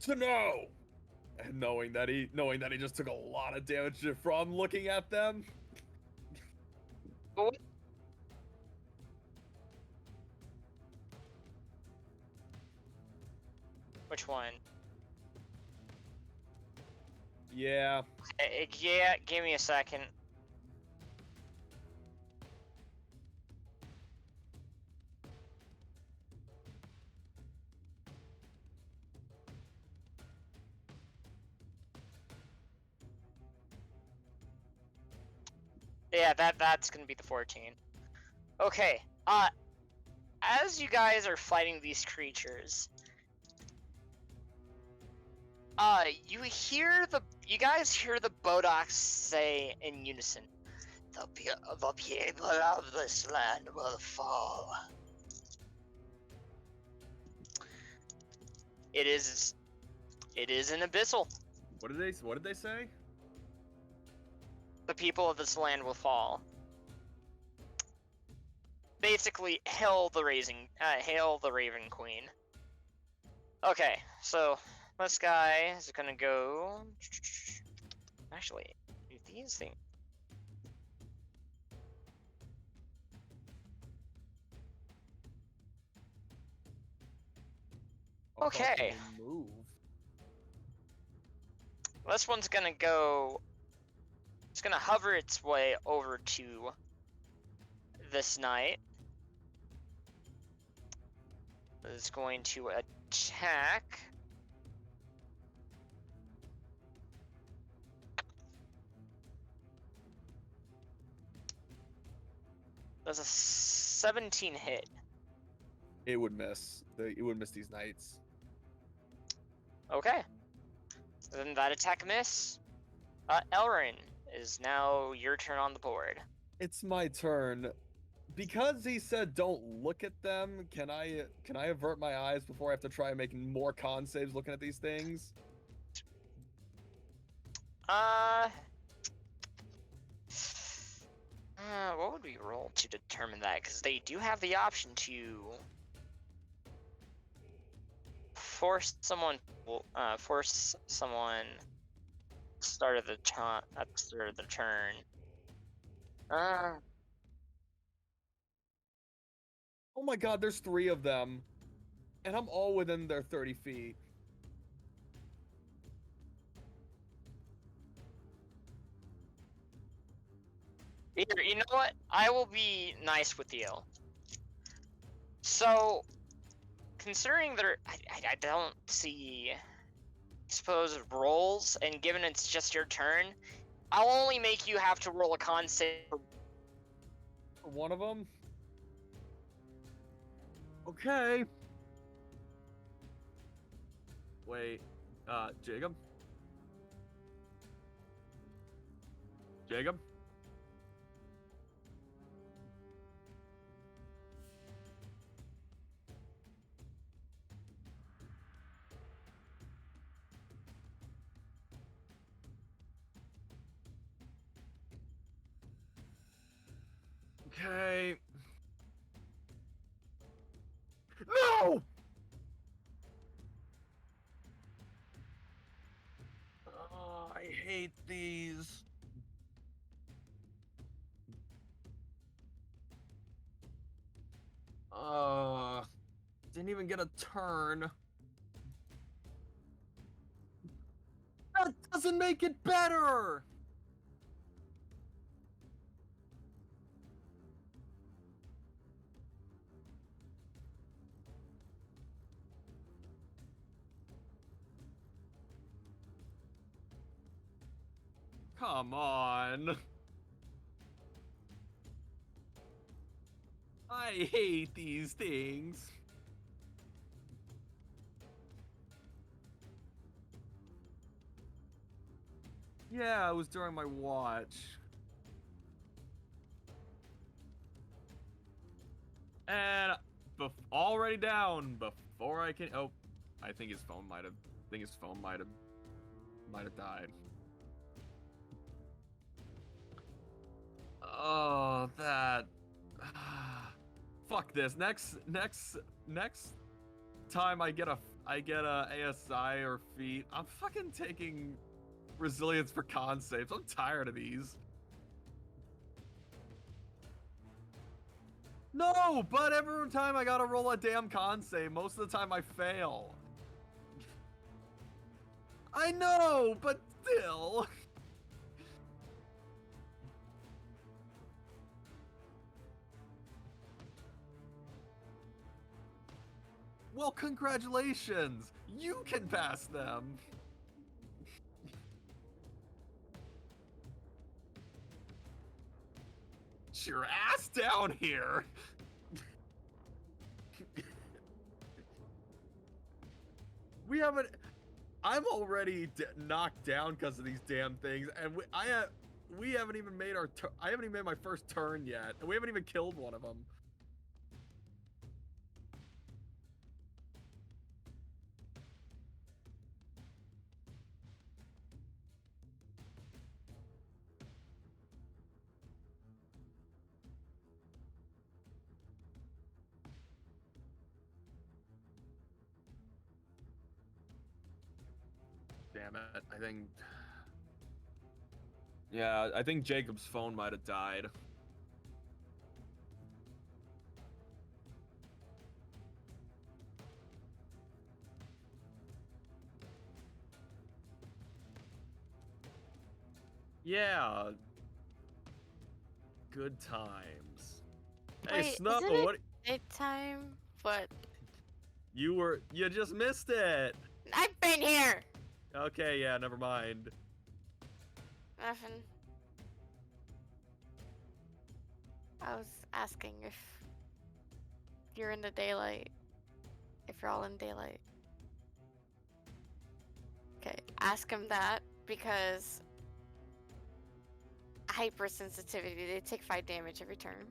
to know. And knowing that he just took a lot of damage from looking at them.
Oh. Which one?
Yeah.
Yeah, give me a second. Yeah, that's gonna be the 14. Okay. As you guys are fighting these creatures, you guys hear the Bodox say in unison, the people of this land will fall. It is an abyssal.
What did they say?
The people of this land will fall. basically hail the Raven Queen. Okay, so this guy is gonna go. Actually, do these things. Okay.
Move.
This one's gonna go. It's gonna hover its way over to this knight. It's going to attack. Does a 17 hit?
It would miss. It would miss these knights.
Okay. Then that attack miss. Elrin, is now your turn on the board.
It's my turn. Because he said don't look at them, can I avert my eyes before I have to try making more con saves looking at these things?
What would we roll to determine that? Because they do have the option to force someone start of the at the start of the turn.
Oh my god, there's 3 of them. And I'm all within their 30 feet.
Here, you know what? I will be nice with you. So, considering I don't see supposed rolls, and given it's just your turn, I'll only make you have to roll a con save.
For one of them? Okay. Wait, Jacob? Jacob? Okay. No! Oh, I hate these. Didn't even get a turn. That doesn't make it better! Come on. I hate these things. Yeah, it was during my watch. And already down before I can. Oh, I think his phone might have. Might have died. Oh, that. Fuck this. Next time I get a ASI or feat, I'm fucking taking resilience for con saves. I'm tired of these. No, but every time I gotta roll a damn con save, most of the time I fail. I know, but still. Well, congratulations! You can pass them! Get your ass down here! We haven't... I'm already knocked down because of these damn things, and we haven't even made our... I haven't even made my first turn yet, and we haven't even killed one of them. Damn it. I think. Yeah, I think Jacob's phone might have died. Yeah. Good times. Hey,
Wait,
Snow,
isn't it
what?
daytime? But
You just missed it.
I've been here.
Okay, yeah, never mind.
Nothing. I was asking if you're in the daylight. If you're all in daylight. Okay, ask him that because hypersensitivity, they take 5 damage every turn.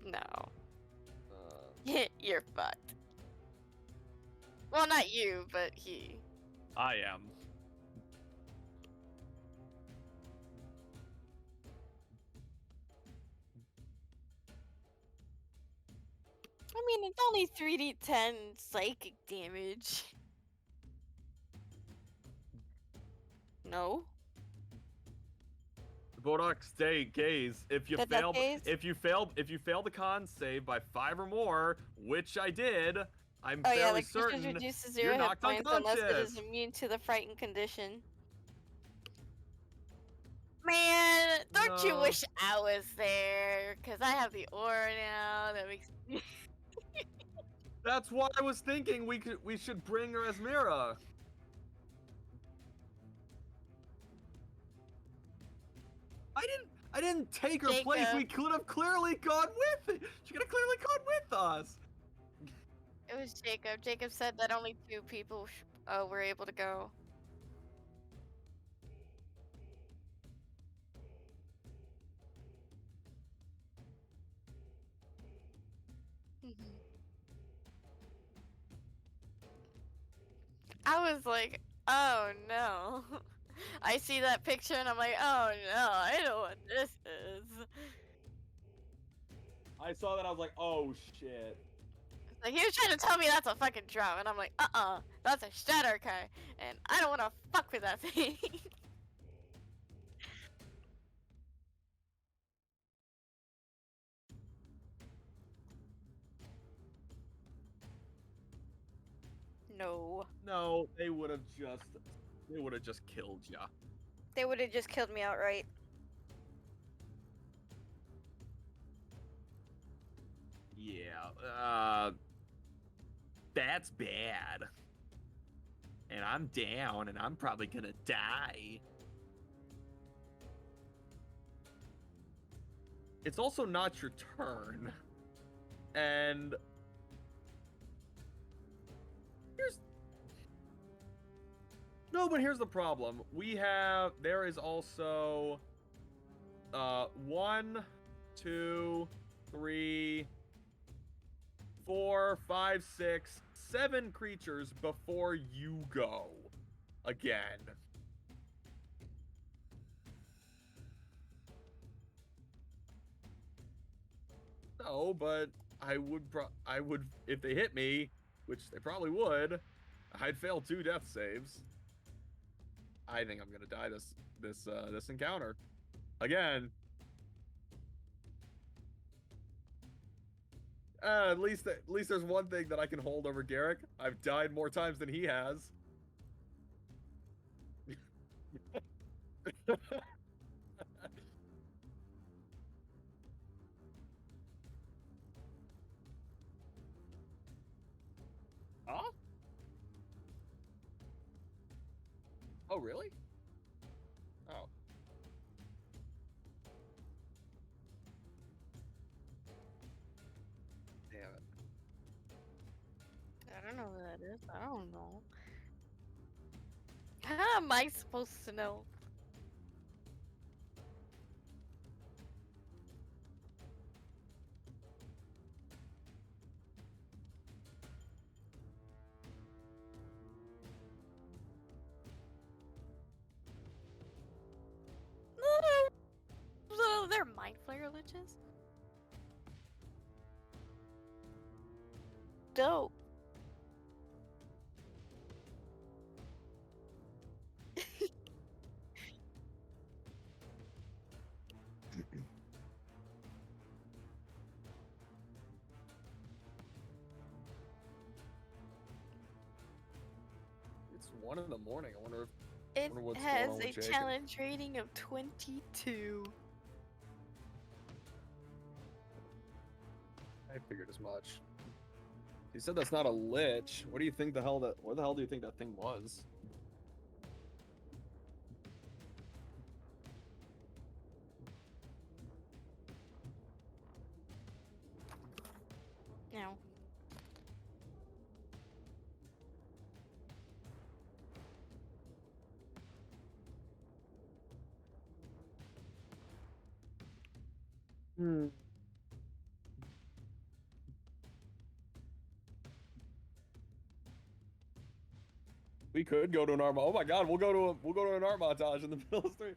No. You're fucked. Well, not you, but he.
I am.
I mean, it's only 3d10 psychic damage. No?
Bodoc stay gaze. If you
Did that
failed,
gaze?
if you failed the con save by 5 or more, which I did, I'm
Oh yeah,
fairly
the creature
certain
reduces
you're
0 hit
knocked
points unless it is
unconscious.
immune to the frightened condition. Man, don't you
No.
wish I was there? Cause I have the aura now that makes.
That's what I was thinking. We should bring her as Mira. I didn't take her place.
Jacob.
We could have clearly gone with it. She could have clearly gone with us.
It was Jacob. Jacob said that only 2 people were able to go. I was like, oh no. I see that picture and I'm like, oh no, I know what this is.
I saw that. I was like, oh shit.
Like, he was trying to tell me that's a fucking drum, and I'm like, that's a shatter kai, and I don't want to fuck with that thing. No.
No, they would have just killed ya.
They would have just killed me outright.
Yeah, that's bad. And I'm down, and I'm probably gonna die. It's also not your turn. And here's the problem. There is also 1, 2, 3, 4, 5, 6, 7 creatures before you go again. No, but I would if they hit me, which they probably would, I'd fail 2 death saves. I think I'm gonna die this encounter again. At least there's one thing that I can hold over Garrick. I've died more times than he has. Huh? Oh, really? Oh. Damn it.
I don't know who that is. I don't know. How am I supposed to know? They're mind flayer liches? Dope.
1 in the morning. I wonder if
It
wonder what's
has
going on
a
with Jacob.
challenge rating of 22.
I figured as much. He said that's not a lich. What do you think the hell that? Where the hell do you think that thing was?
No.
Hmm. We could go to an art. Oh my god, we'll go to an art montage in the middle of the street.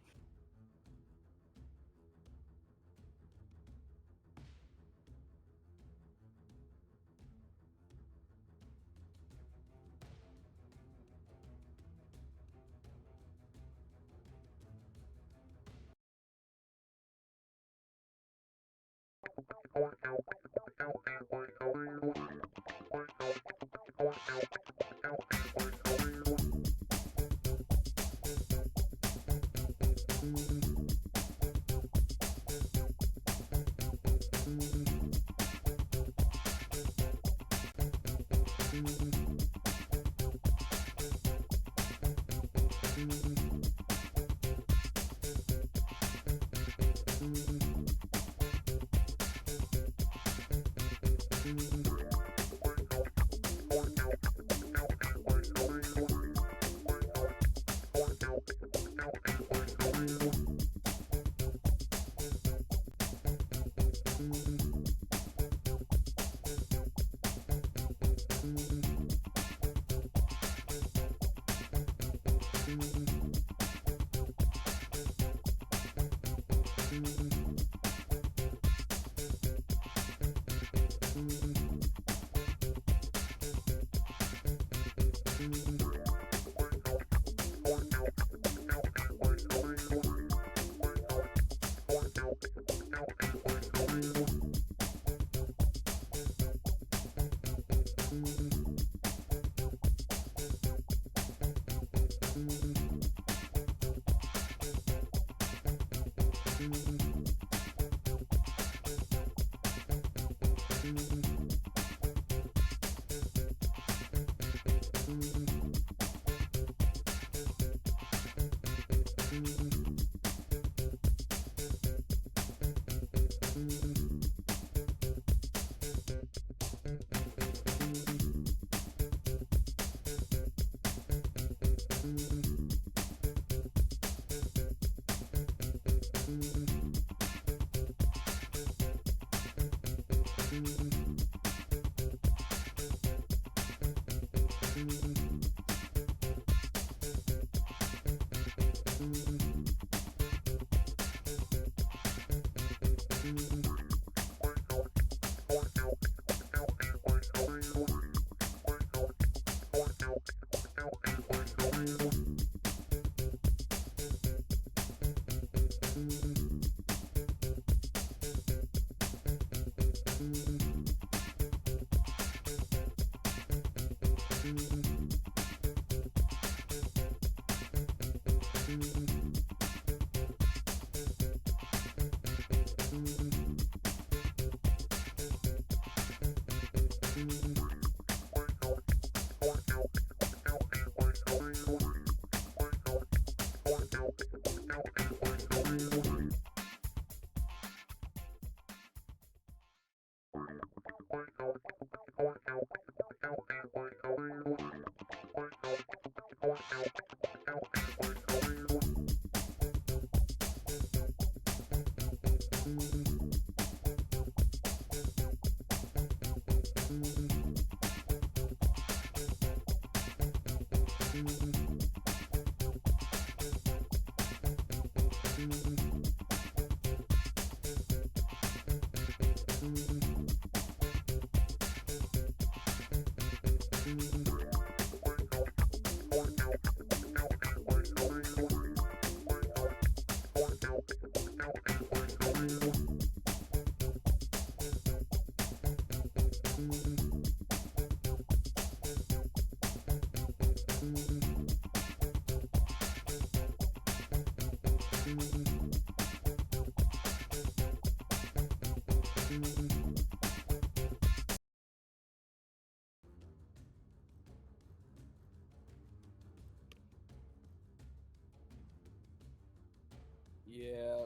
Yeah.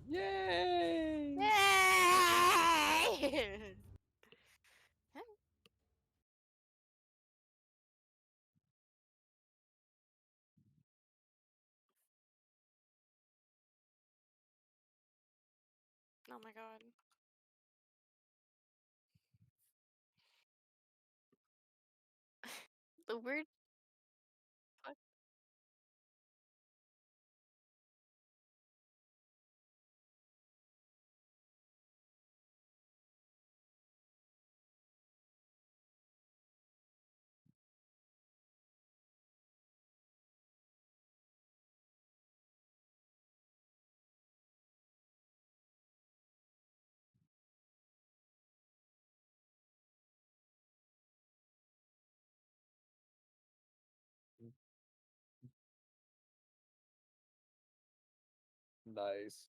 Yay!
Yay! Oh my god. The weird fuck.
Nice.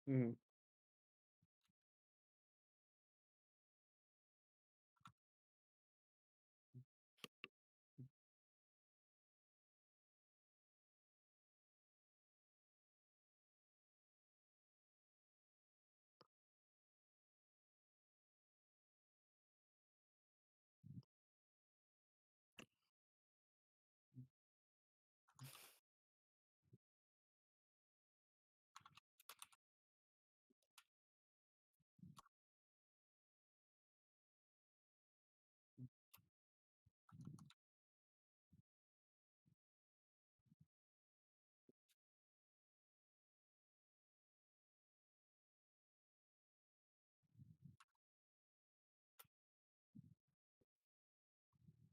Mhm.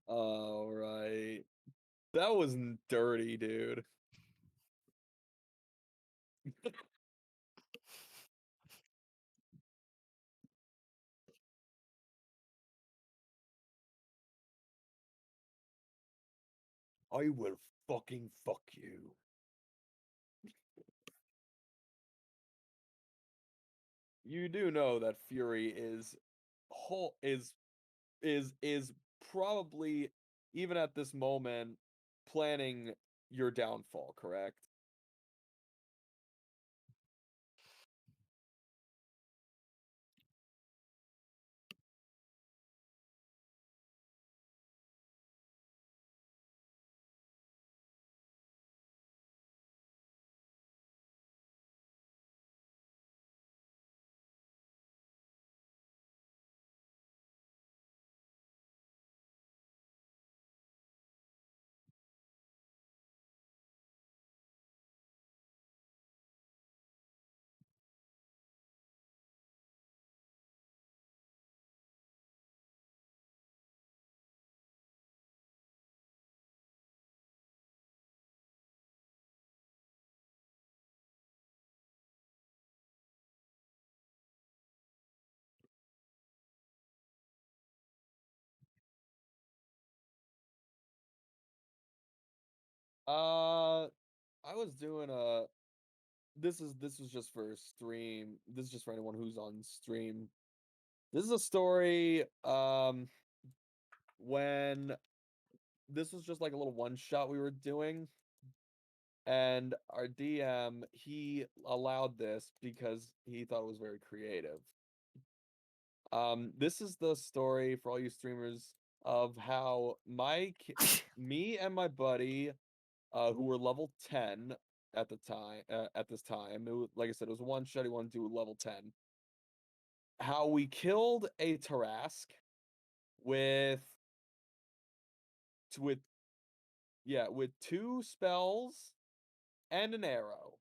All right. That was dirty, dude. I will fucking fuck you. You do know that Fury is whole is probably even at this moment planning your downfall, correct? I was doing a this was just for stream. This is just for anyone who's on stream. This is a story when this was just like a little one shot we were doing, and our DM, he allowed this because he thought it was very creative. This is the story for all you streamers of how me and my buddy, who were level 10 at the time, at this time, like I said, it was one shot. He wanted to do level 10. How we killed a Tarask with with with 2 spells and an arrow.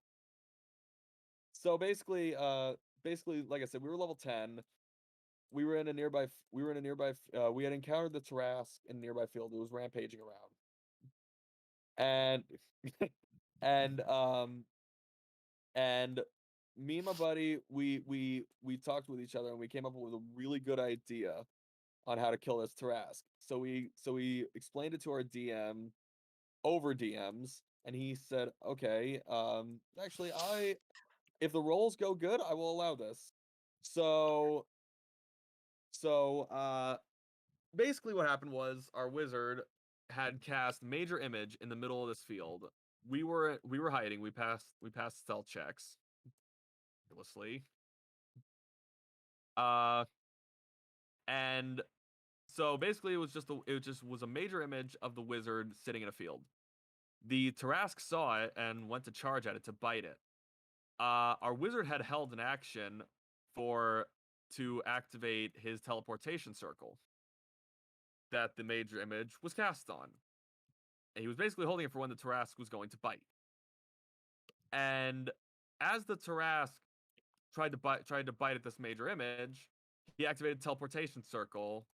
So basically, like I said, we were level 10. We were in a nearby we had encountered the Tarask in a nearby field. It was rampaging around. And and and me and my buddy, we talked with each other and we came up with a really good idea on how to kill this Tarask. So we explained it to our DM over DMs, and he said, "Okay, actually, if the rolls go good, I will allow this." So so basically what happened was our wizard had cast major image in the middle of this field. We were hiding. We passed stealth checks ridiculously. Uh and so basically it just was a major image of the wizard sitting in a field. The Tarask saw it and went to charge at it to bite it. Our wizard had held an action for to activate his teleportation circle that the major image was cast on. And he was basically holding it for when the Tarask was going to bite. And as the Tarask tried to bite at this major image, he activated teleportation circle,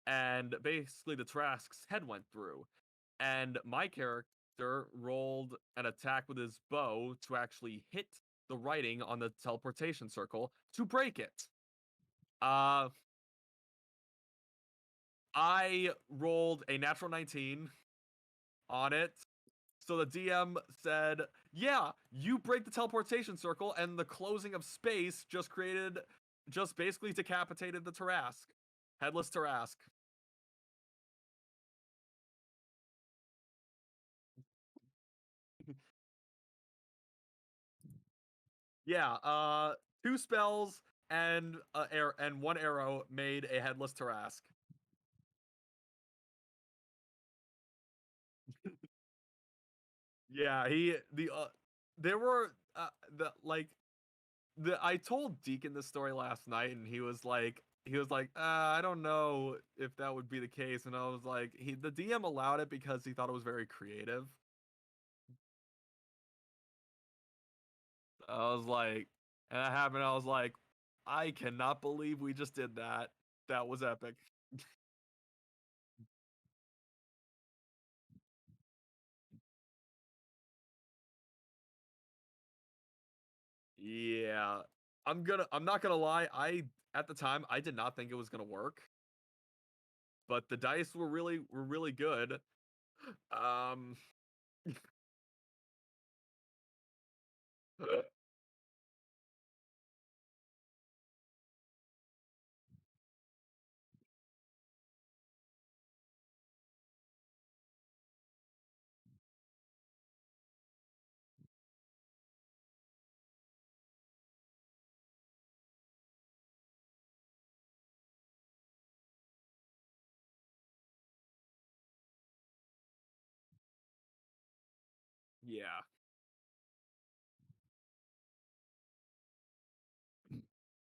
and basically the Tarask's head went through. And my character rolled an attack with his bow to actually hit the writing on the teleportation circle to break it. I rolled a natural 19 on it. So the DM said, "Yeah, you break the teleportation circle, and the closing of space just basically decapitated the Tarask, headless Tarask." Yeah, two spells and and one arrow made a headless Tarask. Yeah, there were I told Deacon this story last night, and he was like, I don't know if that would be the case, and I was like, the DM allowed it because he thought it was very creative. I was like, and that happened. I was like, I cannot believe we just did that. That was epic. Yeah, I'm not gonna lie. At the time I did not think it was gonna work, but the dice were really good. Um, yeah.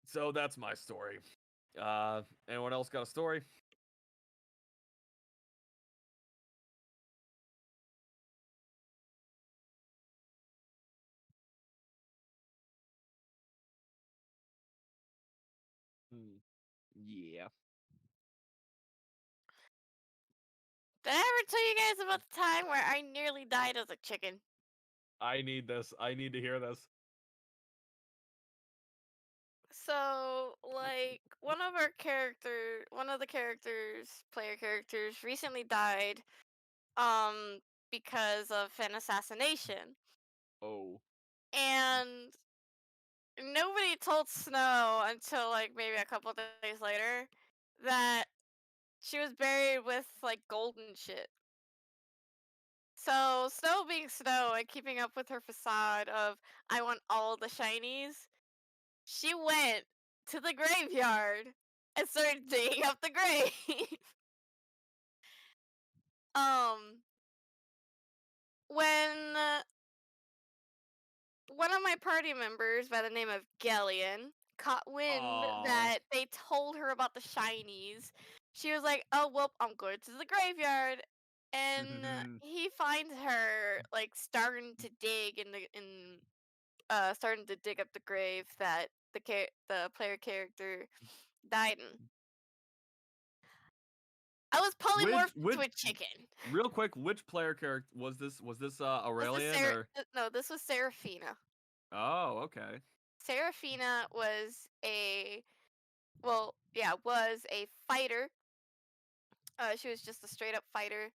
So that's my story. Anyone else got a story? Hmm. Yeah.
Did I ever tell you guys about the time where I nearly died as a chicken?
I need this. I need to hear this.
So, like, one of the player characters, recently died, um, because of an assassination.
Oh.
And nobody told Snow until, like, maybe a couple days later that she was buried with, like, gold and shit. So, Snow being Snow and keeping up with her facade of, I want all the shinies, she went to the graveyard and started digging up the grave. um, when one of my party members by the name of Gellion caught wind
Aw.
that they told her about the shinies, she was like, "Oh well, I'm going to the graveyard." And he finds her like starting to dig starting to dig up the grave that the player character died in. I was polymorphed
Which-
to a chicken.
Real quick, which player character was this? Was this Aurelian or?
No, this was Seraphina.
Oh, okay.
Seraphina was was a fighter. She was just a straight up fighter.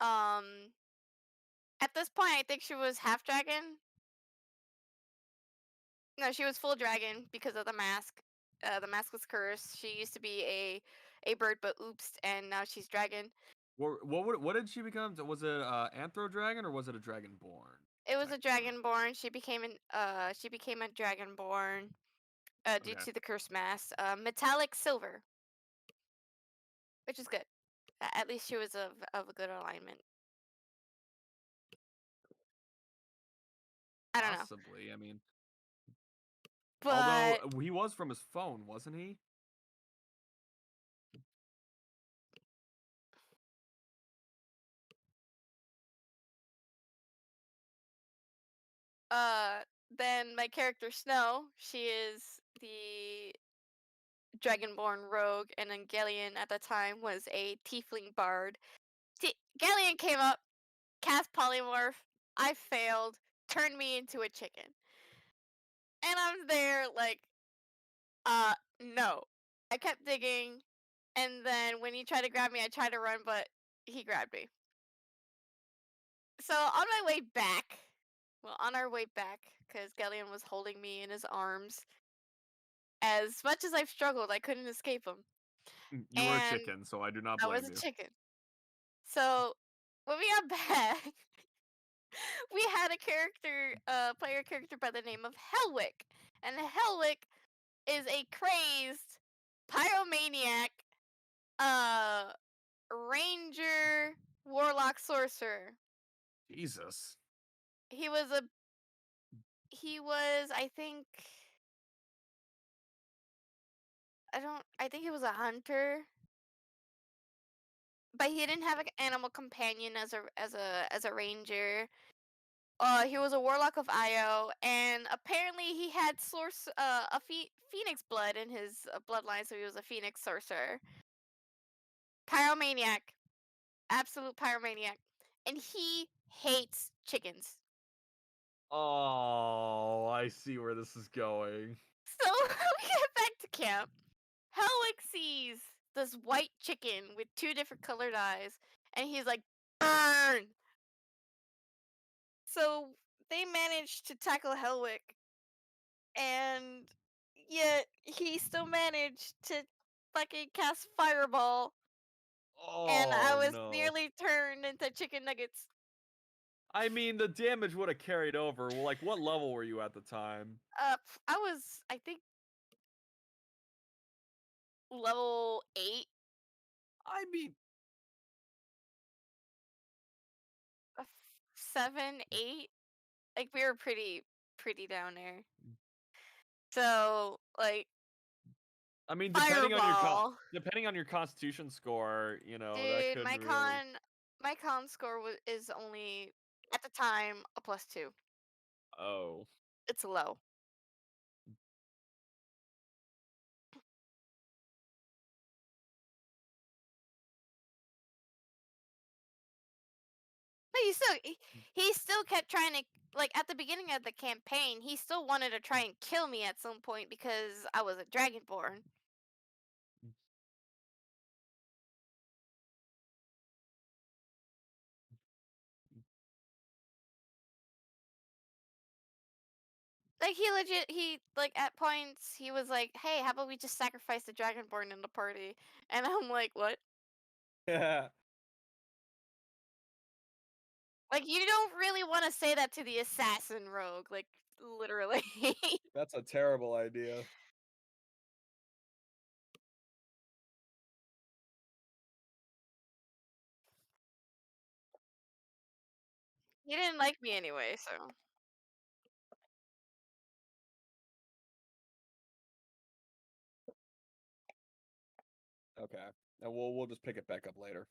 At this point, I think she was half dragon. No, she was full dragon because of the mask. The mask was cursed. She used to be a bird, but oops, and now she's dragon.
What did she become? Was it Anthro Dragon or was it a Dragonborn?
It was a
technically?
dragonborn. She became a dragonborn due
Okay.
to the curse mask. Metallic silver, which is good. At least she was of a good alignment. I don't know,
Possibly. I mean,
but
although he was from his phone, wasn't he?
then my character Snow, she is the dragonborn rogue, and then Galleon at the time was a tiefling bard. Galleon came up, cast polymorph. I failed, turned me into a chicken, and I'm there like, no. I kept digging, and then when he tried to grab me, I tried to run, but he grabbed me. So on my way back, on our way back, because Galleon was holding me in his arms. As much as I've struggled, I couldn't escape him.
You were a
And
chicken, so I do not
I
blame
was a
you.
chicken. So when we got back, we had a player character by the name of Helwick. And Helwick is a crazed pyromaniac, ranger, warlock, sorcerer.
Jesus.
He was, I think he was a hunter, but he didn't have an animal companion as a ranger. He was a warlock of Io, and apparently he had phoenix blood in his bloodline, so he was a phoenix sorcerer. Pyromaniac, absolute pyromaniac, and he hates chickens.
Oh, I see where this is going.
So we get back to camp. Helwick sees this white chicken with two different colored eyes, and he's like, "Burn!" So they managed to tackle Helwick, and yet he still managed to fucking cast Fireball, and I
Oh
was
no.
nearly turned into chicken nuggets.
I mean, the damage would have carried over. Well, like, what level were you at the time?
I was, I think, level 8,
I mean,
7, 8. Like we were pretty down there. So like
I mean,
Fireball.
depending on your Constitution score, you know, that
Dude,
could really.
my con score is only at the time a +2.
Oh.
It's low. But he still kept trying to, like, at the beginning of the campaign, he still wanted to try and kill me at some point because I was a dragonborn. Like he like at points he was like, "Hey, how about we just sacrifice the dragonborn in the party?" And I'm like, "What?"
Yeah.
Like you don't really want to say that to the assassin rogue, like literally.
That's a terrible idea.
He didn't like me anyway, so.
Okay. And we'll just pick it back up later.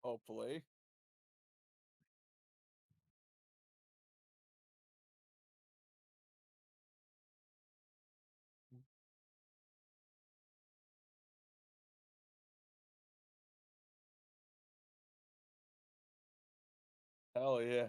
Hopefully. Hell yeah.